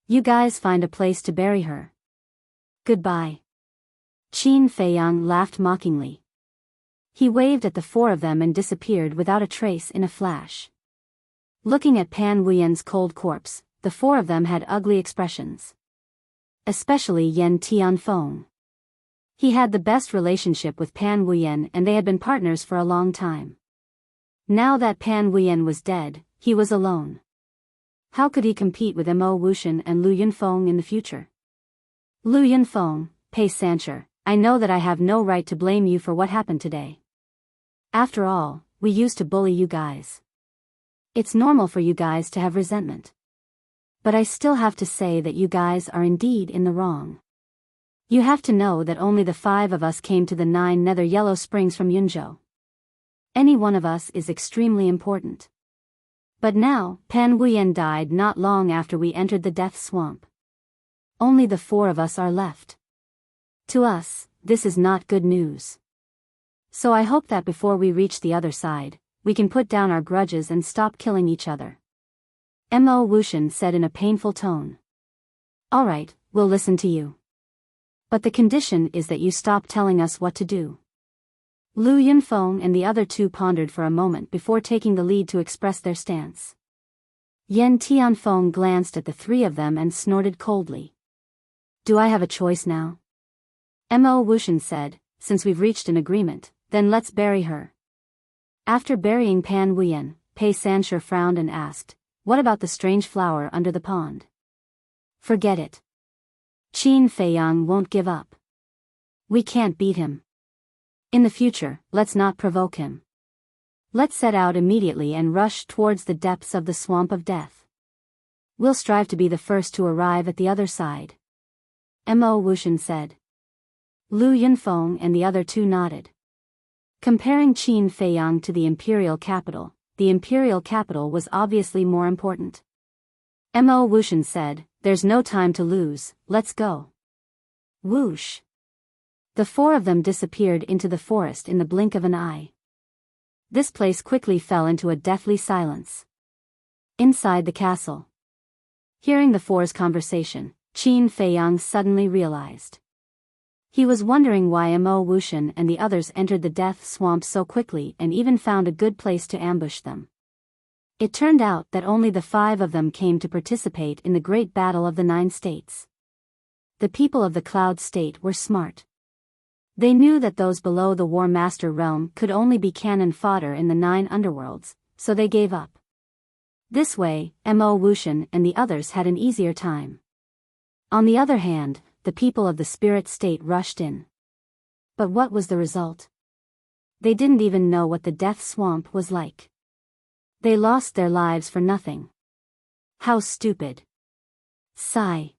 You guys find a place to bury her. Goodbye." Qin Feiyang laughed mockingly. He waved at the four of them and disappeared without a trace in a flash. Looking at Pan Wuyan's cold corpse, the four of them had ugly expressions. Especially Yan Tianfeng. He had the best relationship with Pan Wuyan and they had been partners for a long time. Now that Pan Wuyan was dead, he was alone. How could he compete with Mo Wuxian and Lu Yunfeng in the future? Lu Yunfeng, Pei Sancher, I know that I have no right to blame you for what happened today. After all, we used to bully you guys. It's normal for you guys to have resentment. But I still have to say that you guys are indeed in the wrong. You have to know that only the 5 of us came to the 9 nether yellow springs from Yunzhou. Any one of us is extremely important. But now, Pan Wuyan died not long after we entered the death swamp. Only the 4 of us are left. To us, this is not good news. So I hope that before we reach the other side, we can put down our grudges and stop killing each other. Mo Wuxian said in a painful tone. All right, we'll listen to you. But the condition is that you stop telling us what to do. Lu Yunfeng and the other 2 pondered for a moment before taking the lead to express their stance. Yan Tianfeng glanced at the 3 of them and snorted coldly. Do I have a choice now? Mo Wuxian said, since we've reached an agreement, then let's bury her. After burying Pan Wuyan, Pei Sancher frowned and asked, what about the strange flower under the pond? Forget it. Qin Feiyang won't give up. We can't beat him. In the future, let's not provoke him. Let's set out immediately and rush towards the depths of the swamp of death. We'll strive to be the first to arrive at the other side. Mo Wuxian said. Lu Yunfeng and the other 2 nodded. Comparing Qin Feiyang to the imperial capital was obviously more important. Mo Wuxian said, there's no time to lose, let's go. Whoosh. The 4 of them disappeared into the forest in the blink of an eye. This place quickly fell into a deathly silence. Inside the castle. Hearing the 4's conversation, Qin Feiyang suddenly realized. He was wondering why Mo Wuxian and the others entered the death swamp so quickly and even found a good place to ambush them. It turned out that only the 5 of them came to participate in the great battle of the 9 states. The people of the Cloud State were smart. They knew that those below the War Master realm could only be cannon fodder in the 9 underworlds, so they gave up. This way, Mo Wuxian and the others had an easier time. On the other hand, the people of the Spirit State rushed in. But what was the result? They didn't even know what the death swamp was like. They lost their lives for nothing. How stupid. Sigh.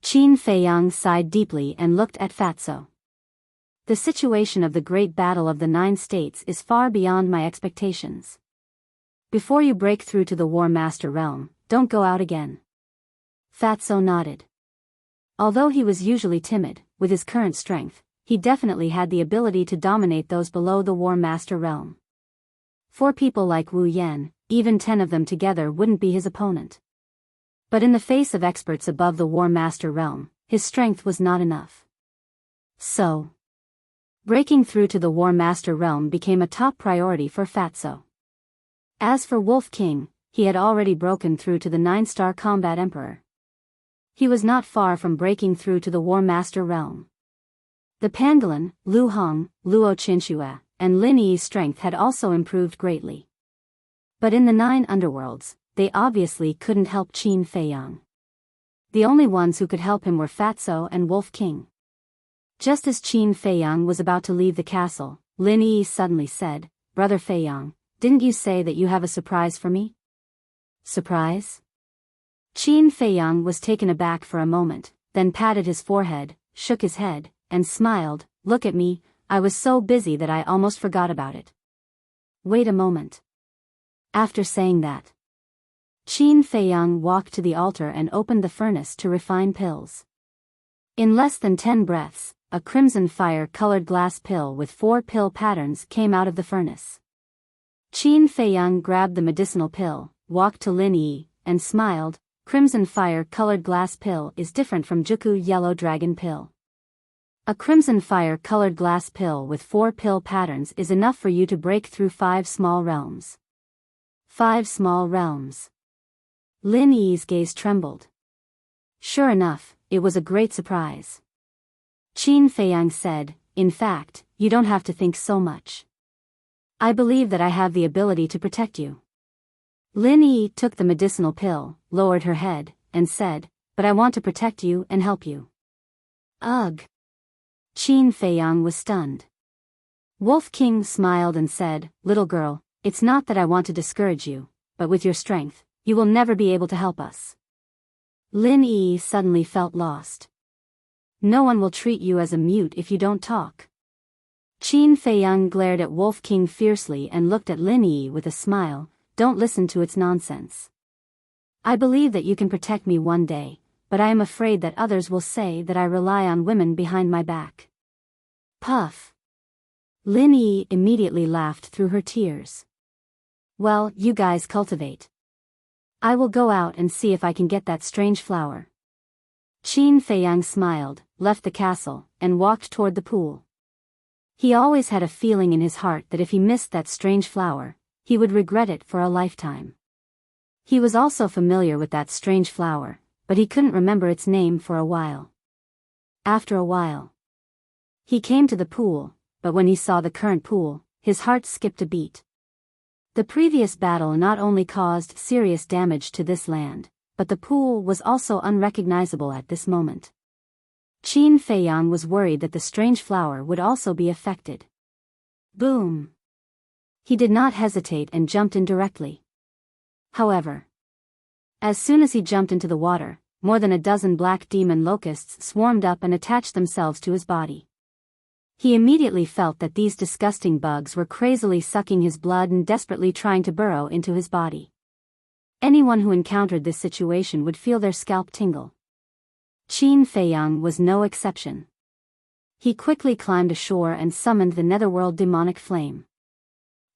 Qin Feiyang sighed deeply and looked at Fatso. The situation of the great battle of the 9 states is far beyond my expectations. Before you break through to the War Master realm, don't go out again. Fatso nodded. Although he was usually timid, with his current strength, he definitely had the ability to dominate those below the War Master realm. For people like Wu Yan, even 10 of them together wouldn't be his opponent. But in the face of experts above the War Master realm, his strength was not enough. So, breaking through to the War Master realm became a top priority for Fatso. As for Wolf King, he had already broken through to the 9-star Combat Emperor. He was not far from breaking through to the War Master realm. The Pangolin, Lu Hong, Luo Qinxue, and Lin Yi's strength had also improved greatly. But in the 9 underworlds, they obviously couldn't help Qin Feiyang. The only ones who could help him were Fatso and Wolf King. Just as Qin Feiyang was about to leave the castle, Lin Yi suddenly said, Brother Feiyang, didn't you say that you have a surprise for me? Surprise? Qin Feiyang was taken aback for a moment, then patted his forehead, shook his head, and smiled, look at me, I was so busy that I almost forgot about it. Wait a moment. After saying that, Qin Feiyang walked to the altar and opened the furnace to refine pills. In less than 10 breaths, a crimson fire-colored glass pill with 4 pill patterns came out of the furnace. Qin Feiyang grabbed the medicinal pill, walked to Lin Yi, and smiled, crimson fire-colored glass pill is different from Juku yellow dragon pill. A crimson fire-colored glass pill with 4 pill patterns is enough for you to break through 5 small realms. 5 small realms. Lin Yi's gaze trembled. Sure enough, it was a great surprise. Qin Feiyang said, in fact, you don't have to think so much. I believe that I have the ability to protect you. Lin Yi took the medicinal pill, lowered her head, and said, "But I want to protect you and help you." Ugh. Qin Feiyang was stunned. Wolf King smiled and said, "Little girl, it's not that I want to discourage you, but with your strength, you will never be able to help us." Lin Yi suddenly felt lost. "No one will treat you as a mute if you don't talk." Qin Feiyang glared at Wolf King fiercely and looked at Lin Yi with a smile. "Don't listen to its nonsense. I believe that you can protect me one day, but I am afraid that others will say that I rely on women behind my back." Puff. Lin Yi immediately laughed through her tears. "Well, you guys cultivate. I will go out and see if I can get that strange flower." Qin Feiyang smiled, left the castle, and walked toward the pool. He always had a feeling in his heart that if he missed that strange flower, he would regret it for a lifetime. He was also familiar with that strange flower, but he couldn't remember its name for a while. After a while, he came to the pool, but when he saw the current pool, his heart skipped a beat. The previous battle not only caused serious damage to this land, but the pool was also unrecognizable at this moment. Qin Feiyang was worried that the strange flower would also be affected. Boom! He did not hesitate and jumped in directly. However, as soon as he jumped into the water, more than a dozen black demon locusts swarmed up and attached themselves to his body. He immediately felt that these disgusting bugs were crazily sucking his blood and desperately trying to burrow into his body. Anyone who encountered this situation would feel their scalp tingle. Qin Feiyang was no exception. He quickly climbed ashore and summoned the netherworld demonic flame.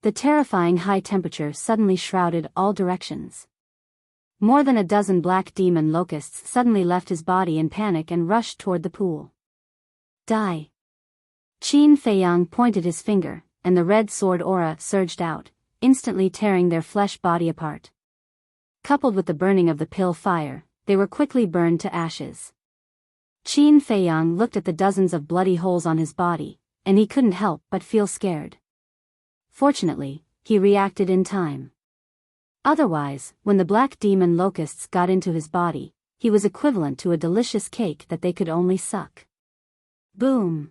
The terrifying high temperature suddenly shrouded all directions. More than a dozen black demon locusts suddenly left his body in panic and rushed toward the pool. Die! Qin Feiyang pointed his finger, and the red sword aura surged out, instantly tearing their flesh body apart. Coupled with the burning of the pill fire, they were quickly burned to ashes. Qin Feiyang looked at the dozens of bloody holes on his body, and he couldn't help but feel scared. Fortunately, he reacted in time. Otherwise, when the black demon locusts got into his body, he was equivalent to a delicious cake that they could only suck. Boom!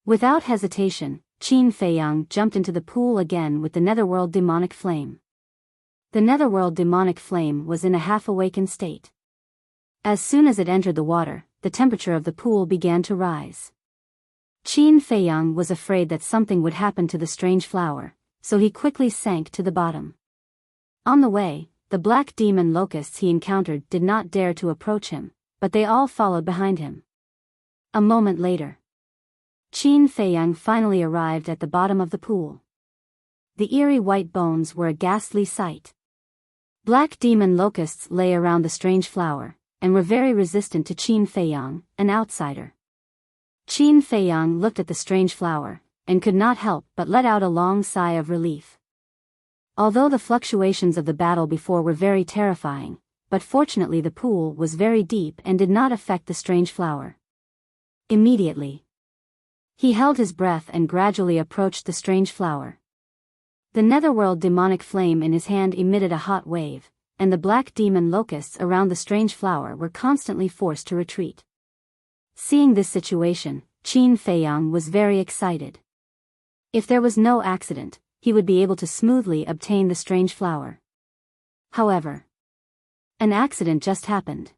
Without hesitation, Qin Feiyang jumped into the pool again with the netherworld demonic flame. The netherworld demonic flame was in a half-awakened state. As soon as it entered the water, the temperature of the pool began to rise. Qin Feiyang was afraid that something would happen to the strange flower, so he quickly sank to the bottom. On the way, the black demon locusts he encountered did not dare to approach him, but they all followed behind him. A moment later, Qin Feiyang finally arrived at the bottom of the pool. The eerie white bones were a ghastly sight. Black demon locusts lay around the strange flower, and were very resistant to Qin Feiyang, an outsider. Qin Feiyang looked at the strange flower, and could not help but let out a long sigh of relief. Although the fluctuations of the battle before were very terrifying, but fortunately the pool was very deep and did not affect the strange flower. Immediately, he held his breath and gradually approached the strange flower. The netherworld demonic flame in his hand emitted a hot wave, and the black demon locusts around the strange flower were constantly forced to retreat. Seeing this situation, Qin Feiyang was very excited. If there was no accident, he would be able to smoothly obtain the strange flower. However, an accident just happened.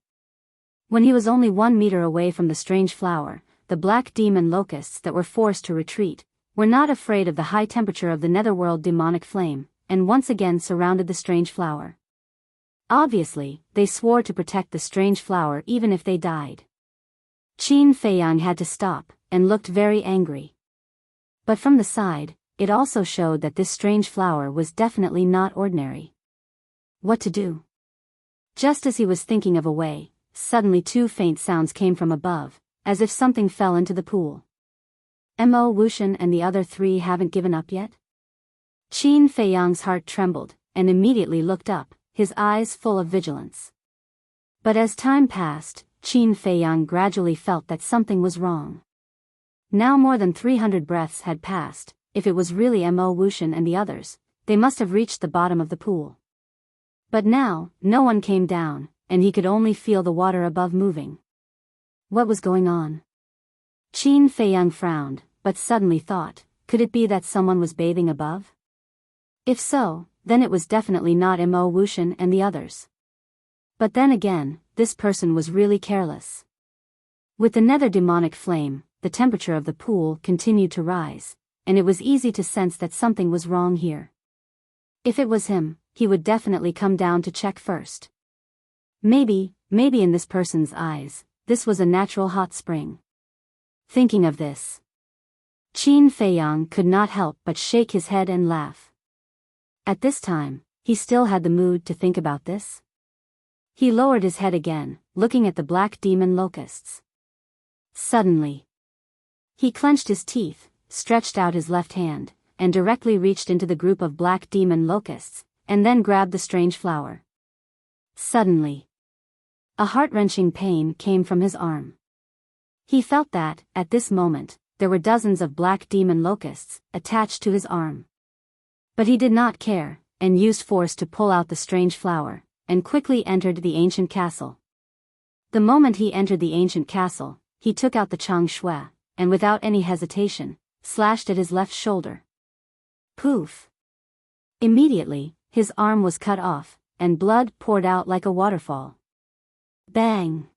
When he was only 1 meter away from the strange flower, the black demon locusts that were forced to retreat were not afraid of the high temperature of the netherworld demonic flame, and once again surrounded the strange flower. Obviously, they swore to protect the strange flower even if they died. Qin Feiyang had to stop, and looked very angry. But from the side, it also showed that this strange flower was definitely not ordinary. What to do? Just as he was thinking of a way, suddenly 2 faint sounds came from above, as if something fell into the pool. Mo Wuxian and the other 3 haven't given up yet? Qin Feiyang's heart trembled, and immediately looked up, his eyes full of vigilance. But as time passed, Qin Feiyang gradually felt that something was wrong. Now more than 300 breaths had passed. If it was really Mo Wuxian and the others, they must have reached the bottom of the pool. But now, no one came down, and he could only feel the water above moving. What was going on? Qin Feiyang frowned, but suddenly thought, could it be that someone was bathing above? If so, then it was definitely not Mo Wuxian and the others. But then again, this person was really careless. With the nether demonic flame, the temperature of the pool continued to rise, and it was easy to sense that something was wrong here. If it was him, he would definitely come down to check first. Maybe in this person's eyes, this was a natural hot spring. Thinking of this, Qin Feiyang could not help but shake his head and laugh. At this time, he still had the mood to think about this. He lowered his head again, looking at the black demon locusts. Suddenly, he clenched his teeth, stretched out his left hand, and directly reached into the group of black demon locusts, and then grabbed the strange flower. Suddenly, a heart-wrenching pain came from his arm. He felt that, at this moment, there were dozens of black demon locusts attached to his arm. But he did not care, and used force to pull out the strange flower, and quickly entered the ancient castle. The moment he entered the ancient castle, he took out the Chang Shui, and without any hesitation, slashed at his left shoulder. Poof! Immediately, his arm was cut off, and blood poured out like a waterfall. Bang!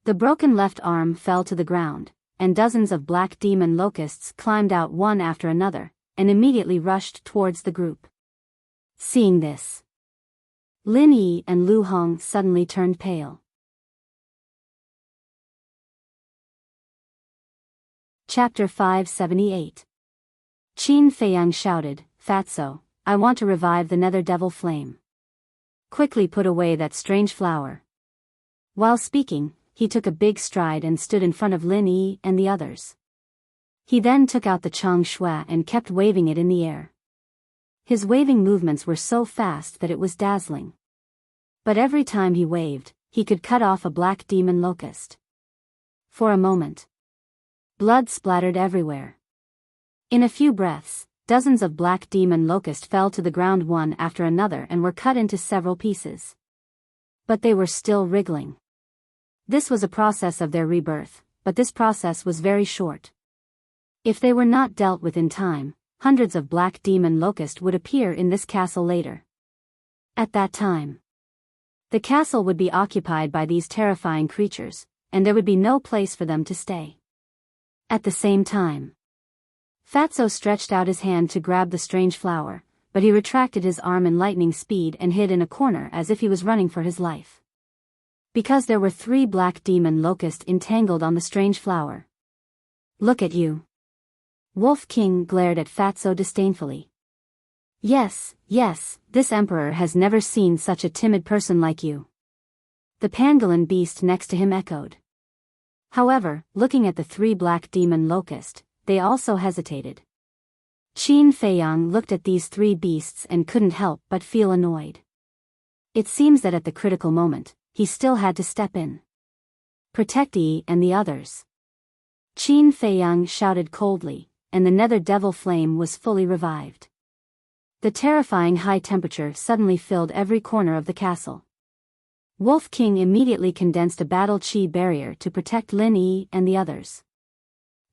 The broken left arm fell to the ground, and dozens of black demon locusts climbed out one after another, and immediately rushed towards the group. Seeing this, Lin Yi and Lu Hong suddenly turned pale. Chapter 578. Qin Feiyang shouted, "Fatso, I want to revive the nether devil flame. Quickly put away that strange flower." While speaking, he took a big stride and stood in front of Lin Yi and the others. He then took out the Chang Shui and kept waving it in the air. His waving movements were so fast that it was dazzling. But every time he waved, he could cut off a black demon locust. For a moment, blood splattered everywhere. In a few breaths, dozens of black demon locusts fell to the ground one after another and were cut into several pieces. But they were still wriggling. This was a process of their rebirth, but this process was very short. If they were not dealt with in time, hundreds of black demon locusts would appear in this castle later. At that time, the castle would be occupied by these terrifying creatures, and there would be no place for them to stay. At the same time, Fatso stretched out his hand to grab the strange flower, but he retracted his arm in lightning speed and hid in a corner as if he was running for his life. Because there were 3 black demon locusts entangled on the strange flower. "Look at you." Wolf King glared at Fatso disdainfully. Yes, this emperor has never seen such a timid person like you." The pangolin beast next to him echoed. However, looking at the 3 black demon locusts, they also hesitated. Qin Feiyang looked at these 3 beasts and couldn't help but feel annoyed. It seems that at the critical moment, he still had to step in. "Protect Yi and the others." Qin Feiyang shouted coldly, and the nether devil flame was fully revived. The terrifying high temperature suddenly filled every corner of the castle. Wolf King immediately condensed a battle chi barrier to protect Lin Yi and the others.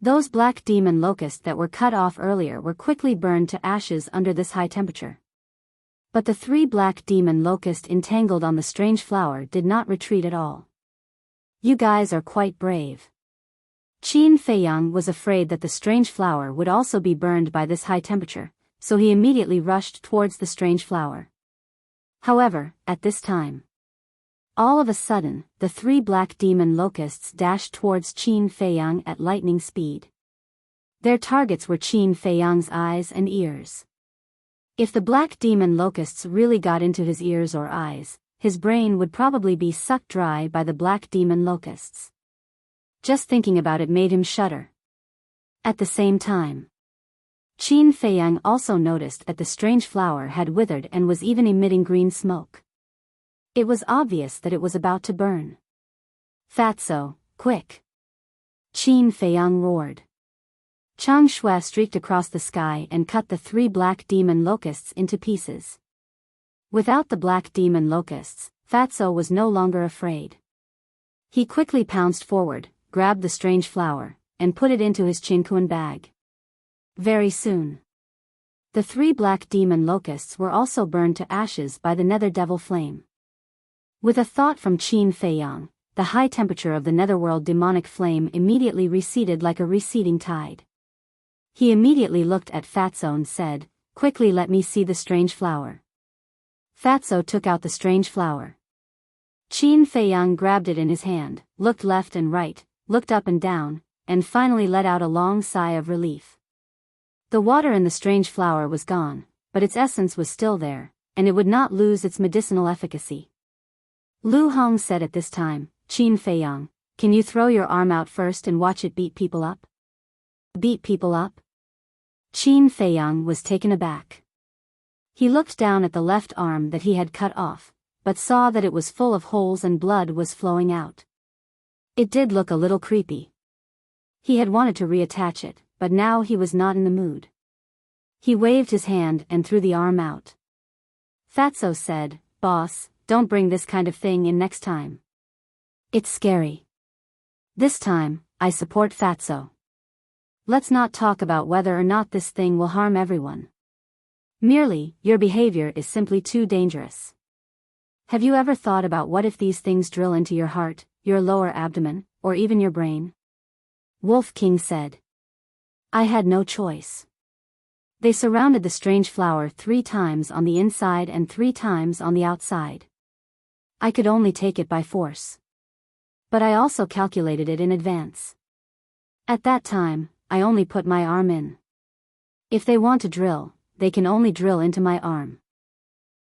Those black demon locusts that were cut off earlier were quickly burned to ashes under this high temperature. But the 3 black demon locusts entangled on the strange flower did not retreat at all. "You guys are quite brave." Qin Feiyang was afraid that the strange flower would also be burned by this high temperature, so he immediately rushed towards the strange flower. However, at this time, all of a sudden, the 3 black demon locusts dashed towards Qin Feiyang at lightning speed. Their targets were Qin Feiyang's eyes and ears. If the black demon locusts really got into his ears or eyes, his brain would probably be sucked dry by the black demon locusts. Just thinking about it made him shudder. At the same time, Qin Feiyang also noticed that the strange flower had withered and was even emitting green smoke. It was obvious that it was about to burn. "Fatso, quick!" Qin Feiyang roared. Chang Shui streaked across the sky and cut the 3 black demon locusts into pieces. Without the black demon locusts, Fatso was no longer afraid. He quickly pounced forward, grabbed the strange flower, and put it into his chinkuan bag. Very soon, the 3 black demon locusts were also burned to ashes by the nether devil flame. With a thought from Qin Feiyang, the high temperature of the netherworld demonic flame immediately receded like a receding tide. He immediately looked at Fatso and said, "Quickly let me see the strange flower." Fatso took out the strange flower. Qin Feiyang grabbed it in his hand, looked left and right, looked up and down, and finally let out a long sigh of relief. The water in the strange flower was gone, but its essence was still there, and it would not lose its medicinal efficacy. Lu Hong said at this time, "Qin Feiyang, can you throw your arm out first and watch it beat people up?" Beat people up? Qin Feiyang was taken aback. He looked down at the left arm that he had cut off, but saw that it was full of holes and blood was flowing out. It did look a little creepy. He had wanted to reattach it, but now he was not in the mood. He waved his hand and threw the arm out. Fatso said, "Boss, don't bring this kind of thing in next time. It's scary." This time, I support Fatso. Let's not talk about whether or not this thing will harm everyone. Merely, your behavior is simply too dangerous. Have you ever thought about what if these things drill into your heart, your lower abdomen, or even your brain? Wolf King said. I had no choice. They surrounded the strange flower 3 times on the inside and 3 times on the outside. I could only take it by force. But I also calculated it in advance. At that time, I only put my arm in. If they want to drill, they can only drill into my arm.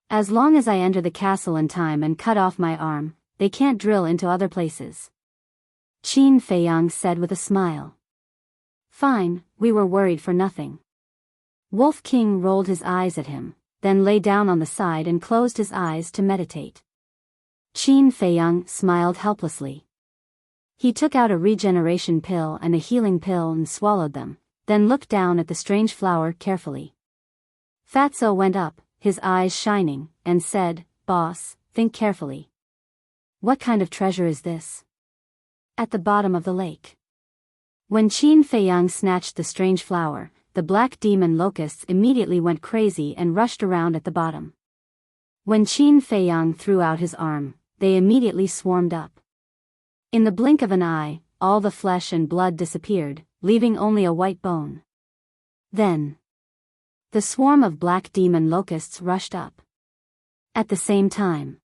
As long as I enter the castle in time and cut off my arm, they can't drill into other places. Qin Feiyang said with a smile. Fine, we were worried for nothing. Wolf King rolled his eyes at him, then lay down on the side and closed his eyes to meditate. Qin Feiyang smiled helplessly. He took out a regeneration pill and a healing pill and swallowed them, then looked down at the strange flower carefully. Fatso went up, his eyes shining, and said, "Boss, think carefully. What kind of treasure is this?" At the bottom of the lake. When Qin Feiyang snatched the strange flower, the black demon locusts immediately went crazy and rushed around at the bottom. When Qin Feiyang threw out his arm, they immediately swarmed up. In the blink of an eye, all the flesh and blood disappeared, leaving only a white bone. Then, the swarm of black demon locusts rushed up. At the same time,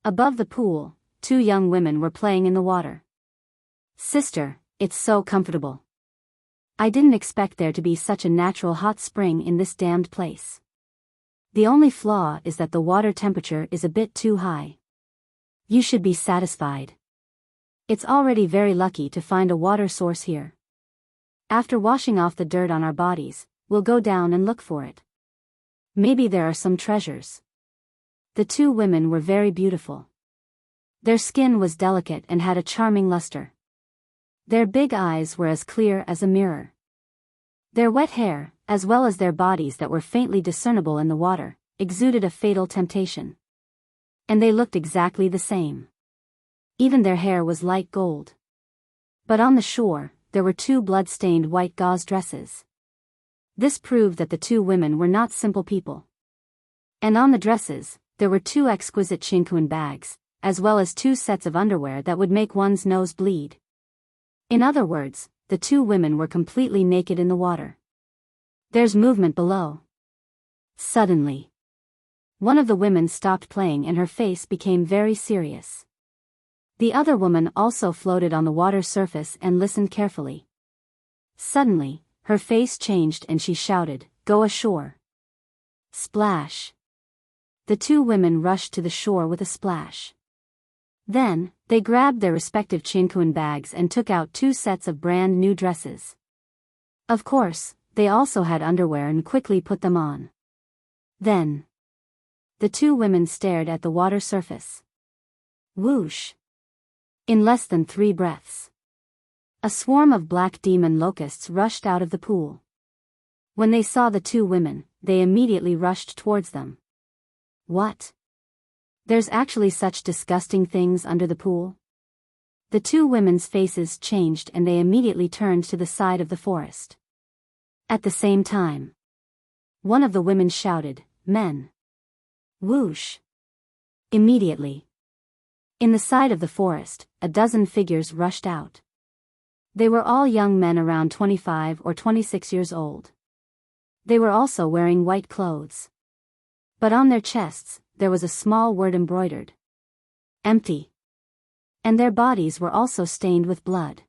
above the pool, 2 young women were playing in the water. "Sister, it's so comfortable. I didn't expect there to be such a natural hot spring in this damned place. The only flaw is that the water temperature is a bit too high. You should be satisfied. It's already very lucky to find a water source here. After washing off the dirt on our bodies, we'll go down and look for it. Maybe there are some treasures." The 2 women were very beautiful. Their skin was delicate and had a charming luster. Their big eyes were as clear as a mirror. Their wet hair, as well as their bodies that were faintly discernible in the water, exuded a fatal temptation. And they looked exactly the same. Even their hair was light gold. But on the shore, there were 2 blood-stained white gauze dresses. This proved that the 2 women were not simple people. And on the dresses, there were 2 exquisite chinkuan bags, as well as 2 sets of underwear that would make one's nose bleed. In other words, the 2 women were completely naked in the water. There's movement below. Suddenly, one of the women stopped playing and her face became very serious. The other woman also floated on the water surface and listened carefully. Suddenly, her face changed and she shouted, "Go ashore." Splash. The 2 women rushed to the shore with a splash. Then, they grabbed their respective chinkuan bags and took out 2 sets of brand new dresses. Of course, they also had underwear and quickly put them on. Then, the 2 women stared at the water surface. Whoosh! In less than 3 breaths, a swarm of black demon locusts rushed out of the pool. When they saw the 2 women, they immediately rushed towards them. What? There's actually such disgusting things under the pool? The two women's faces changed and they immediately turned to the side of the forest. At the same time, one of the women shouted, "Men!" Whoosh! Immediately, in the side of the forest, a dozen figures rushed out. They were all young men around 25 or 26 years old. They were also wearing white clothes. But on their chests, there was a small word embroidered. Empty. And their bodies were also stained with blood.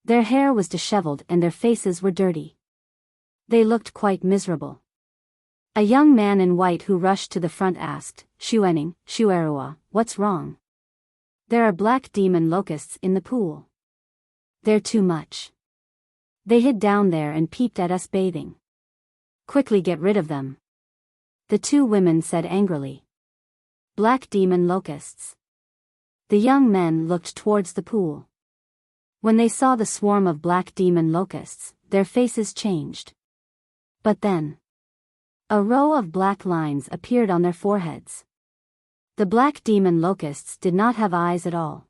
Their hair was disheveled and their faces were dirty. They looked quite miserable. A young man in white who rushed to the front asked, "Shuening, Shuerua, what's wrong? There are black demon locusts in the pool. They're too much. They hid down there and peeped at us bathing. Quickly get rid of them." The two women said angrily. Black demon locusts. The young men looked towards the pool. When they saw the swarm of black demon locusts, their faces changed. But then, a row of black lines appeared on their foreheads. The black demon locusts did not have eyes at all.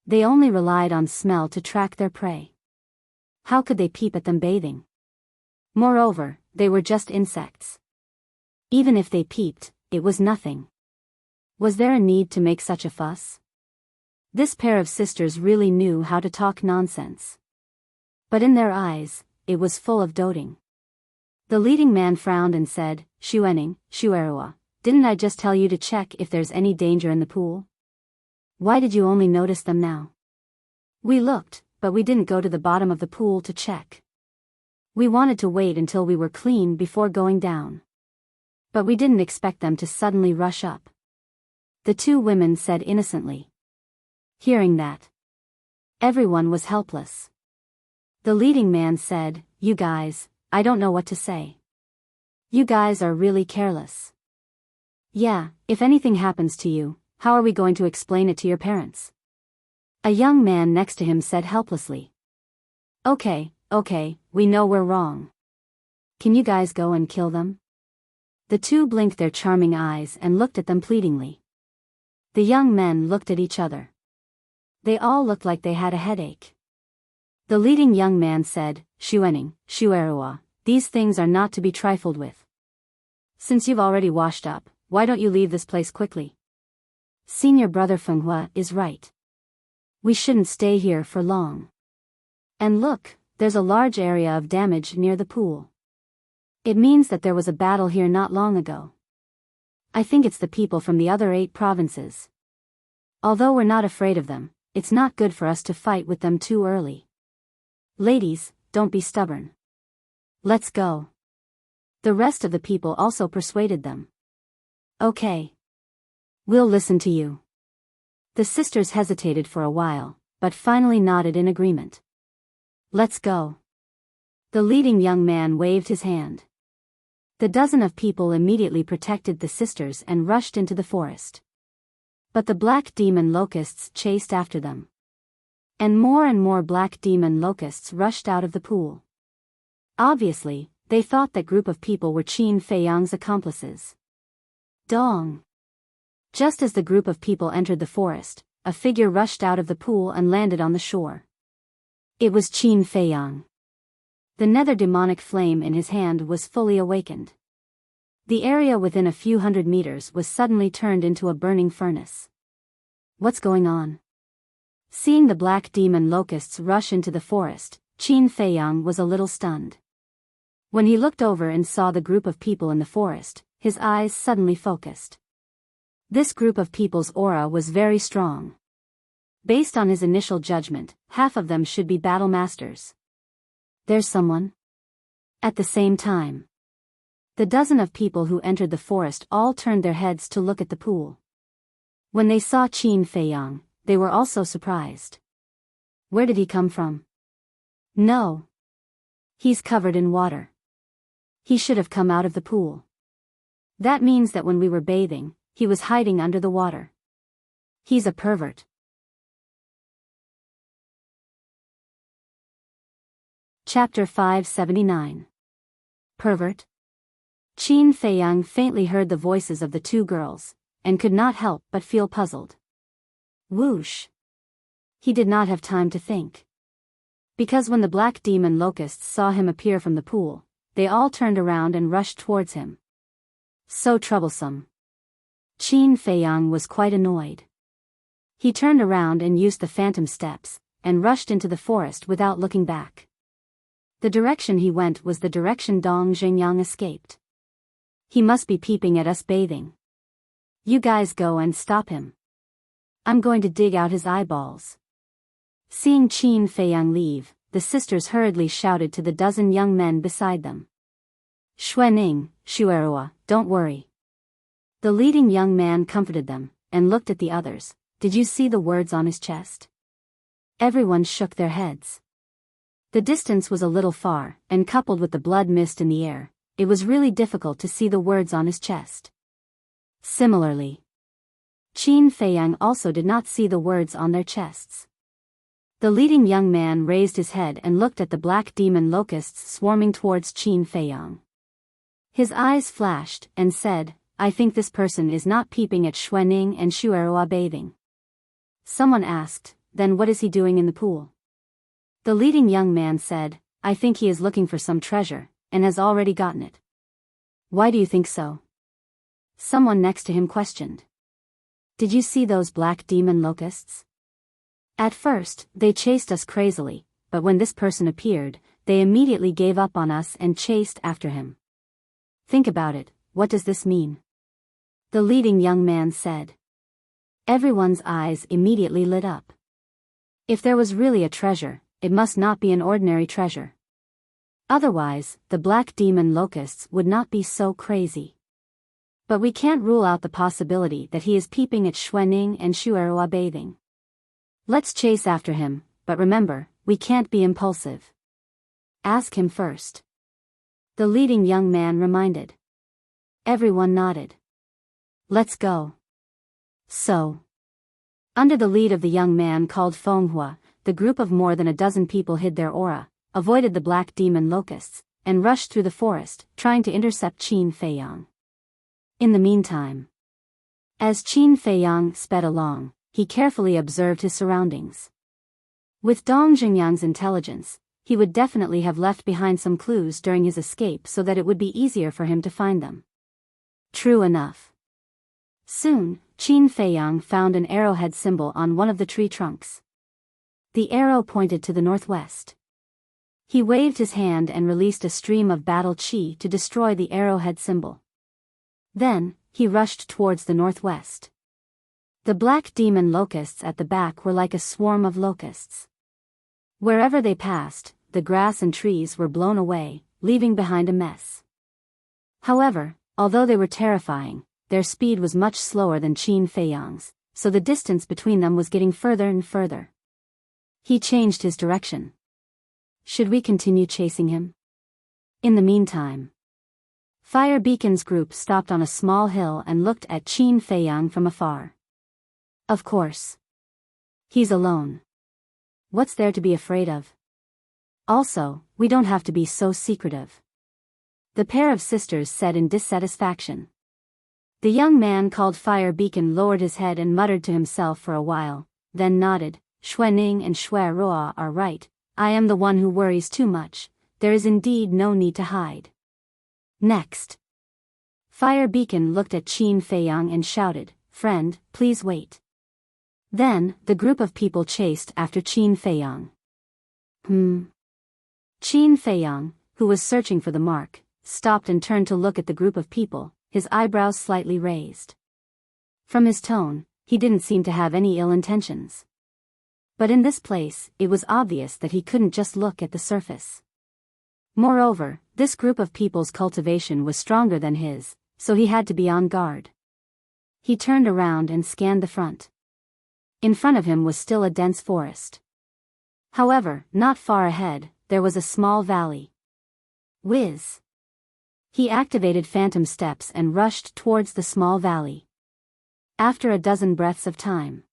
They only relied on smell to track their prey. How could they peep at them bathing? Moreover, they were just insects. Even if they peeped, it was nothing. Was there a need to make such a fuss? This pair of sisters really knew how to talk nonsense. But in their eyes, it was full of doting. The leading man frowned and said, "Shuening, Shuerua, didn't I just tell you to check if there's any danger in the pool? Why did you only notice them now?" "We looked, but we didn't go to the bottom of the pool to check. We wanted to wait until we were clean before going down. But we didn't expect them to suddenly rush up," the two women said innocently. Hearing that, everyone was helpless. The leading man said, "You guys, I don't know what to say. You guys are really careless. Yeah, if anything happens to you, how are we going to explain it to your parents?" A young man next to him said helplessly. Okay, we know we're wrong. Can you guys go and kill them?" The two blinked their charming eyes and looked at them pleadingly. The young men looked at each other. They all looked like they had a headache. The leading young man said, "Shuening, Shuerua, these things are not to be trifled with. Since you've already washed up, why don't you leave this place quickly? Senior brother Fenghua is right. We shouldn't stay here for long. And look, there's a large area of damage near the pool. It means that there was a battle here not long ago. I think it's the people from the other 8 provinces. Although we're not afraid of them, it's not good for us to fight with them too early. Ladies, don't be stubborn. Let's go." The rest of the people also persuaded them. "Okay. We'll listen to you." The sisters hesitated for a while, but finally nodded in agreement. "Let's go." The leading young man waved his hand. The dozen of people immediately protected the sisters and rushed into the forest. But the black demon locusts chased after them. And more black demon locusts rushed out of the pool. Obviously, they thought that group of people were Qin Feiyang's accomplices. Dong! Just as the group of people entered the forest, a figure rushed out of the pool and landed on the shore. It was Qin Feiyang. The nether demonic flame in his hand was fully awakened. The area within a few hundred meters was suddenly turned into a burning furnace. What's going on? Seeing the black demon locusts rush into the forest, Qin Feiyang was a little stunned. When he looked over and saw the group of people in the forest, his eyes suddenly focused. This group of people's aura was very strong. Based on his initial judgment, half of them should be battle masters. There's someone? At the same time, the dozen of people who entered the forest all turned their heads to look at the pool. When they saw Qin Feiyang, they were also surprised. Where did he come from? No. He's covered in water. He should have come out of the pool. That means that when we were bathing, he was hiding under the water. He's a pervert. Chapter 579. Pervert? Qin Feiyang faintly heard the voices of the two girls, and could not help but feel puzzled. Whoosh! He did not have time to think. Because when the black demon locusts saw him appear from the pool, they all turned around and rushed towards him. So troublesome. Qin Feiyang was quite annoyed. He turned around and used the phantom steps, and rushed into the forest without looking back. The direction he went was the direction Dong Xingyang escaped. He must be peeping at us bathing. You guys go and stop him. I'm going to dig out his eyeballs. Seeing Qin Feiyang leave, the sisters hurriedly shouted to the dozen young men beside them. Xuening, Xuerua, don't worry. The leading young man comforted them, and looked at the others. Did you see the words on his chest? Everyone shook their heads. The distance was a little far, and coupled with the blood mist in the air, it was really difficult to see the words on his chest. Similarly, Qin Feiyang also did not see the words on their chests. The leading young man raised his head and looked at the black demon locusts swarming towards Qin Feiyang. His eyes flashed, and said, I think this person is not peeping at Xuening and Xuerua bathing. Someone asked, then what is he doing in the pool? The leading young man said, I think he is looking for some treasure, and has already gotten it. Why do you think so? Someone next to him questioned. Did you see those black demon locusts? At first, they chased us crazily, but when this person appeared, they immediately gave up on us and chased after him. Think about it, what does this mean? The leading young man said. Everyone's eyes immediately lit up. If there was really a treasure, it must not be an ordinary treasure. Otherwise, the black demon locusts would not be so crazy. But we can't rule out the possibility that he is peeping at Xuening and Xuerua bathing. Let's chase after him, but remember, we can't be impulsive. Ask him first. The leading young man reminded. Everyone nodded. Let's go. So, under the lead of the young man called Fenghua, the group of more than a dozen people hid their aura, avoided the black demon locusts, and rushed through the forest, trying to intercept Qin Feiyang. In the meantime, as Qin Feiyang sped along, he carefully observed his surroundings. With Dong Xingyang's intelligence, he would definitely have left behind some clues during his escape so that it would be easier for him to find them. True enough. Soon, Qin Feiyang found an arrowhead symbol on one of the tree trunks. The arrow pointed to the northwest. He waved his hand and released a stream of battle chi to destroy the arrowhead symbol. Then, he rushed towards the northwest. The black demon locusts at the back were like a swarm of locusts. Wherever they passed, the grass and trees were blown away, leaving behind a mess. However, although they were terrifying, their speed was much slower than Qin Feiyang's, so the distance between them was getting further and further. He changed his direction. Should we continue chasing him? In the meantime, Fire Beacon's group stopped on a small hill and looked at Qin Feiyang from afar. Of course. He's alone. What's there to be afraid of? Also, we don't have to be so secretive. The pair of sisters said in dissatisfaction. The young man called Fire Beacon lowered his head and muttered to himself for a while, then nodded. Xuening and Xuerua are right, I am the one who worries too much, there is indeed no need to hide. Next. Fire Beacon looked at Qin Feiyang and shouted, Friend, please wait. Then, the group of people chased after Qin Feiyang. Qin Feiyang, who was searching for the mark, stopped and turned to look at the group of people, his eyebrows slightly raised. From his tone, he didn't seem to have any ill intentions. But in this place, it was obvious that he couldn't just look at the surface. Moreover, this group of people's cultivation was stronger than his, so he had to be on guard. He turned around and scanned the front. In front of him was still a dense forest. However, not far ahead, there was a small valley. Whiz! He activated phantom steps and rushed towards the small valley. After a dozen breaths of time,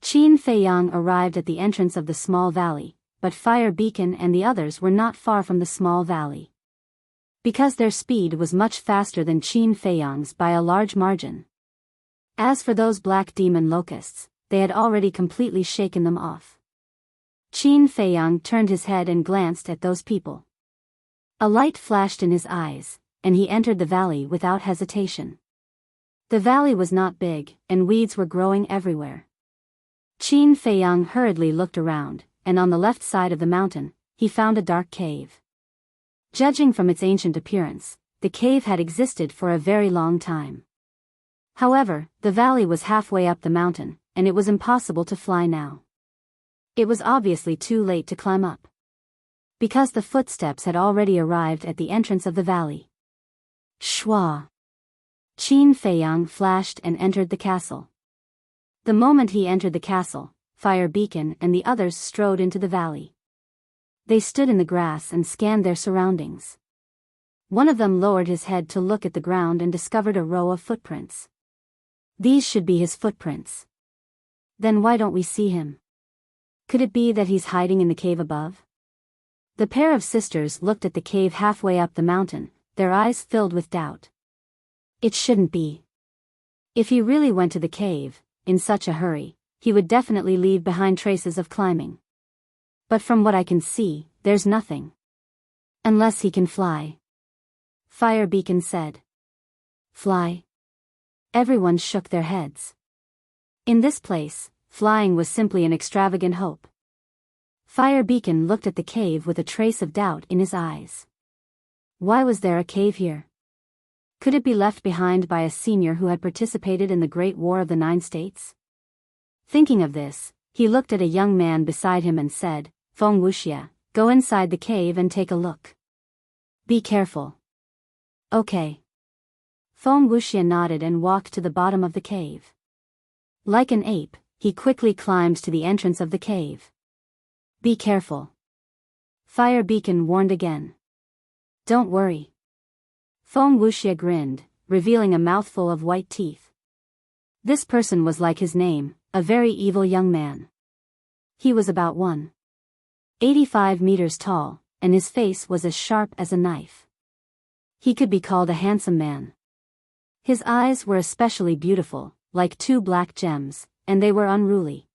Qin Feiyang arrived at the entrance of the small valley, but Fire Beacon and the others were not far from the small valley. because their speed was much faster than Qin Feiyang's by a large margin. As for those black demon locusts, they had already completely shaken them off. Qin Feiyang turned his head and glanced at those people. A light flashed in his eyes, and he entered the valley without hesitation. The valley was not big, and weeds were growing everywhere. Qin Feiyang hurriedly looked around, and on the left side of the mountain, he found a dark cave. Judging from its ancient appearance, the cave had existed for a very long time. However, the valley was halfway up the mountain, and it was impossible to fly now. It was obviously too late to climb up, because the footsteps had already arrived at the entrance of the valley. Shwa! Qin Feiyang flashed and entered the castle. The moment he entered the castle, Fire Beacon and the others strode into the valley. They stood in the grass and scanned their surroundings. One of them lowered his head to look at the ground and discovered a row of footprints. These should be his footprints. Then why don't we see him? Could it be that he's hiding in the cave above? The pair of sisters looked at the cave halfway up the mountain, their eyes filled with doubt. It shouldn't be. If he really went to the cave, in such a hurry, he would definitely leave behind traces of climbing. But from what I can see, there's nothing. Unless he can fly. Fire Beacon said. Fly? Everyone shook their heads. In this place, flying was simply an extravagant hope. Fire Beacon looked at the cave with a trace of doubt in his eyes. Why was there a cave here? Could it be left behind by a senior who had participated in the Great War of the Nine States? Thinking of this, he looked at a young man beside him and said, Feng Wuxia, go inside the cave and take a look. Be careful. Okay. Feng Wuxia nodded and walked to the bottom of the cave. Like an ape, he quickly climbed to the entrance of the cave. Be careful. Fire Beacon warned again. Don't worry. Feng Wuxia grinned, revealing a mouthful of white teeth. This person was like his name, a very evil young man. He was about 185 meters tall, and his face was as sharp as a knife. He could be called a handsome man. His eyes were especially beautiful, like two black gems, and they were unruly.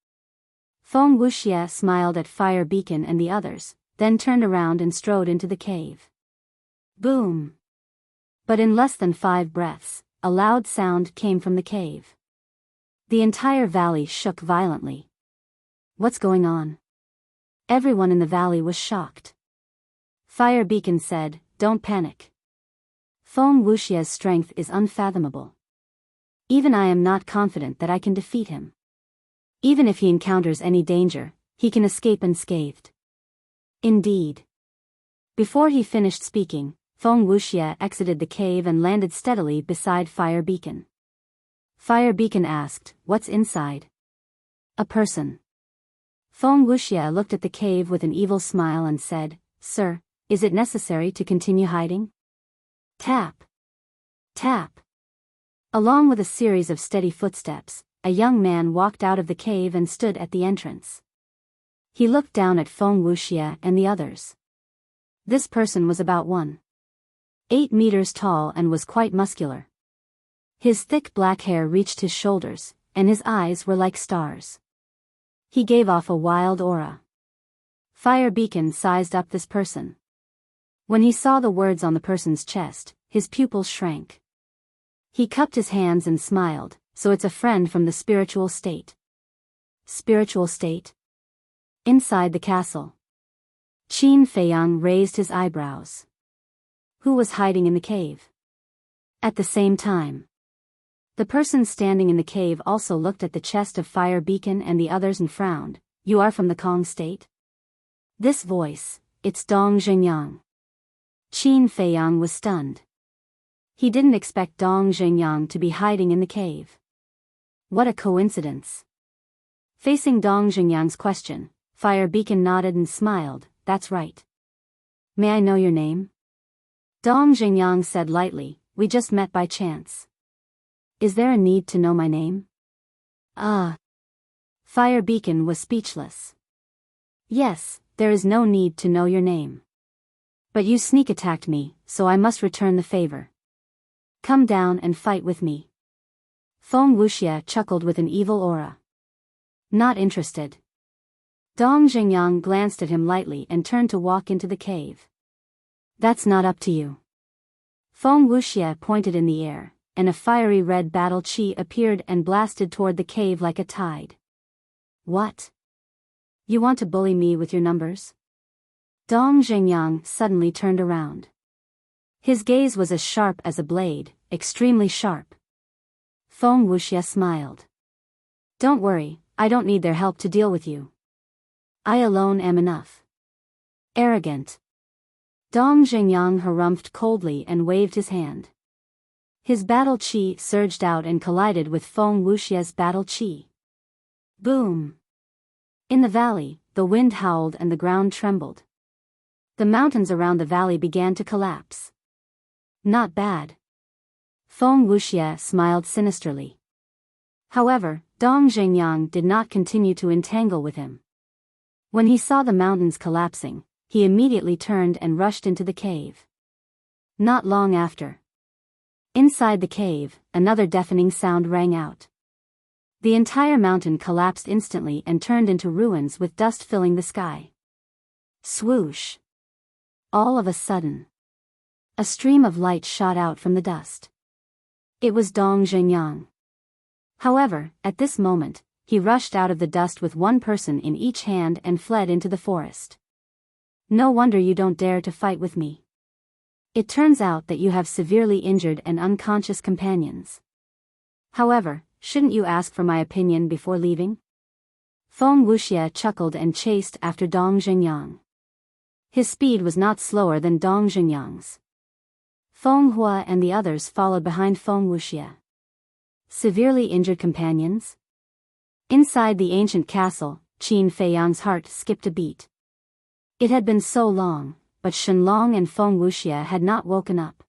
Feng Wuxia smiled at Fire Beacon and the others, then turned around and strode into the cave. Boom! But in less than 5 breaths, a loud sound came from the cave. The entire valley shook violently. What's going on? Everyone in the valley was shocked. Fire Beacon said, Don't panic. Feng Wuxia's strength is unfathomable. Even I am not confident that I can defeat him. Even if he encounters any danger, he can escape unscathed. Indeed. Before he finished speaking, Feng Wuxia exited the cave and landed steadily beside Fire Beacon. Fire Beacon asked, What's inside? A person. Feng Wuxia looked at the cave with an evil smile and said, Sir, is it necessary to continue hiding? Tap. Tap. Along with a series of steady footsteps, a young man walked out of the cave and stood at the entrance. He looked down at Feng Wuxia and the others. This person was about 1.8 meters tall and was quite muscular. His thick black hair reached his shoulders, and his eyes were like stars. He gave off a wild aura. Fire Beacon sized up this person. When he saw the words on the person's chest, his pupils shrank. He cupped his hands and smiled, so it's a friend from the spiritual state. Spiritual state? Inside the castle. Qin Feiyang raised his eyebrows. Who was hiding in the cave? At the same time, the person standing in the cave also looked at the chest of Fire Beacon and the others and frowned. You are from the Kong state? This voice, it's Dong Zhengyang. Qin Feiyang was stunned. He didn't expect Dong Zhengyang to be hiding in the cave. What a coincidence. Facing Dong Zhengyang's question, Fire Beacon nodded and smiled, That's right. May I know your name? Dong Zhengyang said lightly, We just met by chance. Is there a need to know my name? Fire Beacon was speechless. Yes, there is no need to know your name. But you sneak attacked me, so I must return the favor. Come down and fight with me. Feng Wuxia chuckled with an evil aura. Not interested. Dong Xingyang glanced at him lightly and turned to walk into the cave. That's not up to you. Feng Wuxia pointed in the air, and a fiery red battle chi appeared and blasted toward the cave like a tide. What? You want to bully me with your numbers? Dong Xingyang suddenly turned around. His gaze was as sharp as a blade, extremely sharp. Feng Wuxia smiled. Don't worry, I don't need their help to deal with you. I alone am enough. Arrogant. Dong Xingyang harumphed coldly and waved his hand. His battle chi surged out and collided with Feng Wuxia's battle chi. Boom! In the valley, the wind howled and the ground trembled. The mountains around the valley began to collapse. Not bad. Feng Wuxia smiled sinisterly. However, Dong Xingyang did not continue to entangle with him. When he saw the mountains collapsing, he immediately turned and rushed into the cave. Not long after. Inside the cave, another deafening sound rang out. The entire mountain collapsed instantly and turned into ruins with dust filling the sky. Swoosh! All of a sudden, a stream of light shot out from the dust. It was Dong Xingyang. However, at this moment, he rushed out of the dust with one person in each hand and fled into the forest. No wonder you don't dare to fight with me. It turns out that you have severely injured and unconscious companions. However, shouldn't you ask for my opinion before leaving? Feng Wuxia chuckled and chased after Dong Xingyang. His speed was not slower than Dong Xingyang's. Feng Hua and the others followed behind Feng Wuxia. Severely injured companions? Inside the ancient castle, Qin Feiyang's heart skipped a beat. It had been so long, but Shenlong and Feng Wuxia had not woken up.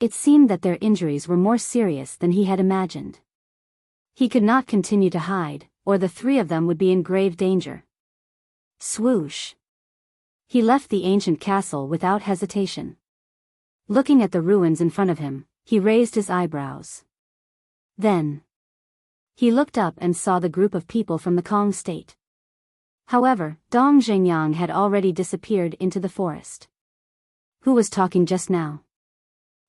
It seemed that their injuries were more serious than he had imagined. He could not continue to hide, or the three of them would be in grave danger. Swoosh! He left the ancient castle without hesitation. Looking at the ruins in front of him, he raised his eyebrows. Then, he looked up and saw the group of people from the Kong state. However, Dong Xingyang had already disappeared into the forest. Who was talking just now?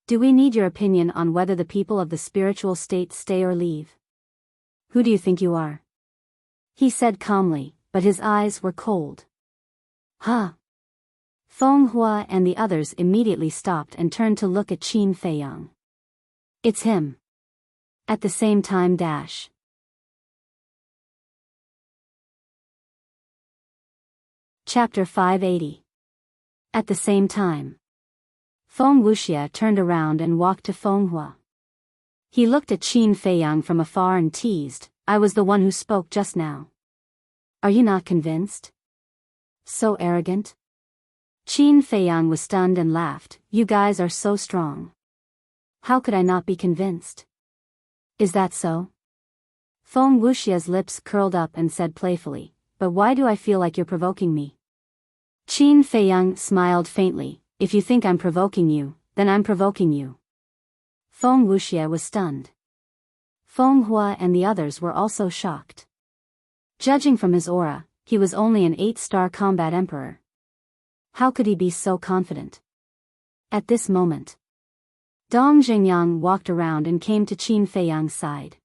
Do we need your opinion on whether the people of the spiritual state stay or leave? Who do you think you are? He said calmly, but his eyes were cold. Huh? Feng Hua and the others immediately stopped and turned to look at Qin Feiyang. It's him. At the same time dash. Chapter 580. At the same time. Feng Wuxia turned around and walked to Feng Hua. He looked at Qin Feiyang from afar and teased, I was the one who spoke just now. Are you not convinced? So arrogant? Qin Feiyang was stunned and laughed, you guys are so strong. How could I not be convinced? Is that so? Feng Wuxia's lips curled up and said playfully, but why do I feel like you're provoking me? Qin Feiyang smiled faintly, if you think I'm provoking you, then I'm provoking you. Feng Wuxia was stunned. Feng Hua and the others were also shocked. Judging from his aura, he was only an 8-star combat emperor. How could he be so confident? At this moment, Dong Xingyang walked around and came to Qin Feiyang's side.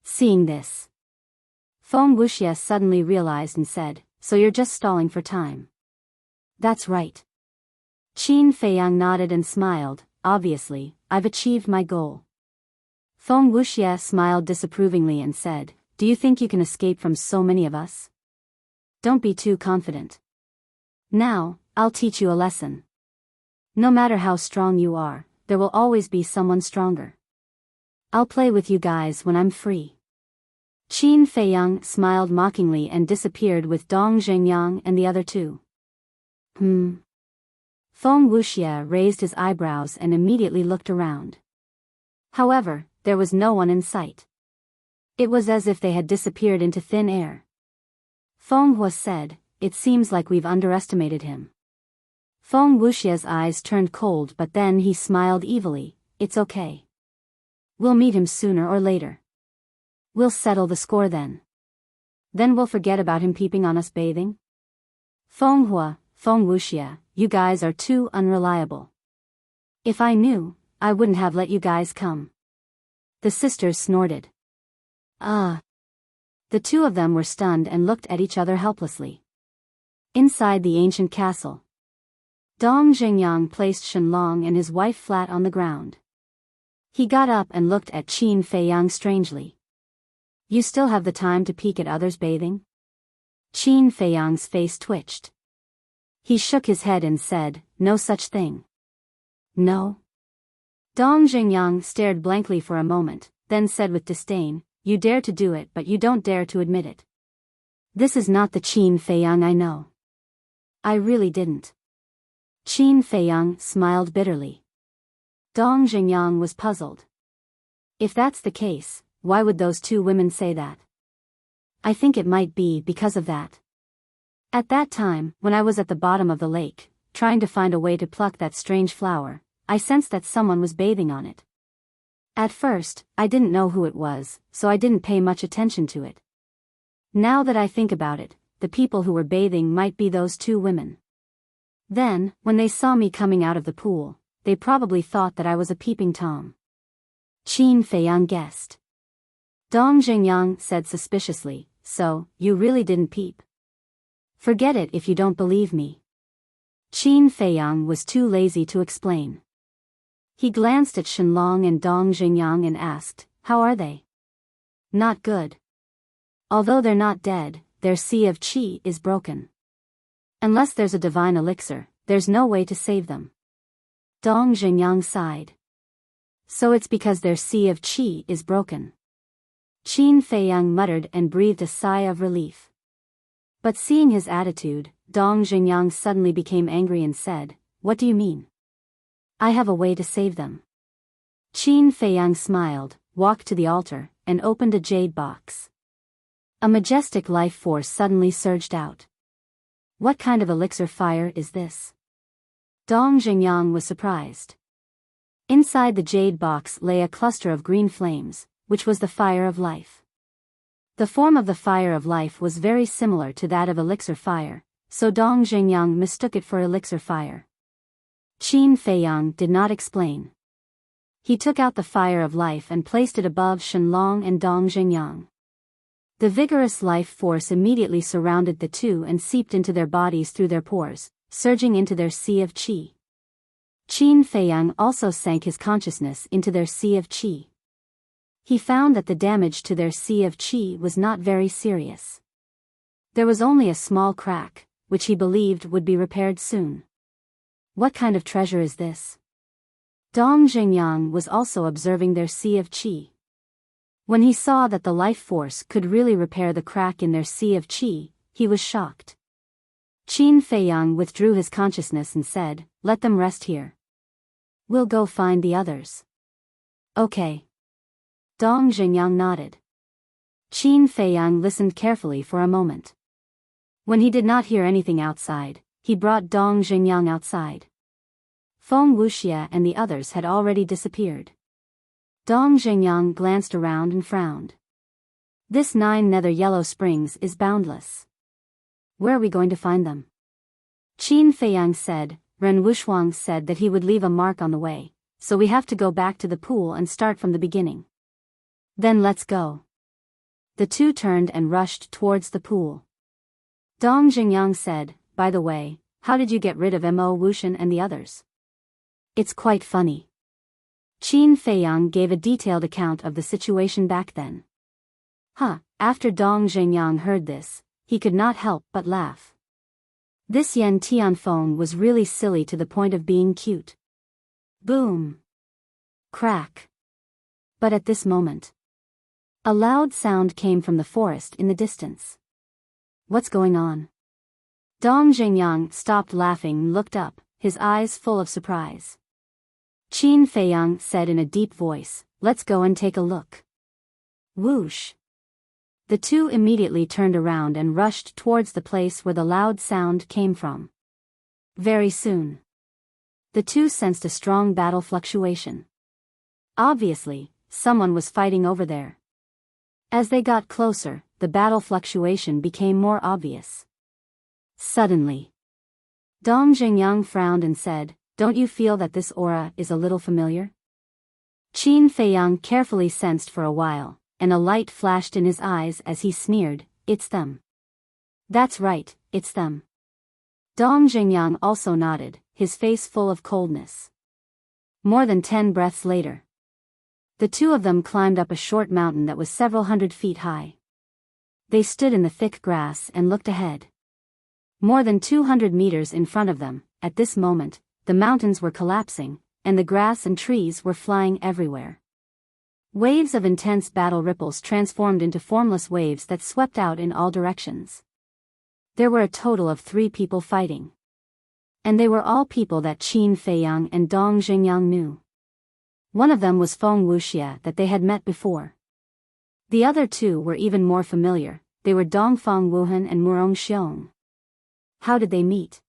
Seeing this, Feng Wuxia suddenly realized and said, so you're just stalling for time. That's right. Qin Feiyang nodded and smiled, obviously, I've achieved my goal. Feng Wuxia smiled disapprovingly and said, do you think you can escape from so many of us? Don't be too confident. Now, I'll teach you a lesson. No matter how strong you are, there will always be someone stronger. I'll play with you guys when I'm free. Qin Feiyang smiled mockingly and disappeared with Dong Xingyang and the other two. Feng Wuxia raised his eyebrows and immediately looked around. However, there was no one in sight. It was as if they had disappeared into thin air. Feng Hua said, it seems like we've underestimated him. Feng Wuxia's eyes turned cold, but then he smiled evilly. It's okay. We'll meet him sooner or later. We'll settle the score then. Then we'll forget about him peeping on us bathing? Feng Wuxia, you guys are too unreliable. If I knew, I wouldn't have let you guys come. The sisters snorted. The two of them were stunned and looked at each other helplessly. Inside the ancient castle, Dong Jingyang placed Shenlong and his wife flat on the ground. He got up and looked at Qin Feiyang strangely. You still have the time to peek at others bathing? Qin Feiyang's face twitched. He shook his head and said, no such thing. No? Dong Jingyang stared blankly for a moment, then said with disdain, you dare to do it but you don't dare to admit it. This is not the Qin Feiyang I know. I really didn't. Qin Feiyang smiled bitterly. Dong Jingyang was puzzled. If that's the case, why would those two women say that? I think it might be because of that. At that time, when I was at the bottom of the lake, trying to find a way to pluck that strange flower, I sensed that someone was bathing on it. At first, I didn't know who it was, so I didn't pay much attention to it. Now that I think about it, the people who were bathing might be those two women. Then, when they saw me coming out of the pool, they probably thought that I was a peeping Tom. Qin Feiyang guessed. Dong Jingyang said suspiciously, so, you really didn't peep? Forget it if you don't believe me. Qin Feiyang was too lazy to explain. He glanced at Shenlong and Dong Jingyang and asked, how are they? Not good. Although they're not dead, their sea of qi is broken. Unless there's a divine elixir, there's no way to save them. Dong Jingyang sighed. So it's because their sea of qi is broken. Qin Feiyang muttered and breathed a sigh of relief. But seeing his attitude, Dong Jingyang suddenly became angry and said, what do you mean? I have a way to save them. Qin Feiyang smiled, walked to the altar, and opened a jade box. A majestic life force suddenly surged out. What kind of elixir fire is this? Dong Jingyang was surprised. Inside the jade box lay a cluster of green flames, which was the fire of life. The form of the fire of life was very similar to that of elixir fire, so Dong Jingyang mistook it for elixir fire. Qin Feiyang did not explain. He took out the fire of life and placed it above Shenlong and Dong Jingyang. The vigorous life force immediately surrounded the two and seeped into their bodies through their pores, surging into their sea of qi. Qin Feiyang also sank his consciousness into their sea of qi. He found that the damage to their sea of qi was not very serious. There was only a small crack, which he believed would be repaired soon. What kind of treasure is this? Dong Jingyang was also observing their sea of qi. When he saw that the life force could really repair the crack in their sea of qi, he was shocked. Qin Feiyang withdrew his consciousness and said, let them rest here. We'll go find the others. Okay. Dong Jingyang nodded. Qin Feiyang listened carefully for a moment. When he did not hear anything outside, he brought Dong Jingyang outside. Feng Wuxia and the others had already disappeared. Dong Jingyang glanced around and frowned. This 9 nether yellow springs is boundless. Where are we going to find them? Qin Feiyang said, Ren Wuxuang said that he would leave a mark on the way, so we have to go back to the pool and start from the beginning. Then let's go. The two turned and rushed towards the pool. Dong Jingyang said, by the way, how did you get rid of Mo Wuxian and the others? It's quite funny. Qin Feiyang gave a detailed account of the situation back then. After Dong Jingyang heard this, he could not help but laugh. This Yen Tianfeng was really silly to the point of being cute. Boom. Crack. But at this moment, a loud sound came from the forest in the distance. What's going on? Dong Jingyang stopped laughing and looked up, his eyes full of surprise. Qin Feiyang said in a deep voice, let's go and take a look. Whoosh. The two immediately turned around and rushed towards the place where the loud sound came from. Very soon. The two sensed a strong battle fluctuation. Obviously, someone was fighting over there. As they got closer, the battle fluctuation became more obvious. Suddenly, Dong Jingyang frowned and said, "Don't you feel that this aura is a little familiar?" Qin Feiyang carefully sensed for a while, and a light flashed in his eyes as he sneered, "It's them." "That's right, it's them." Dong Jingyang also nodded, his face full of coldness. More than 10 breaths later, the two of them climbed up a short mountain that was several hundred feet high. They stood in the thick grass and looked ahead. More than 200 meters in front of them, at this moment, the mountains were collapsing, and the grass and trees were flying everywhere. Waves of intense battle ripples transformed into formless waves that swept out in all directions. There were a total of 3 people fighting. And they were all people that Qin Feiyang and Dong Jingyang knew. One of them was Feng Wuxia that they had met before. The other 2 were even more familiar, they were Dongfang Wuhan and Murong Xiong. How did they meet?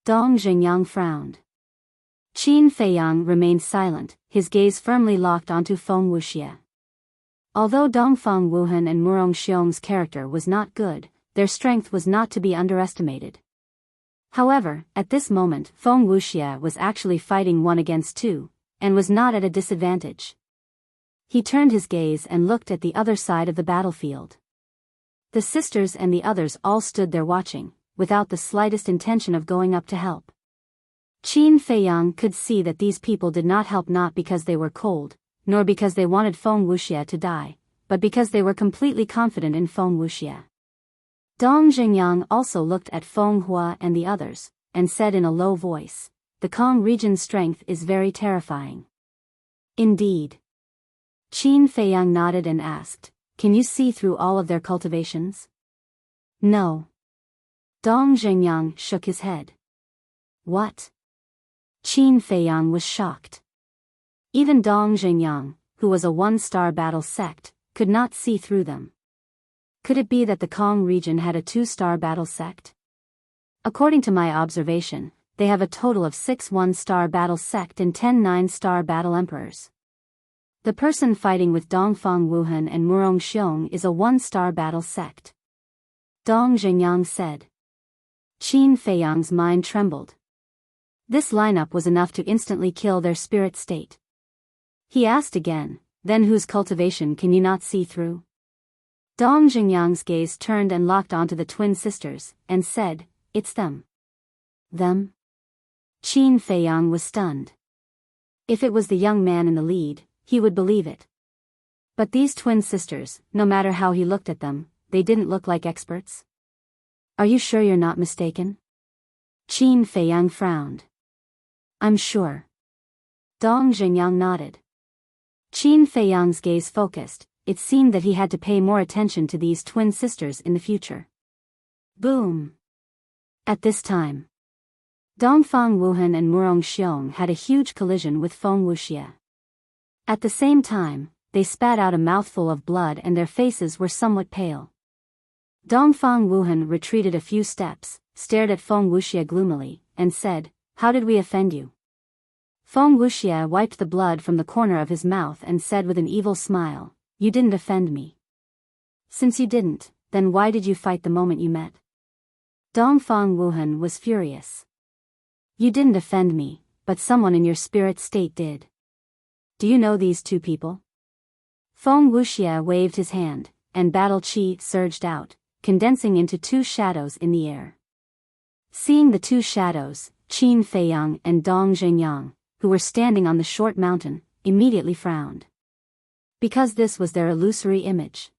Dong Jingyang frowned. Qin Feiyang remained silent, his gaze firmly locked onto Feng Wuxia. Although Dongfang Wuhan and Murong Xiong's character was not good, their strength was not to be underestimated. However, at this moment Feng Wuxia was actually fighting 1 against 2, and was not at a disadvantage. He turned his gaze and looked at the other side of the battlefield. The sisters and the others all stood there watching, without the slightest intention of going up to help. Qin Feiyang could see that these people did not help, not because they were cold, nor because they wanted Feng Wuxia to die, but because they were completely confident in Feng Wuxia. Dong Jingyang also looked at Feng Hua and the others, and said in a low voice, "The Kong region's strength is very terrifying." Indeed. Qin Feiyang nodded and asked, "Can you see through all of their cultivations?" "No." Dong Jingyang shook his head. "What?" Qin Feiyang was shocked. Even Dong Jingyang, who was a 1-star battle sect, could not see through them. Could it be that the Kong region had a 2-star battle sect? According to my observation, they have a total of 6 1-star battle sect and 10 9-star battle emperors. The person fighting with Dongfang Wuhan and Murong Xiong is a 1-star battle sect. Dong Jingyang said. Qin Feiyang's mind trembled. This lineup was enough to instantly kill their spirit state. He asked again, "Then whose cultivation can you not see through?" Dong Jingyang's gaze turned and locked onto the twin sisters, and said, "It's them." Them? Qin Feiyang was stunned. If it was the young man in the lead, he would believe it. But these twin sisters, no matter how he looked at them, they didn't look like experts. "Are you sure you're not mistaken?" Qin Feiyang frowned. "I'm sure." Dong Jingyang nodded. Qin Feiyang's gaze focused. It seemed that he had to pay more attention to these twin sisters in the future. Boom! At this time, Dongfang Wuhan and Murong Xiong had a huge collision with Feng Wuxia. At the same time, they spat out a mouthful of blood and their faces were somewhat pale. Dongfang Wuhan retreated a few steps, stared at Feng Wuxia gloomily, and said, "How did we offend you?" Feng Wuxia wiped the blood from the corner of his mouth and said with an evil smile, "You didn't offend me." "Since you didn't, then why did you fight the moment you met?" Dongfang Wuhan was furious. "You didn't offend me, but someone in your spirit state did. Do you know these 2 people?" Feng Wuxia waved his hand, and battle chi surged out, condensing into 2 shadows in the air. Seeing the 2 shadows, Qin Feiyang and Dong Jingyang, who were standing on the short mountain, immediately frowned. Because this was their illusory image.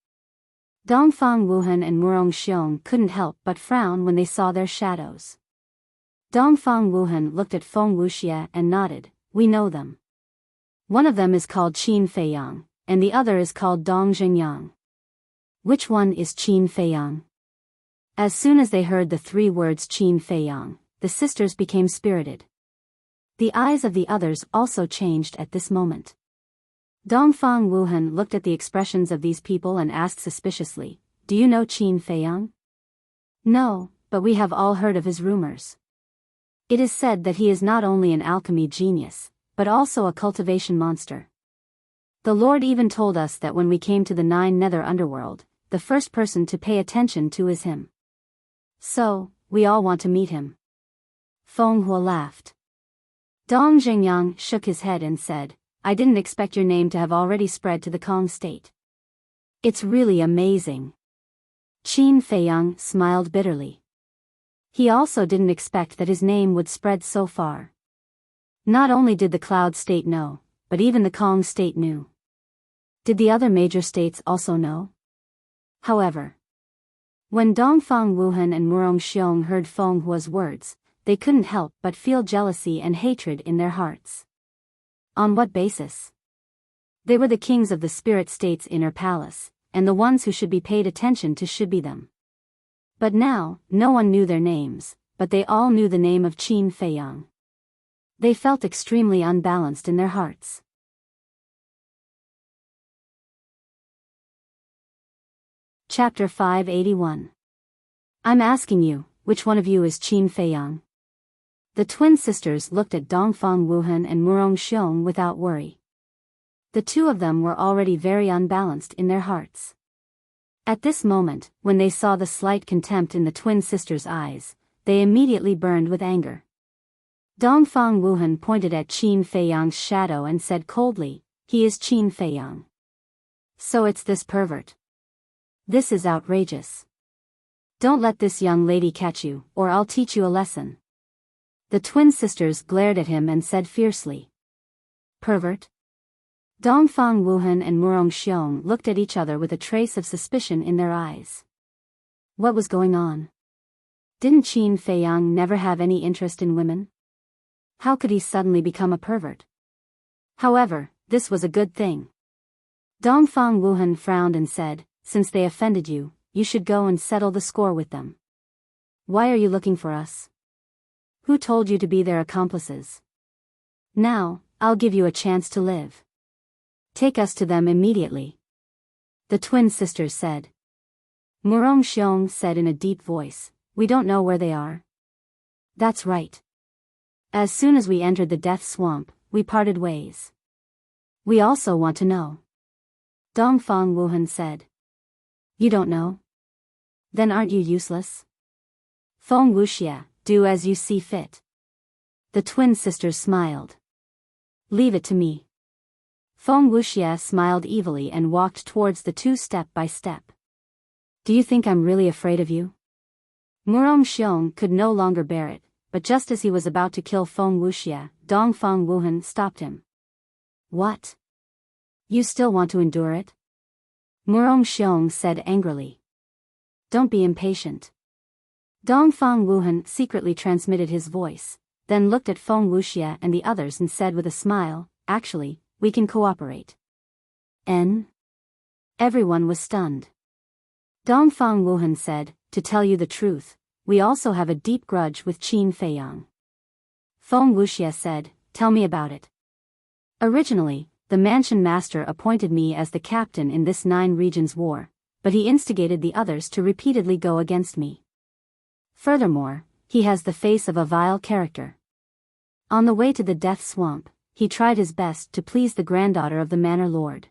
Dongfang Wuhan and Murong Xiong couldn't help but frown when they saw their shadows. Dongfang Wuhan looked at Feng Wuxia and nodded, "We know them. One of them is called Qin Feiyang, and the other is called Dong Jingyang." "Which one is Qin Feiyang?" As soon as they heard the 3 words Qin Feiyang, the sisters became spirited. The eyes of the others also changed at this moment. Dongfang Wuhan looked at the expressions of these people and asked suspiciously, "Do you know Qin Feiyang?" "No, but we have all heard of his rumors." It is said that he is not only an alchemy genius, but also a cultivation monster. The Lord even told us that when we came to the 9 nether underworld, the first person to pay attention to is him. So, we all want to meet him. Feng Hua laughed. Dong Zhengyang shook his head and said, I didn't expect your name to have already spread to the Kong state. It's really amazing. Qin Feiyang smiled bitterly. He also didn't expect that his name would spread so far. Not only did the Cloud state know, but even the Kong state knew. Did the other major states also know? However, when Dongfang Wuhan and Murong Xiong heard Feng Hua's words, they couldn't help but feel jealousy and hatred in their hearts. On what basis? They were the kings of the spirit state's inner palace, and the ones who should be paid attention to should be them. But now, no one knew their names, but they all knew the name of Qin Feiyang. They felt extremely unbalanced in their hearts. Chapter 581. I'm asking you, which one of you is Qin Feiyang? The twin sisters looked at Dongfang Wuhan and Murong Xiong without worry. The two of them were already very unbalanced in their hearts. At this moment, when they saw the slight contempt in the twin sisters' eyes, they immediately burned with anger. Dongfang Wuhan pointed at Qin Feiyang's shadow and said coldly, he is Qin Feiyang. So it's this pervert. This is outrageous. Don't let this young lady catch you, or I'll teach you a lesson. The twin sisters glared at him and said fiercely. Pervert? Dongfang Wuhan and Murong Xiong looked at each other with a trace of suspicion in their eyes. What was going on? Didn't Qin Feiyang never have any interest in women? How could he suddenly become a pervert? However, this was a good thing. Dongfang Wuhan frowned and said, since they offended you, you should go and settle the score with them. Why are you looking for us? Who told you to be their accomplices? Now, I'll give you a chance to live. Take us to them immediately. The twin sisters said. Murong Xiong said in a deep voice, we don't know where they are. That's right. As soon as we entered the death swamp, we parted ways. We also want to know. Dongfang Wuhan said. You don't know? Then aren't you useless? Feng Wuxia, do as you see fit. The twin sisters smiled. Leave it to me. Feng Wuxia smiled evilly and walked towards the two step by step. Do you think I'm really afraid of you? Murong Xiong could no longer bear it, but just as he was about to kill Feng Wuxia, Dongfang Wuhan stopped him. What? You still want to endure it? Murong Xiong said angrily. Don't be impatient. Dongfang Wuhan secretly transmitted his voice, then looked at Feng Wuxia and the others and said with a smile, actually, we can cooperate. Everyone was stunned. Dongfang Wuhan said, to tell you the truth, we also have a deep grudge with Qin Feiyang. Feng Wuxia said, tell me about it. Originally, the mansion master appointed me as the captain in this 9 regions war, but he instigated the others to repeatedly go against me. Furthermore, he has the face of a vile character. On the way to the death swamp, he tried his best to please the granddaughter of the manor lord.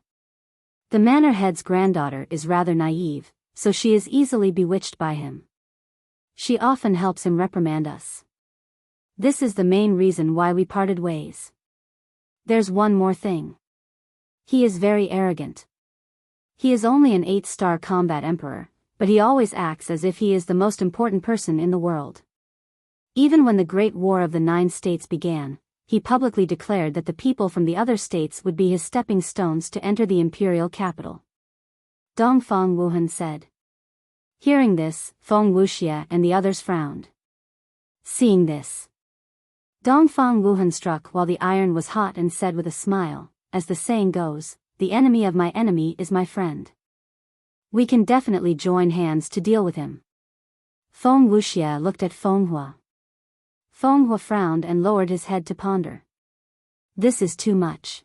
The manor head's granddaughter is rather naive, so she is easily bewitched by him. She often helps him reprimand us. This is the main reason why we parted ways. There's one more thing. He is very arrogant. He is only an 8-star combat emperor, but he always acts as if he is the most important person in the world. Even when the Great War of the 9 states began, he publicly declared that the people from the other states would be his stepping stones to enter the imperial capital. Dongfang Wuhan said. Hearing this, Feng Wuxia and the others frowned. Seeing this, Dongfang Wuhan struck while the iron was hot and said with a smile, as the saying goes, the enemy of my enemy is my friend. We can definitely join hands to deal with him. Feng Wuxia looked at Feng Hua. Feng Hua frowned and lowered his head to ponder. This is too much.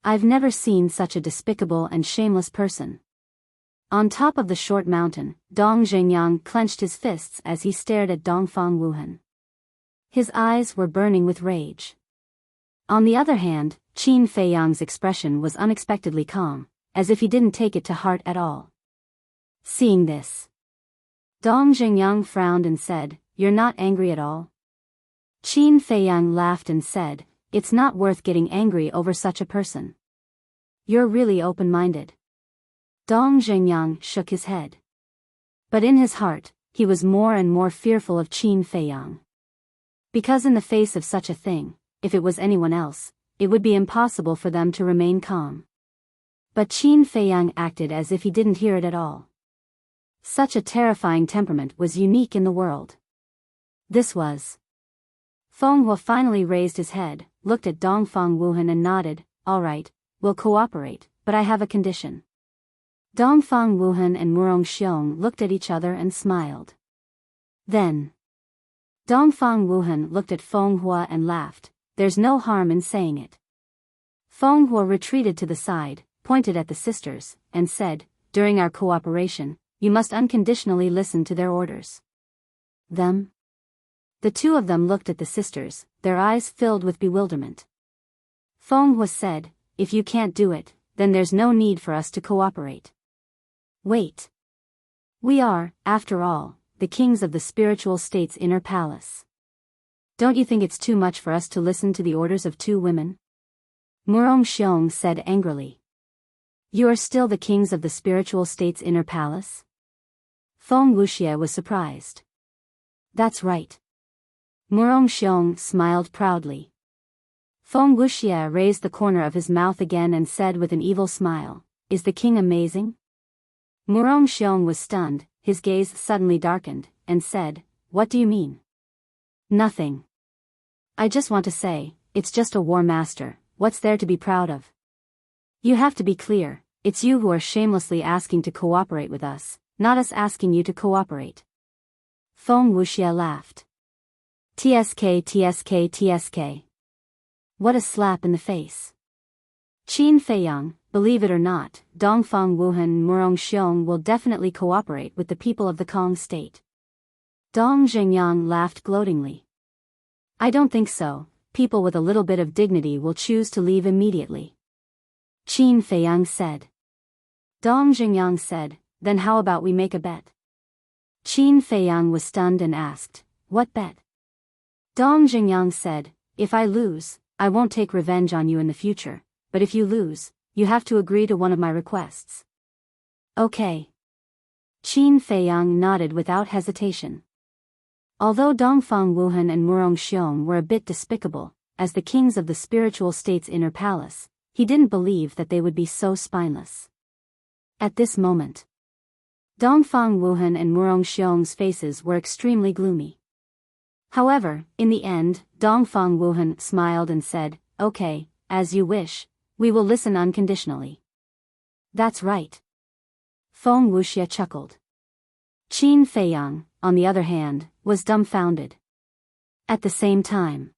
I've never seen such a despicable and shameless person. On top of the short mountain, Dong Zhengyang clenched his fists as he stared at Dongfang Wuhan. His eyes were burning with rage. On the other hand, Qin Feiyang's expression was unexpectedly calm, as if he didn't take it to heart at all. Seeing this, Dong Xingyang frowned and said, "You're not angry at all?" Qin Feiyang laughed and said, "It's not worth getting angry over such a person. You're really open-minded." Dong Xingyang shook his head. But in his heart, he was more and more fearful of Qin Feiyang. Because in the face of such a thing, if it was anyone else, it would be impossible for them to remain calm. But Qin Feiyang acted as if he didn't hear it at all. Such a terrifying temperament was unique in the world. This was. Feng Hua finally raised his head, looked at Dongfang Wuhan and nodded, "All right, we'll cooperate, but I have a condition." Dongfang Wuhan and Murong Xiong looked at each other and smiled. Then, Dongfang Wuhan looked at Feng Hua and laughed. "There's no harm in saying it." Feng Hua retreated to the side, pointed at the sisters, and said, "During our cooperation, you must unconditionally listen to their orders." Them? The two of them looked at the sisters, their eyes filled with bewilderment. Feng Hua said, "If you can't do it, then there's no need for us to cooperate." Wait. We are, after all, the kings of the spiritual state's inner palace. Don't you think it's too much for us to listen to the orders of two women? Murong Xiong said angrily. You are still the kings of the spiritual state's inner palace? Feng Wuxia was surprised. That's right. Murong Xiong smiled proudly. Feng Wuxia raised the corner of his mouth again and said with an evil smile, "Is the king amazing?" Murong Xiong was stunned, his gaze suddenly darkened, and said, "What do you mean?" "Nothing. I just want to say, it's just a war master, what's there to be proud of?" "You have to be clear, it's you who are shamelessly asking to cooperate with us, not us asking you to cooperate." Feng Wuxia laughed. TSK TSK TSK. What a slap in the face. Qin Feiyang, believe it or not, Dongfang Wuhan and Murong Xiong will definitely cooperate with the people of the Kong state. Dong Xingyang laughed gloatingly. I don't think so, people with a little bit of dignity will choose to leave immediately. Qin Feiyang said. Dong Xingyang said, then how about we make a bet? Qin Feiyang was stunned and asked, what bet? Dong Xingyang said, if I lose, I won't take revenge on you in the future, but if you lose, you have to agree to one of my requests. Okay. Qin Feiyang nodded without hesitation. Although Dongfang Wuhan and Murong Xiong were a bit despicable, as the kings of the spiritual state's inner palace, he didn't believe that they would be so spineless. At this moment, Dongfang Wuhan and Murong Xiong's faces were extremely gloomy. However, in the end, Dongfang Wuhan smiled and said, okay, as you wish, we will listen unconditionally. That's right. Feng Wuxia chuckled. Qin Feiyang, on the other hand, was dumbfounded. At the same time,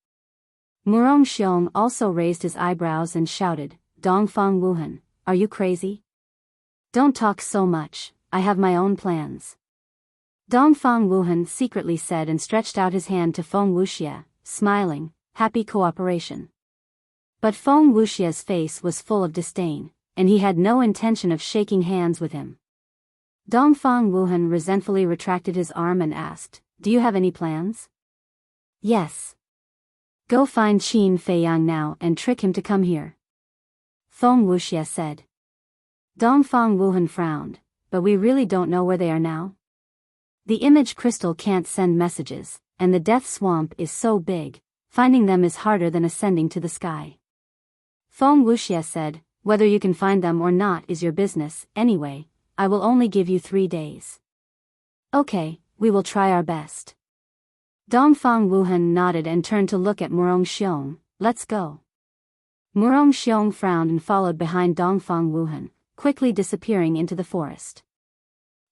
Murong Xiong also raised his eyebrows and shouted, Dongfang Wuhan, are you crazy? Don't talk so much, I have my own plans. Dongfang Wuhan secretly said and stretched out his hand to Feng Wuxia, smiling, happy cooperation. But Feng Wuxia's face was full of disdain, and he had no intention of shaking hands with him. Dongfang Wuhan resentfully retracted his arm and asked, do you have any plans? Yes. Go find Qin Feiyang now and trick him to come here. Feng Wuxia said. Dongfang Wuhan frowned, but we really don't know where they are now? The image crystal can't send messages, and the death swamp is so big, finding them is harder than ascending to the sky. Feng Wuxia said, whether you can find them or not is your business, anyway, I will only give you 3 days. Okay, we will try our best. Dongfang Wuhan nodded and turned to look at Murong Xiong, let's go. Murong Xiong frowned and followed behind Dongfang Wuhan, quickly disappearing into the forest.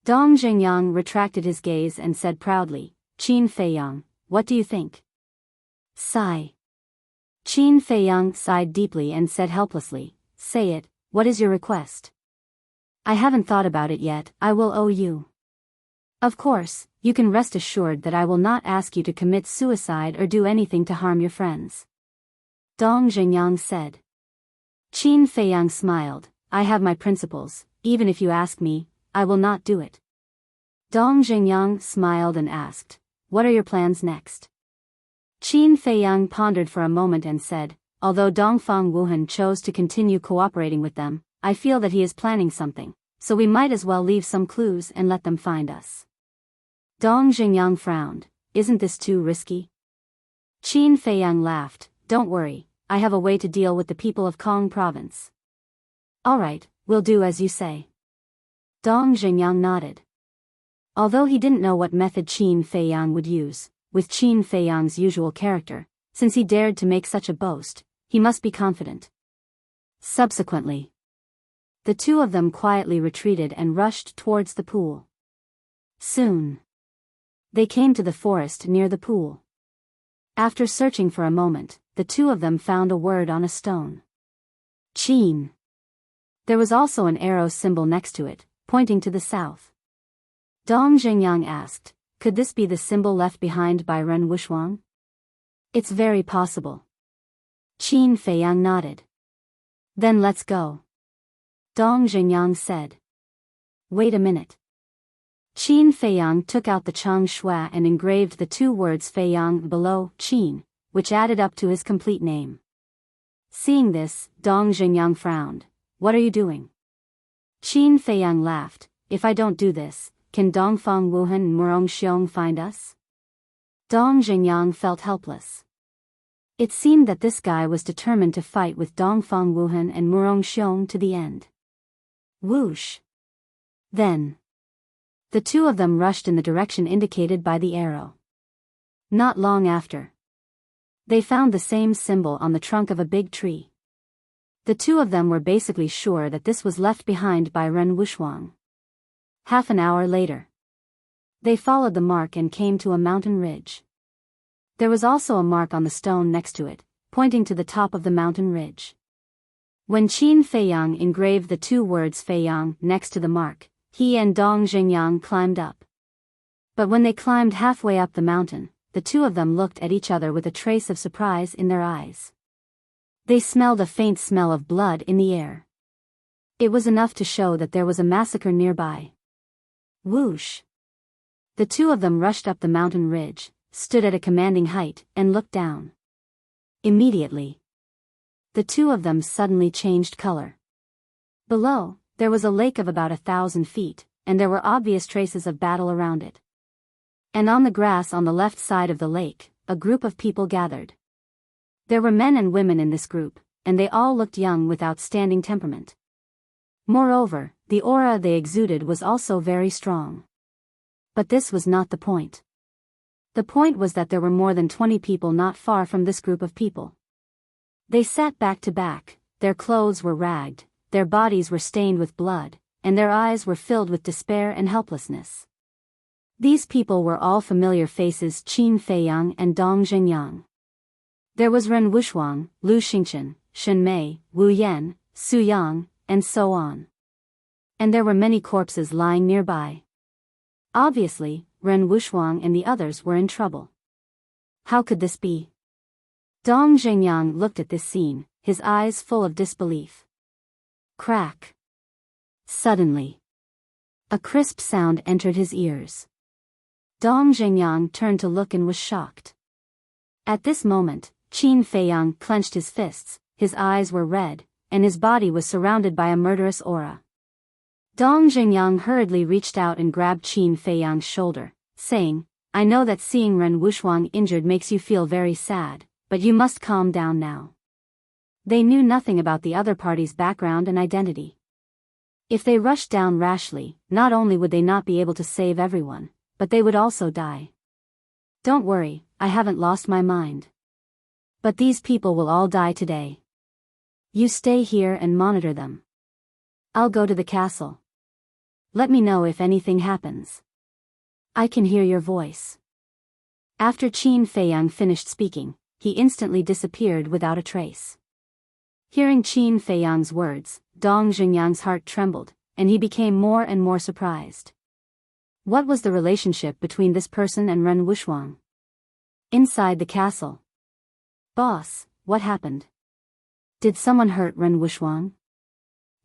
Dong Xingyang retracted his gaze and said proudly, Qin Feiyang, what do you think? Sigh. Qin Feiyang sighed deeply and said helplessly, say it, what is your request? I haven't thought about it yet, I will owe you. Of course, you can rest assured that I will not ask you to commit suicide or do anything to harm your friends. Dong Xingyang said. Qin Feiyang smiled. I have my principles, even if you ask me, I will not do it. Dong Xingyang smiled and asked, what are your plans next? Qin Feiyang pondered for a moment and said, although Dongfang Wuhan chose to continue cooperating with them, I feel that he is planning something, so we might as well leave some clues and let them find us. Dong Xingyang frowned. Isn't this too risky? Qin Feiyang laughed. Don't worry, I have a way to deal with the people of Kong province. Alright, we'll do as you say. Dong Xingyang nodded. Although he didn't know what method Qin Feiyang would use, with Qin Feiyang's usual character, since he dared to make such a boast, he must be confident. Subsequently, the two of them quietly retreated and rushed towards the pool. Soon, they came to the forest near the pool. After searching for a moment, the two of them found a word on a stone. Qin. There was also an arrow symbol next to it, pointing to the south. Dong Xingyang asked, could this be the symbol left behind by Ren Wuxuang? It's very possible. Qin Feiyang nodded. Then let's go. Dong Xingyang said. Wait a minute. Qin Feiyang took out the Chang Shui and engraved the two words Feiyang below Qin, which added up to his complete name. Seeing this, Dong Xingyang frowned. What are you doing? Qin Feiyang laughed. If I don't do this, can Dongfang Wuhan and Murong Xiong find us? Dong Xingyang felt helpless. It seemed that this guy was determined to fight with Dongfang Wuhan and Murong Xiong to the end. Whoosh! Then, the two of them rushed in the direction indicated by the arrow. Not long after, they found the same symbol on the trunk of a big tree. The two of them were basically sure that this was left behind by Ren Wuxuang. Half an hour later, they followed the mark and came to a mountain ridge. There was also a mark on the stone next to it, pointing to the top of the mountain ridge. When Qin Feiyang engraved the two words Feiyang next to the mark, he and Dong Xingyang climbed up. But when they climbed halfway up the mountain, the two of them looked at each other with a trace of surprise in their eyes. They smelled a faint smell of blood in the air. It was enough to show that there was a massacre nearby. Whoosh! The two of them rushed up the mountain ridge, stood at a commanding height, and looked down. Immediately, the two of them suddenly changed color. Below, there was a lake of about 1,000 feet, and there were obvious traces of battle around it. And on the grass on the left side of the lake, a group of people gathered. There were men and women in this group, and they all looked young with outstanding temperament. Moreover, the aura they exuded was also very strong. But this was not the point. The point was that there were more than 20 people not far from this group of people. They sat back to back, their clothes were ragged, their bodies were stained with blood, and their eyes were filled with despair and helplessness. These people were all familiar faces: Qin Feiyang and Dong Xingyang. There was Ren Wuxuang, Lu Xingchen, Shen Mei, Wu Yan, Su Yang, and so on. And there were many corpses lying nearby. Obviously, Ren Wuxuang and the others were in trouble. How could this be? Dong Xingyang looked at this scene, his eyes full of disbelief. Crack! Suddenly, a crisp sound entered his ears. Dong Xingyang turned to look and was shocked. At this moment, Qin Feiyang clenched his fists, his eyes were red, and his body was surrounded by a murderous aura. Dong Xingyang hurriedly reached out and grabbed Qin Feiyang's shoulder, saying, I know that seeing Ren Wuxuang injured makes you feel very sad, but you must calm down now. They knew nothing about the other party's background and identity. If they rushed down rashly, not only would they not be able to save everyone, but they would also die. Don't worry, I haven't lost my mind. But these people will all die today. You stay here and monitor them. I'll go to the castle. Let me know if anything happens. I can hear your voice. After Qin Feiyang finished speaking, he instantly disappeared without a trace. Hearing Qin Feiyang's words, Dong Xingyang's heart trembled, and he became more and more surprised. What was the relationship between this person and Ren Wuxuang? Inside the castle. Boss, what happened? Did someone hurt Ren Wuxuang?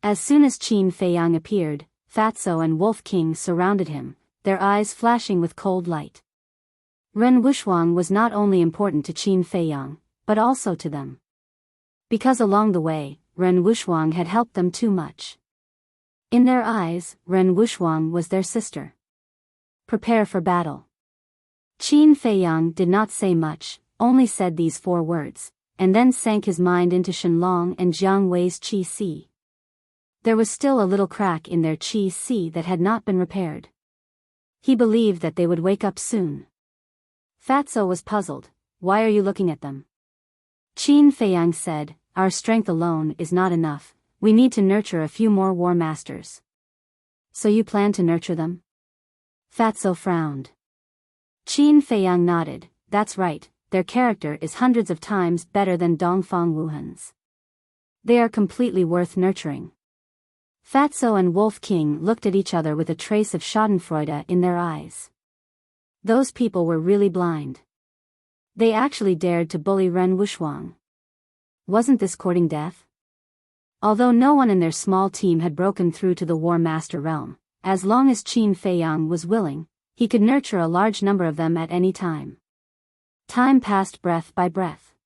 As soon as Qin Feiyang appeared, Fatso and Wolf King surrounded him, their eyes flashing with cold light. Ren Wuxuang was not only important to Qin Feiyang, but also to them. Because along the way, Ren Wuxuang had helped them too much. In their eyes, Ren Wuxuang was their sister. Prepare for battle. Qin Feiyang did not say much, only said these 4 words, and then sank his mind into Shenlong and Jiang Wei's Qi Si. There was still a little crack in their Qi Si that had not been repaired. He believed that they would wake up soon. Fatso was puzzled. Why are you looking at them? Qin Feiyang said, our strength alone is not enough, we need to nurture a few more war masters. So you plan to nurture them? Fatso frowned. Qin Feiyang nodded, that's right, their character is hundreds of times better than Dongfang Wuhan's. They are completely worth nurturing. Fatso and Wolf King looked at each other with a trace of schadenfreude in their eyes. Those people were really blind. They actually dared to bully Ren Wuxuang. Wasn't this courting death? Although no one in their small team had broken through to the War Master realm, as long as Qin Feiyang was willing, he could nurture a large number of them at any time. Time passed breath by breath.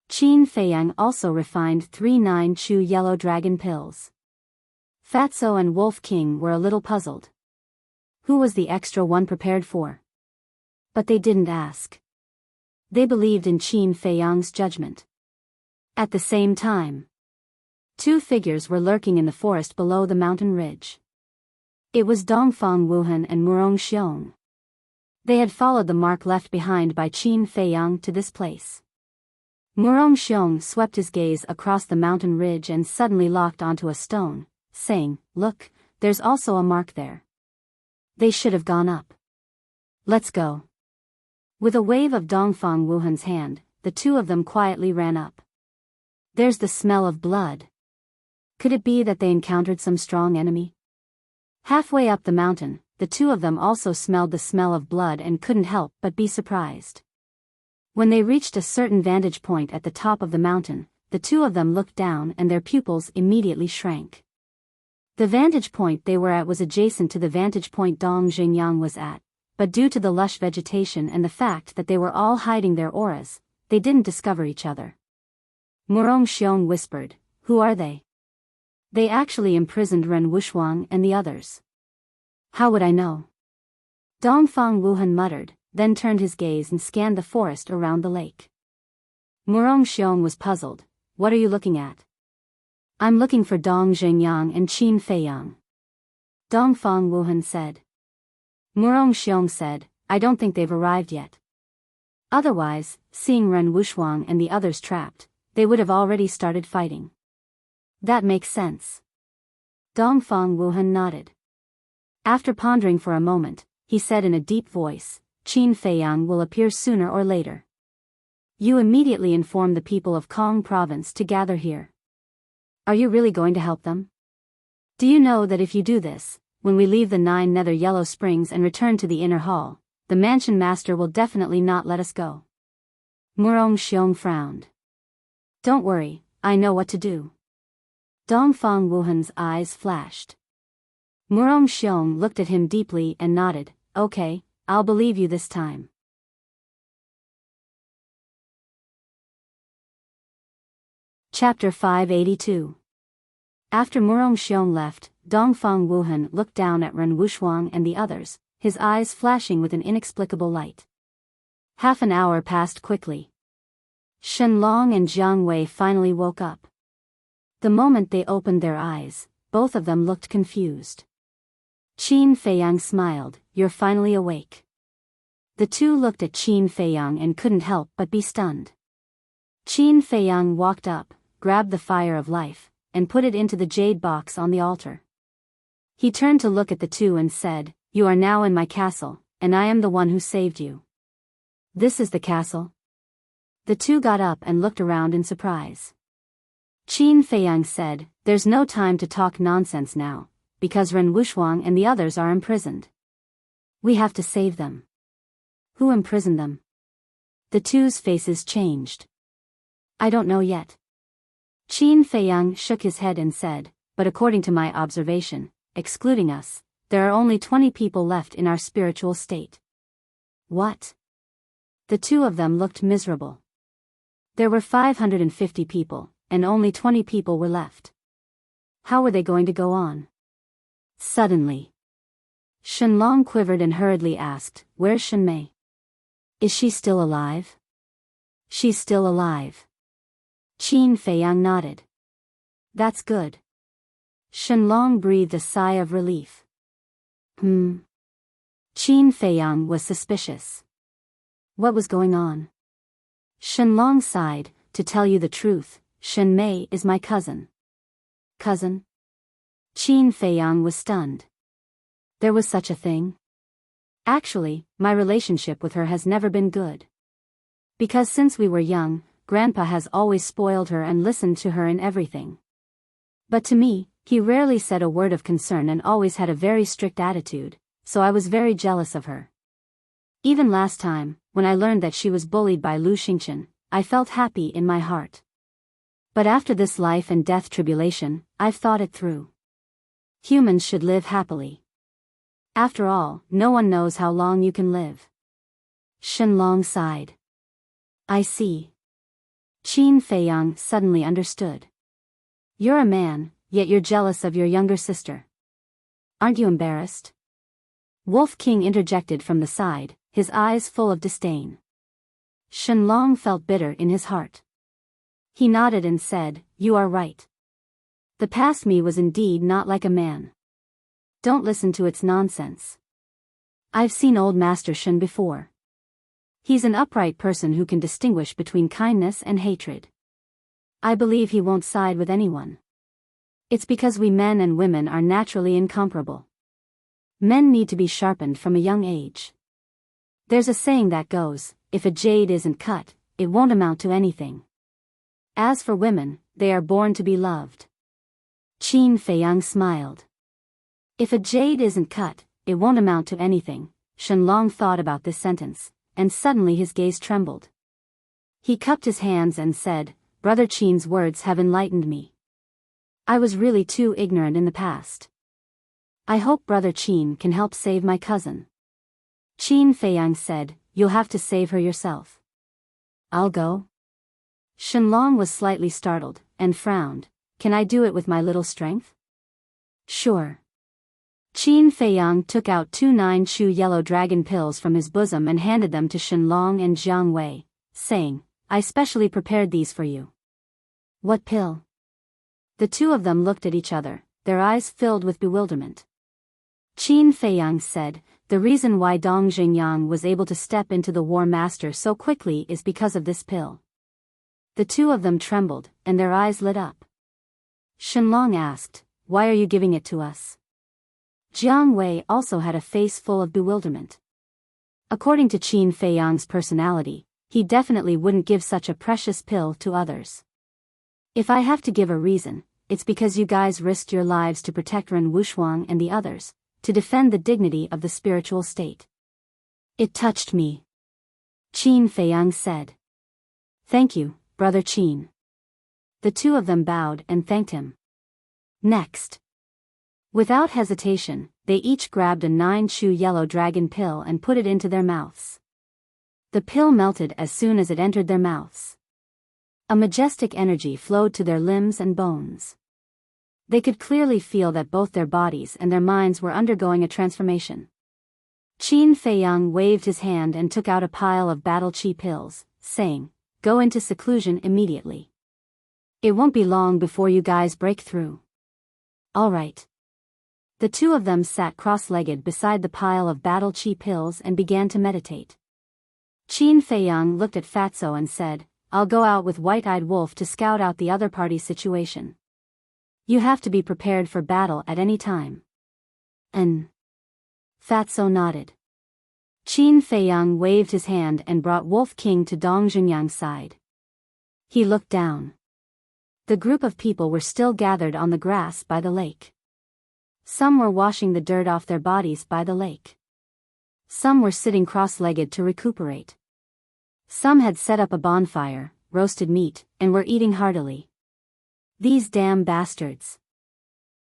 Qin Feiyang also refined 3 9-chew yellow dragon pills. Fatso and Wolf King were a little puzzled. Who was the extra one prepared for? But they didn't ask. They believed in Qin Feiyang's judgment. At the same time, 2 figures were lurking in the forest below the mountain ridge. It was Dongfang Wuhan and Murong Xiong. They had followed the mark left behind by Qin Feiyang to this place. Murong Xiong swept his gaze across the mountain ridge and suddenly locked onto a stone, saying, look, there's also a mark there. They should have gone up. Let's go. With a wave of Dongfang Wuhan's hand, the 2 of them quietly ran up. There's the smell of blood. Could it be that they encountered some strong enemy? Halfway up the mountain, the 2 of them also smelled the smell of blood and couldn't help but be surprised. When they reached a certain vantage point at the top of the mountain, the 2 of them looked down and their pupils immediately shrank. The vantage point they were at was adjacent to the vantage point Dong Xingyang was at, but due to the lush vegetation and the fact that they were all hiding their auras, they didn't discover each other. Murong Xiong whispered, who are they? They actually imprisoned Ren Wuxuang and the others. How would I know? Dongfang Wuhan muttered, then turned his gaze and scanned the forest around the lake. Murong Xiong was puzzled. What are you looking at? I'm looking for Dong Xingyang and Qin Feiyang. Dongfang Wuhan said. Murong Xiong said, I don't think they've arrived yet. Otherwise, seeing Ren Wuxuang and the others trapped, they would have already started fighting. That makes sense. Dongfang Wuhan nodded. After pondering for a moment, he said in a deep voice, Qin Feiyang will appear sooner or later. You immediately inform the people of Kong province to gather here. Are you really going to help them? Do you know that if you do this, when we leave the 9 Nether Yellow Springs and return to the inner hall, the mansion master will definitely not let us go? Murong Xiong frowned. Don't worry, I know what to do. Dongfang Wuhan's eyes flashed. Murong Xiong looked at him deeply and nodded, okay, I'll believe you this time. Chapter 582. After Murong Xiong left, Dongfang Wuhan looked down at Ren Wuxuang and the others, his eyes flashing with an inexplicable light. Half an hour passed quickly. Shenlong and Jiang Wei finally woke up. The moment they opened their eyes, both of them looked confused. Qin Feiyang smiled, you're finally awake. The 2 looked at Qin Feiyang and couldn't help but be stunned. Qin Feiyang walked up, grabbed the fire of life, and put it into the jade box on the altar. He turned to look at the 2 and said, you are now in my castle, and I am the one who saved you. This is the castle? The 2 got up and looked around in surprise. Qin Feiyang said, there's no time to talk nonsense now, because Ren Wuxuang and the others are imprisoned. We have to save them. Who imprisoned them? The two's faces changed. I don't know yet. Qin Feiyang shook his head and said, but according to my observation, excluding us, there are only 20 people left in our spiritual state. What? The two of them looked miserable. There were 550 people, and only 20 people were left. How were they going to go on? Suddenly, Shenlong quivered and hurriedly asked, "Where's Shenmei? Is she still alive?" "She's still alive." Qin Feiyang nodded. That's good. Shenlong breathed a sigh of relief. Qin Feiyang was suspicious. What was going on? Shenlong sighed, to tell you the truth, Shenmei is my cousin. Cousin? Qin Feiyang was stunned. There was such a thing? Actually, my relationship with her has never been good. Because since we were young, Grandpa has always spoiled her and listened to her in everything. But to me, he rarely said a word of concern and always had a very strict attitude, so I was very jealous of her. Even last time, when I learned that she was bullied by Lu Xingchen, I felt happy in my heart. But after this life and death tribulation, I've thought it through. Humans should live happily. After all, no one knows how long you can live. Shenlong sighed. I see. Qin Feiyang suddenly understood. You're a man, yet you're jealous of your younger sister. Aren't you embarrassed? Wolf King interjected from the side, his eyes full of disdain. Shenlong felt bitter in his heart. He nodded and said, "You are right. The past me was indeed not like a man. Don't listen to its nonsense. I've seen old Master Shen before. He's an upright person who can distinguish between kindness and hatred. I believe he won't side with anyone. It's because we men and women are naturally incomparable. Men need to be sharpened from a young age. There's a saying that goes, if a jade isn't cut, it won't amount to anything. As for women, they are born to be loved." Qin Feiyang smiled. If a jade isn't cut, it won't amount to anything. Shenlong thought about this sentence, and suddenly his gaze trembled. He cupped his hands and said, "Brother Qin's words have enlightened me. I was really too ignorant in the past. I hope Brother Qin can help save my cousin." Qin Feiyang said, "You'll have to save her yourself." "I'll go?" Shenlong was slightly startled, and frowned. "Can I do it with my little strength?" "Sure." Qin Feiyang took out 2 9-chew yellow dragon pills from his bosom and handed them to Shenlong and Jiang Wei, saying, "I specially prepared these for you." "What pill?" The two of them looked at each other, their eyes filled with bewilderment. Qin Feiyang said, "The reason why Dong Xingyang was able to step into the War Master so quickly is because of this pill." The two of them trembled, and their eyes lit up. Shenlong asked, "Why are you giving it to us?" Jiang Wei also had a face full of bewilderment. According to Qin Feiyang's personality, he definitely wouldn't give such a precious pill to others. "If I have to give a reason, it's because you guys risked your lives to protect Ren Wushuang and the others, to defend the dignity of the spiritual state." "It touched me," Qin Feiyang said. "Thank you, Brother Qin." The two of them bowed and thanked him. Next, without hesitation, they each grabbed a 9-chew yellow dragon pill and put it into their mouths. The pill melted as soon as it entered their mouths. A majestic energy flowed to their limbs and bones. They could clearly feel that both their bodies and their minds were undergoing a transformation. Qin Feiyang waved his hand and took out a pile of battle chi pills, saying, "Go into seclusion immediately. It won't be long before you guys break through." "All right." The two of them sat cross-legged beside the pile of battle chi pills and began to meditate. Qin Feiyang looked at Fatso and said, "I'll go out with White-Eyed Wolf to scout out the other party's situation. You have to be prepared for battle at any time." "And?" Fatso nodded. Qin Feiyang waved his hand and brought Wolf King to Dong Xingyang's side. He looked down. The group of people were still gathered on the grass by the lake. Some were washing the dirt off their bodies by the lake. Some were sitting cross-legged to recuperate. Some had set up a bonfire, roasted meat, and were eating heartily. These damn bastards.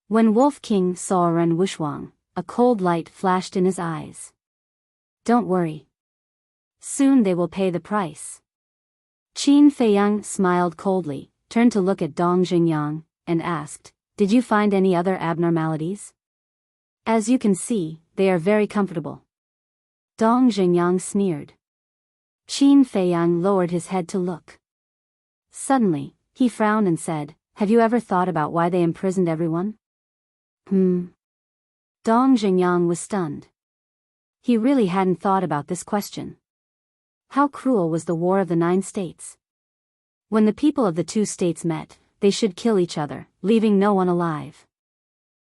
When Wolf King saw Ren Wuxuang, a cold light flashed in his eyes. Don't worry. Soon they will pay the price. Qin Feiyang smiled coldly, turned to look at Dong Xingyang, and asked, Did you find any other abnormalities? As you can see, they are very comfortable. Dong Xingyang sneered. Qin Feiyang lowered his head to look. Suddenly, he frowned and said, Have you ever thought about why they imprisoned everyone? Dong Xingyang was stunned. He really hadn't thought about this question. How cruel was the War of the 9 States? When the people of the 2 states met, they should kill each other, leaving no one alive.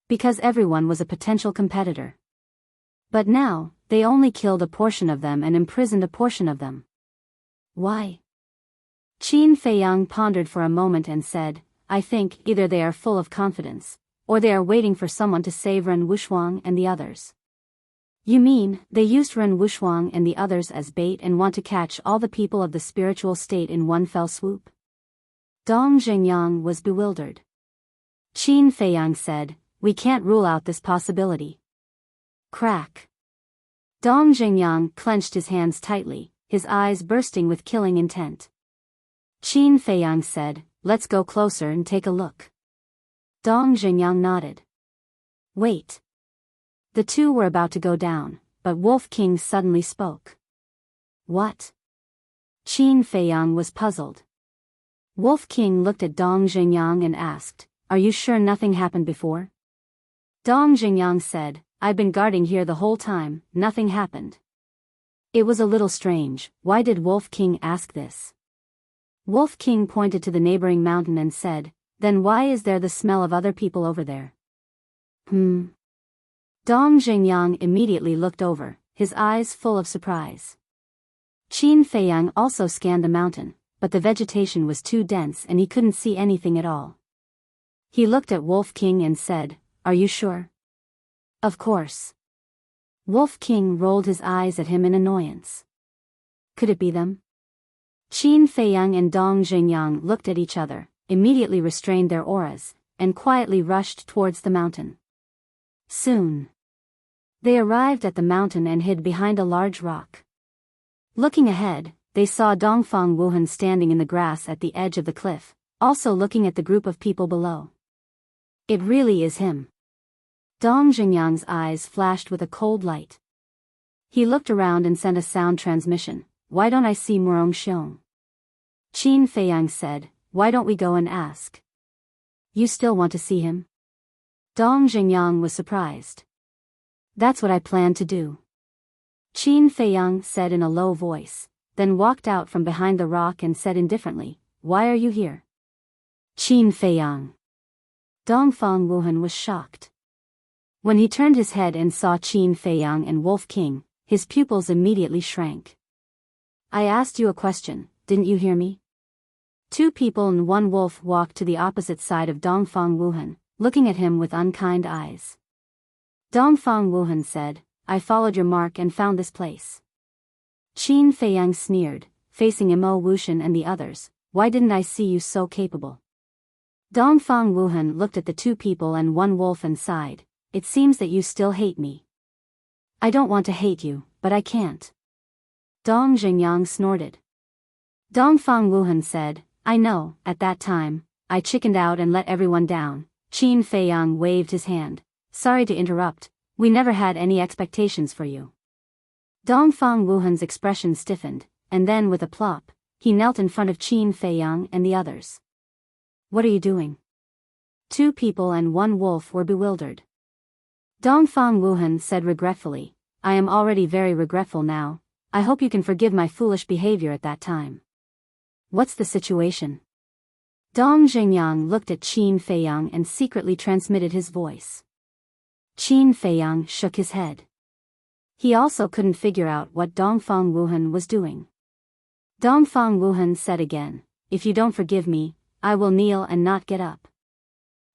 Because everyone was a potential competitor. But now, they only killed a portion of them and imprisoned a portion of them. Why? Qin Feiyang pondered for a moment and said, I think either they are full of confidence, or they are waiting for someone to save Ren Wuxuang and the others. You mean, they used Ren Wuxuang and the others as bait and want to catch all the people of the spiritual state in one fell swoop? Dong Xingyang was bewildered. Qin Feiyang said, We can't rule out this possibility. Crack. Dong Xingyang clenched his hands tightly, his eyes bursting with killing intent. Qin Feiyang said, Let's go closer and take a look. Dong Xingyang nodded. Wait. The two were about to go down, but Wolf King suddenly spoke. What? Qin Feiyang was puzzled. Wolf King looked at Dong Xingyang and asked, Are you sure nothing happened before? Dong Xingyang said, I've been guarding here the whole time, nothing happened. It was a little strange, why did Wolf King ask this? Wolf King pointed to the neighboring mountain and said, Then why is there the smell of other people over there? Dong Xingyang immediately looked over, his eyes full of surprise. Qin Feiyang also scanned the mountain, but the vegetation was too dense and he couldn't see anything at all. He looked at Wolf King and said, Are you sure? Of course. Wolf King rolled his eyes at him in annoyance. Could it be them? Qin Feiyang and Dong Xingyang looked at each other, immediately restrained their auras, and quietly rushed towards the mountain. Soon. They arrived at the mountain and hid behind a large rock. Looking ahead, they saw Dongfang Wuhan standing in the grass at the edge of the cliff, also looking at the group of people below. It really is him. Dong Xingyang's eyes flashed with a cold light. He looked around and sent a sound transmission. Why don't I see Murong Xiong? Qin Feiyang said, Why don't we go and ask? You still want to see him? Dong Xingyang was surprised. That's what I plan to do. Qin Feiyang said in a low voice, then walked out from behind the rock and said indifferently, Why are you here? Qin Feiyang. Dongfang Wuhan was shocked. When he turned his head and saw Qin Feiyang and Wolf King, his pupils immediately shrank. I asked you a question, didn't you hear me? 2 people and 1 wolf walked to the opposite side of Dongfang Wuhan, looking at him with unkind eyes. Dongfang Wuhan said, I followed your mark and found this place. Qin Feiyang sneered, facing Imo Wuxian and the others, Why didn't I see you so capable? Dongfang Wuhan looked at the 2 people and 1 wolf and sighed, It seems that you still hate me. I don't want to hate you, but I can't. Dong Xingyang snorted. Dongfang Wuhan said, I know, at that time, I chickened out and let everyone down. Qin Feiyang waved his hand. Sorry to interrupt, we never had any expectations for you. Dongfang Wuhan's expression stiffened, and then with a plop, he knelt in front of Qin Feiyang and the others. What are you doing? 2 people and 1 wolf were bewildered. Dongfang Wuhan said regretfully, I am already very regretful now. I hope you can forgive my foolish behavior at that time. What's the situation? Dong Xingyang looked at Qin Feiyang and secretly transmitted his voice. Qin Feiyang shook his head. He also couldn't figure out what Dongfang Wuhan was doing. Dongfang Wuhan said again, If you don't forgive me, I will kneel and not get up.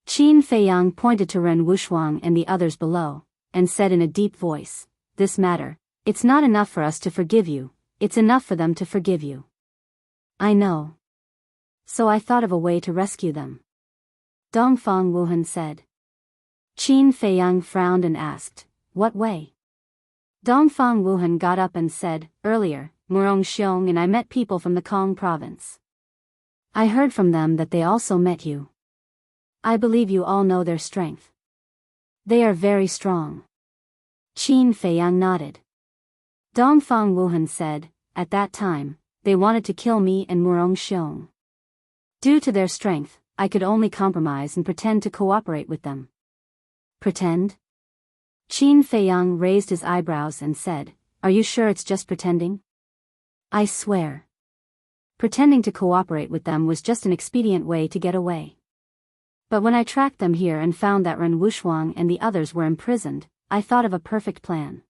Qin Feiyang pointed to Ren Wuxuang and the others below, and said in a deep voice, This matter, It's not enough for us to forgive you, it's enough for them to forgive you. I know. So I thought of a way to rescue them. Dongfang Wuhan said. Qin Feiyang frowned and asked, what way? Dongfang Wuhan got up and said, earlier, Murong Xiong and I met people from the Kong province. I heard from them that they also met you. I believe you all know their strength. They are very strong. Qin Feiyang nodded. Dongfang Wuhan said, at that time, they wanted to kill me and Murong Xiong. Due to their strength, I could only compromise and pretend to cooperate with them. Pretend? Qin Feiyang raised his eyebrows and said, are you sure it's just pretending? I swear. Pretending to cooperate with them was just an expedient way to get away. But when I tracked them here and found that Ren Wuxuang and the others were imprisoned, I thought of a perfect plan.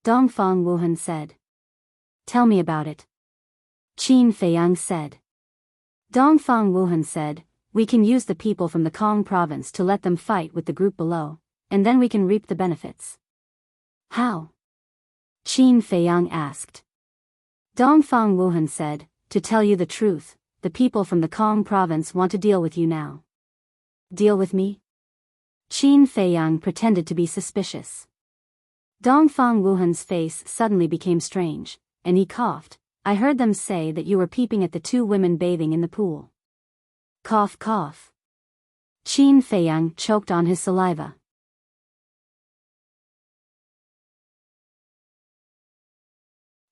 Dongfang Wuhan said. Tell me about it. Qin Feiyang said. Dongfang Wuhan said, we can use the people from the Kong province to let them fight with the group below, and then we can reap the benefits. How? Qin Feiyang asked. Dongfang Wuhan said, to tell you the truth, the people from the Kong province want to deal with you now. Deal with me? Qin Feiyang pretended to be suspicious. Dongfang Wuhan's face suddenly became strange, and he coughed. I heard them say that you were peeping at the two women bathing in the pool. Cough cough. Qin Feiyang choked on his saliva.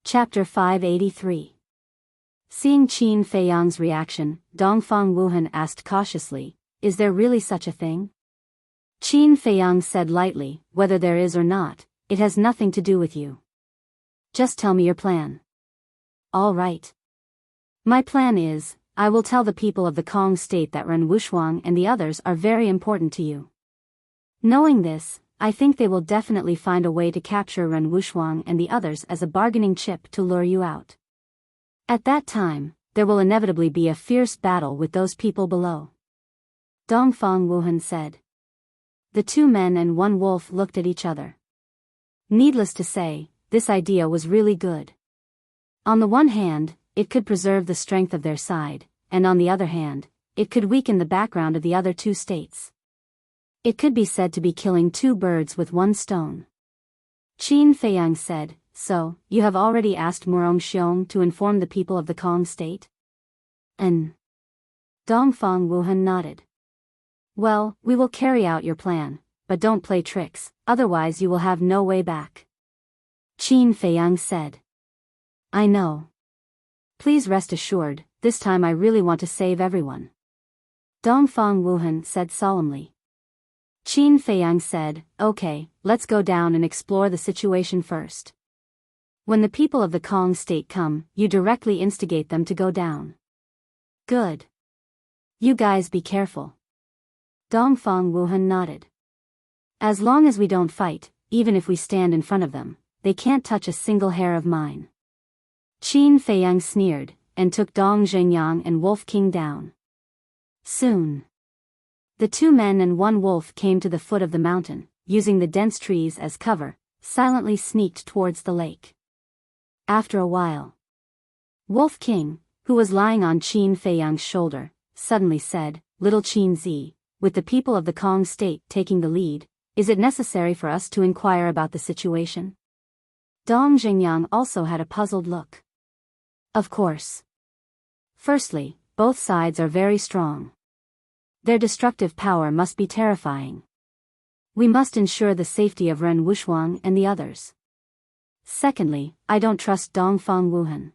Chapter 583. Seeing Qin Feiyang's reaction, Dongfang Wuhan asked cautiously, is there really such a thing? Qin Feiyang said lightly, whether there is or not, it has nothing to do with you. Just tell me your plan. All right. My plan is, I will tell the people of the Kong state that Ren Wuxuang and the others are very important to you. Knowing this, I think they will definitely find a way to capture Ren Wuxuang and the others as a bargaining chip to lure you out. At that time, there will inevitably be a fierce battle with those people below. Dongfang Wuhan said. The two men and one wolf looked at each other. Needless to say, this idea was really good. On the one hand, it could preserve the strength of their side, and on the other hand, it could weaken the background of the other two states. It could be said to be killing two birds with one stone. Qin Feiyang said, so, you have already asked Murong Xiong to inform the people of the Kong state? And Dongfang Wuhan nodded. Well, we will carry out your plan, but don't play tricks, otherwise you will have no way back. Qin Feiyang said. I know. Please rest assured, this time I really want to save everyone. Dongfang Wuhan said solemnly. Qin Feiyang said, okay, let's go down and explore the situation first. When the people of the Kong state come, you directly instigate them to go down. Good. You guys be careful. Dongfang Wuhan nodded. As long as we don't fight, even if we stand in front of them, they can't touch a single hair of mine. Qin Feiyang sneered, and took Dong Zhengyang and Wolf King down. Soon. The two men and one wolf came to the foot of the mountain, using the dense trees as cover, silently sneaked towards the lake. After a while, Wolf King, who was lying on Qin Feiyang's shoulder, suddenly said, Little Qin Zi, with the people of the Kong state taking the lead, is it necessary for us to inquire about the situation? Dong Zhengyang also had a puzzled look. Of course. Firstly, both sides are very strong. Their destructive power must be terrifying. We must ensure the safety of Ren Wuxuang and the others. Secondly, I don't trust Dongfang Wuhan.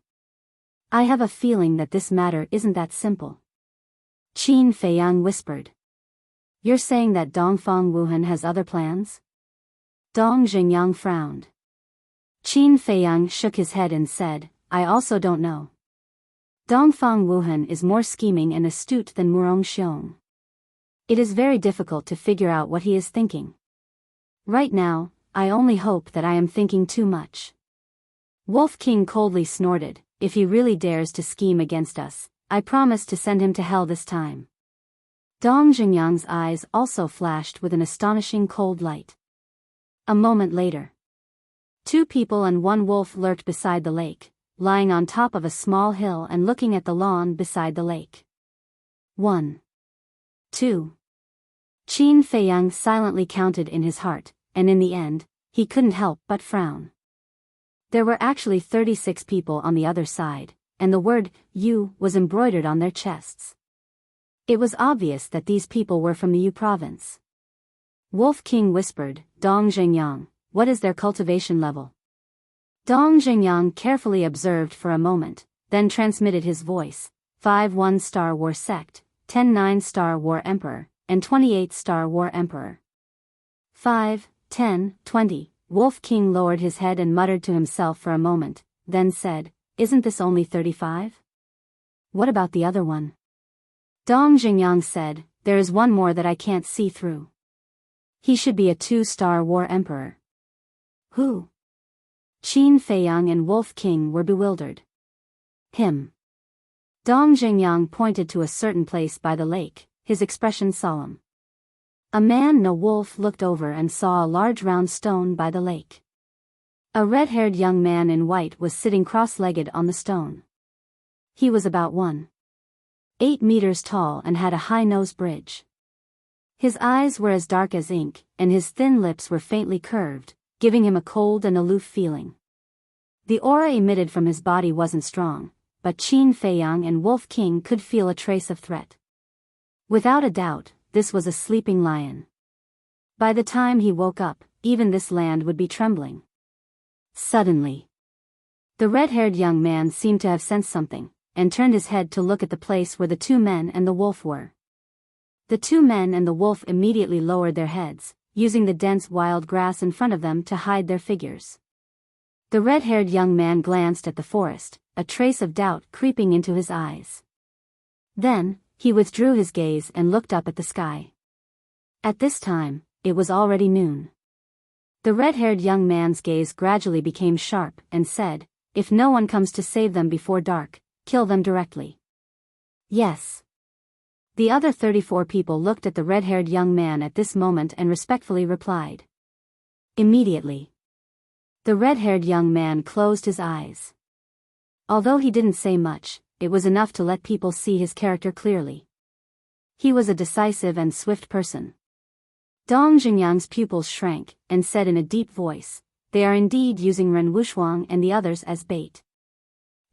I have a feeling that this matter isn't that simple. Qin Feiyang whispered. You're saying that Dongfang Wuhan has other plans? Dong Zhengyang frowned. Qin Feiyang shook his head and said, I also don't know. Dongfang Wuhan is more scheming and astute than Murong Xiong. It is very difficult to figure out what he is thinking. Right now, I only hope that I am thinking too much. Wolf King coldly snorted, if he really dares to scheme against us, I promise to send him to hell this time. Dong Zhengyang's eyes also flashed with an astonishing cold light. A moment later, 2 people and 1 wolf lurked beside the lake, lying on top of a small hill and looking at the lawn beside the lake. 1. 2. Qin Feiyang silently counted in his heart, and in the end, he couldn't help but frown. There were actually 36 people on the other side, and the word, Yu, was embroidered on their chests. It was obvious that these people were from the Yu province. Wolf King whispered, Dong Zhengyang, what is their cultivation level? Dong Zhengyang carefully observed for a moment, then transmitted his voice, 5 1-star War Sect, 10 9-star War Emperor, and 28-star War Emperor. 5, 10, 20, Wolf King lowered his head and muttered to himself for a moment, then said, isn't this only 35? What about the other one? Dong Zhengyang said, there is one more that I can't see through. He should be a 2-star War Emperor. Who? Qin Feiyang and Wolf King were bewildered. Him. Dong Zhengyang pointed to a certain place by the lake, his expression solemn. A man no wolf looked over and saw a large round stone by the lake. A red-haired young man in white was sitting cross-legged on the stone. He was about 1.8 meters tall and had a high nose bridge. His eyes were as dark as ink, and his thin lips were faintly curved, giving him a cold and aloof feeling. The aura emitted from his body wasn't strong, but Qin Feiyang and Wolf King could feel a trace of threat. Without a doubt, this was a sleeping lion. By the time he woke up, even this land would be trembling. Suddenly, the red-haired young man seemed to have sensed something, and turned his head to look at the place where the 2 men and the wolf were. The 2 men and the wolf immediately lowered their heads, using the dense wild grass in front of them to hide their figures. The red-haired young man glanced at the forest, a trace of doubt creeping into his eyes. Then, he withdrew his gaze and looked up at the sky. At this time, it was already noon. The red-haired young man's gaze gradually became sharp and said, if no one comes to save them before dark, kill them directly. Yes. The other 34 people looked at the red-haired young man at this moment and respectfully replied. Immediately, the red-haired young man closed his eyes. Although he didn't say much, it was enough to let people see his character clearly. He was a decisive and swift person. Dong Zhengyang's pupils shrank, and said in a deep voice, they are indeed using Ren Wuxuang and the others as bait.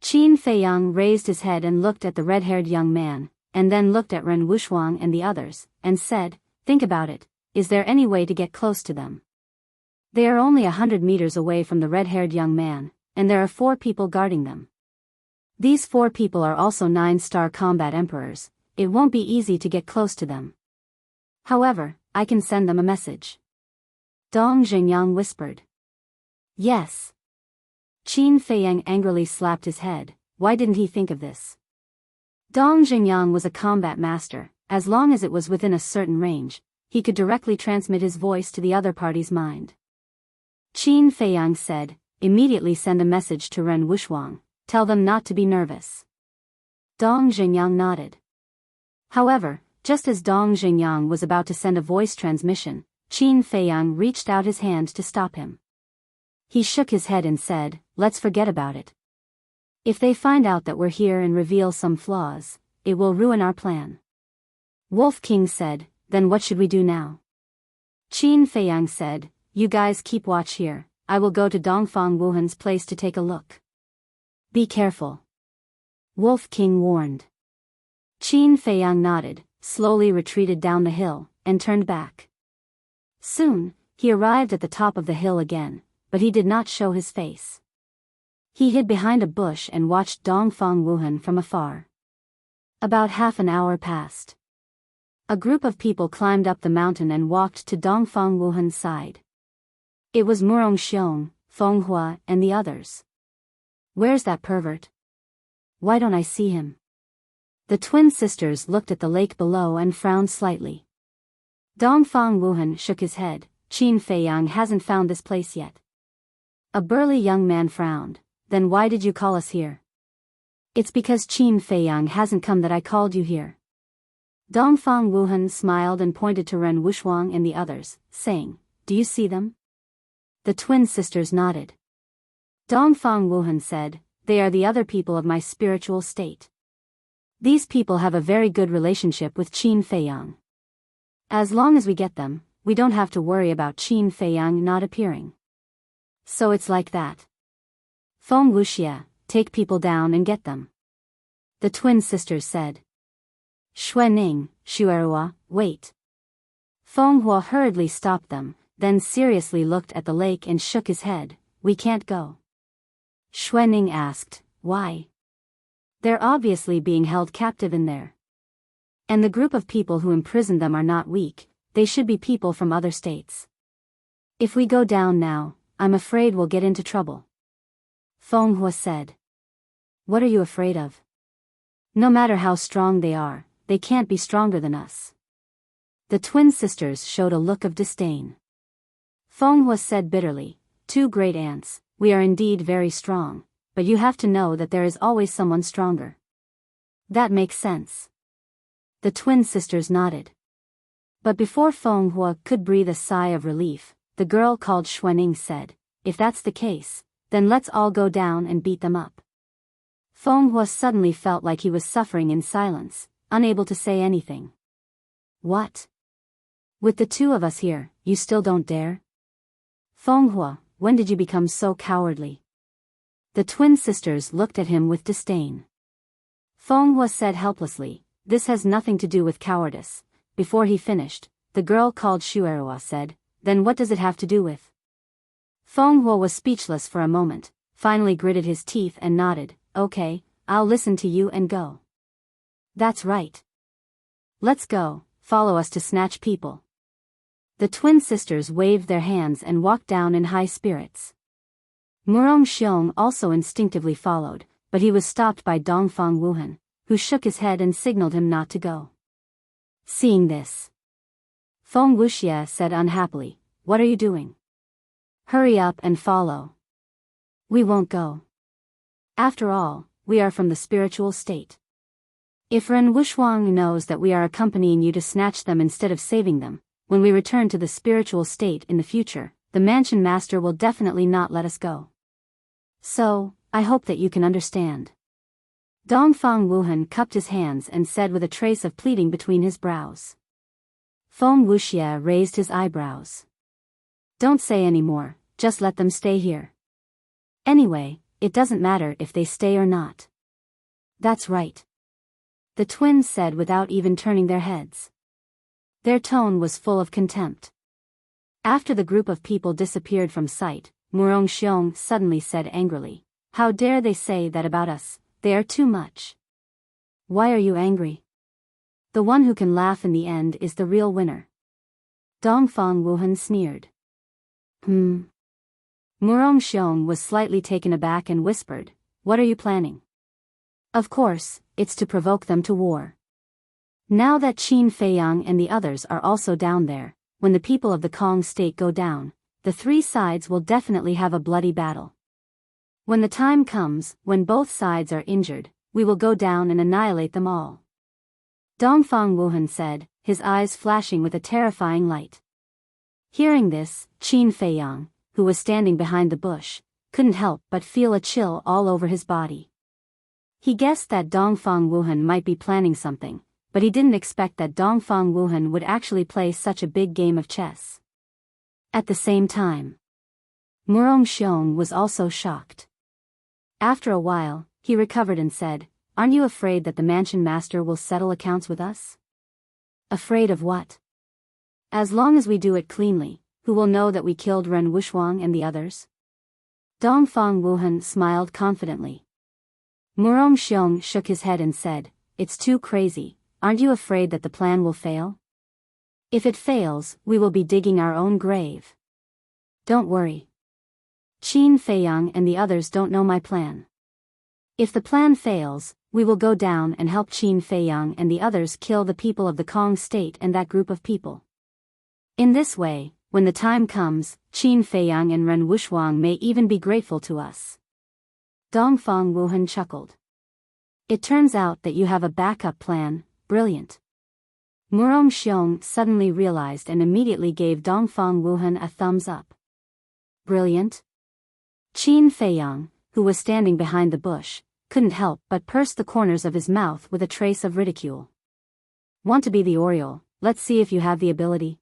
Qin Feiyang raised his head and looked at the red-haired young man, and then looked at Ren Wuxuang and the others, and said, think about it, is there any way to get close to them? They are only 100 meters away from the red-haired young man, and there are 4 people guarding them. These 4 people are also 9-star combat emperors, it won't be easy to get close to them. However, I can send them a message. Dong Zhengyang whispered. Yes. Qin Feiyang angrily slapped his head, why didn't he think of this? Dong Zhengyang was a combat master, as long as it was within a certain range, he could directly transmit his voice to the other party's mind. Qin Feiyang said, immediately send a message to Ren Wuxuang, tell them not to be nervous. Dong Zhengyang nodded. However, just as Dong Zhengyang was about to send a voice transmission, Qin Feiyang reached out his hand to stop him. He shook his head and said, let's forget about it. If they find out that we're here and reveal some flaws, it will ruin our plan. Wolf King said, then what should we do now? Qin Feiyang said, you guys keep watch here, I will go to Dongfang Wuhan's place to take a look. Be careful. Wolf King warned. Qin Feiyang nodded, slowly retreated down the hill, and turned back. Soon, he arrived at the top of the hill again, but he did not show his face. He hid behind a bush and watched Dongfang Wuhan from afar. About half an hour passed. A group of people climbed up the mountain and walked to Dongfang Wuhan's side. It was Murong Xiong, Feng Hua, and the others. Where's that pervert? Why don't I see him? The twin sisters looked at the lake below and frowned slightly. Dongfang Wuhan shook his head, Qin Feiyang hasn't found this place yet. A burly young man frowned, then why did you call us here? It's because Qin Feiyang hasn't come that I called you here. Dongfang Wuhan smiled and pointed to Ren Wuxuang and the others, saying, do you see them? The twin sisters nodded. Dongfang Wuhan said, they are the other people of my spiritual state. These people have a very good relationship with Qin Feiyang. As long as we get them, we don't have to worry about Qin Feiyang not appearing. So it's like that. Feng Wuxia, take people down and get them. The twin sisters said. Xuening, Xuerhua, wait. Feng Hua hurriedly stopped them, then seriously looked at the lake and shook his head. We can't go. Xuening asked, why? They're obviously being held captive in there. And the group of people who imprisoned them are not weak, they should be people from other states. If we go down now, I'm afraid we'll get into trouble. Feng Hua said. What are you afraid of? No matter how strong they are, they can't be stronger than us. The twin sisters showed a look of disdain. Feng Hua said bitterly, two great aunts, we are indeed very strong, but you have to know that there is always someone stronger. That makes sense. The twin sisters nodded. But before Feng Hua could breathe a sigh of relief, the girl called Xuening said, if that's the case, then let's all go down and beat them up. Feng Hua suddenly felt like he was suffering in silence, unable to say anything. What? With the two of us here, you still don't dare? Feng Hua, when did you become so cowardly? The twin sisters looked at him with disdain. Feng Hua said helplessly, this has nothing to do with cowardice. Before he finished, the girl called Xuerhua said, then what does it have to do with? Feng Hua was speechless for a moment, finally gritted his teeth and nodded, okay, I'll listen to you and go. That's right. Let's go, follow us to snatch people. The twin sisters waved their hands and walked down in high spirits. Murong Xiong also instinctively followed, but he was stopped by Dongfang Wuhan, who shook his head and signaled him not to go. Seeing this, Feng Wuxia said unhappily, what are you doing? Hurry up and follow. We won't go. After all, we are from the spiritual state. If Ren Wuxuang knows that we are accompanying you to snatch them instead of saving them, when we return to the spiritual state in the future, the mansion master will definitely not let us go. So, I hope that you can understand. Dongfang Wuhan cupped his hands and said with a trace of pleading between his brows. Feng Wuxia raised his eyebrows. Don't say any more, just let them stay here. Anyway, it doesn't matter if they stay or not. That's right. The twins said without even turning their heads. Their tone was full of contempt. After the group of people disappeared from sight, Murong Xiong suddenly said angrily, how dare they say that about us, they are too much. Why are you angry? The one who can laugh in the end is the real winner. Dongfang Wuhan sneered. Murong Xiong was slightly taken aback and whispered, what are you planning? Of course, it's to provoke them to war. Now that Qin Feiyang and the others are also down there, when the people of the Kong state go down, the three sides will definitely have a bloody battle. When the time comes, when both sides are injured, we will go down and annihilate them all. Dongfang Wuhan said, his eyes flashing with a terrifying light. Hearing this, Qin Feiyang, who was standing behind the bush, couldn't help but feel a chill all over his body. He guessed that Dongfang Wuhan might be planning something, but he didn't expect that Dongfang Wuhan would actually play such a big game of chess. At the same time, Murong Xiong was also shocked. After a while, he recovered and said, aren't you afraid that the mansion master will settle accounts with us? Afraid of what? As long as we do it cleanly, who will know that we killed Ren Wuxuang and the others? Dongfang Wuhan smiled confidently. Murong Xiong shook his head and said, it's too crazy, aren't you afraid that the plan will fail? If it fails, we will be digging our own grave. Don't worry. Qin Feiyang and the others don't know my plan. If the plan fails, we will go down and help Qin Feiyang and the others kill the people of the Kong state and that group of people. In this way, when the time comes, Qin Feiyang and Ren Wuxuang may even be grateful to us. Dongfang Wuhan chuckled. It turns out that you have a backup plan, brilliant. Murong Xiong suddenly realized and immediately gave Dongfang Wuhan a thumbs up. Brilliant? Qin Feiyang, who was standing behind the bush, couldn't help but purse the corners of his mouth with a trace of ridicule. Want to be the Oriole? Let's see if you have the ability.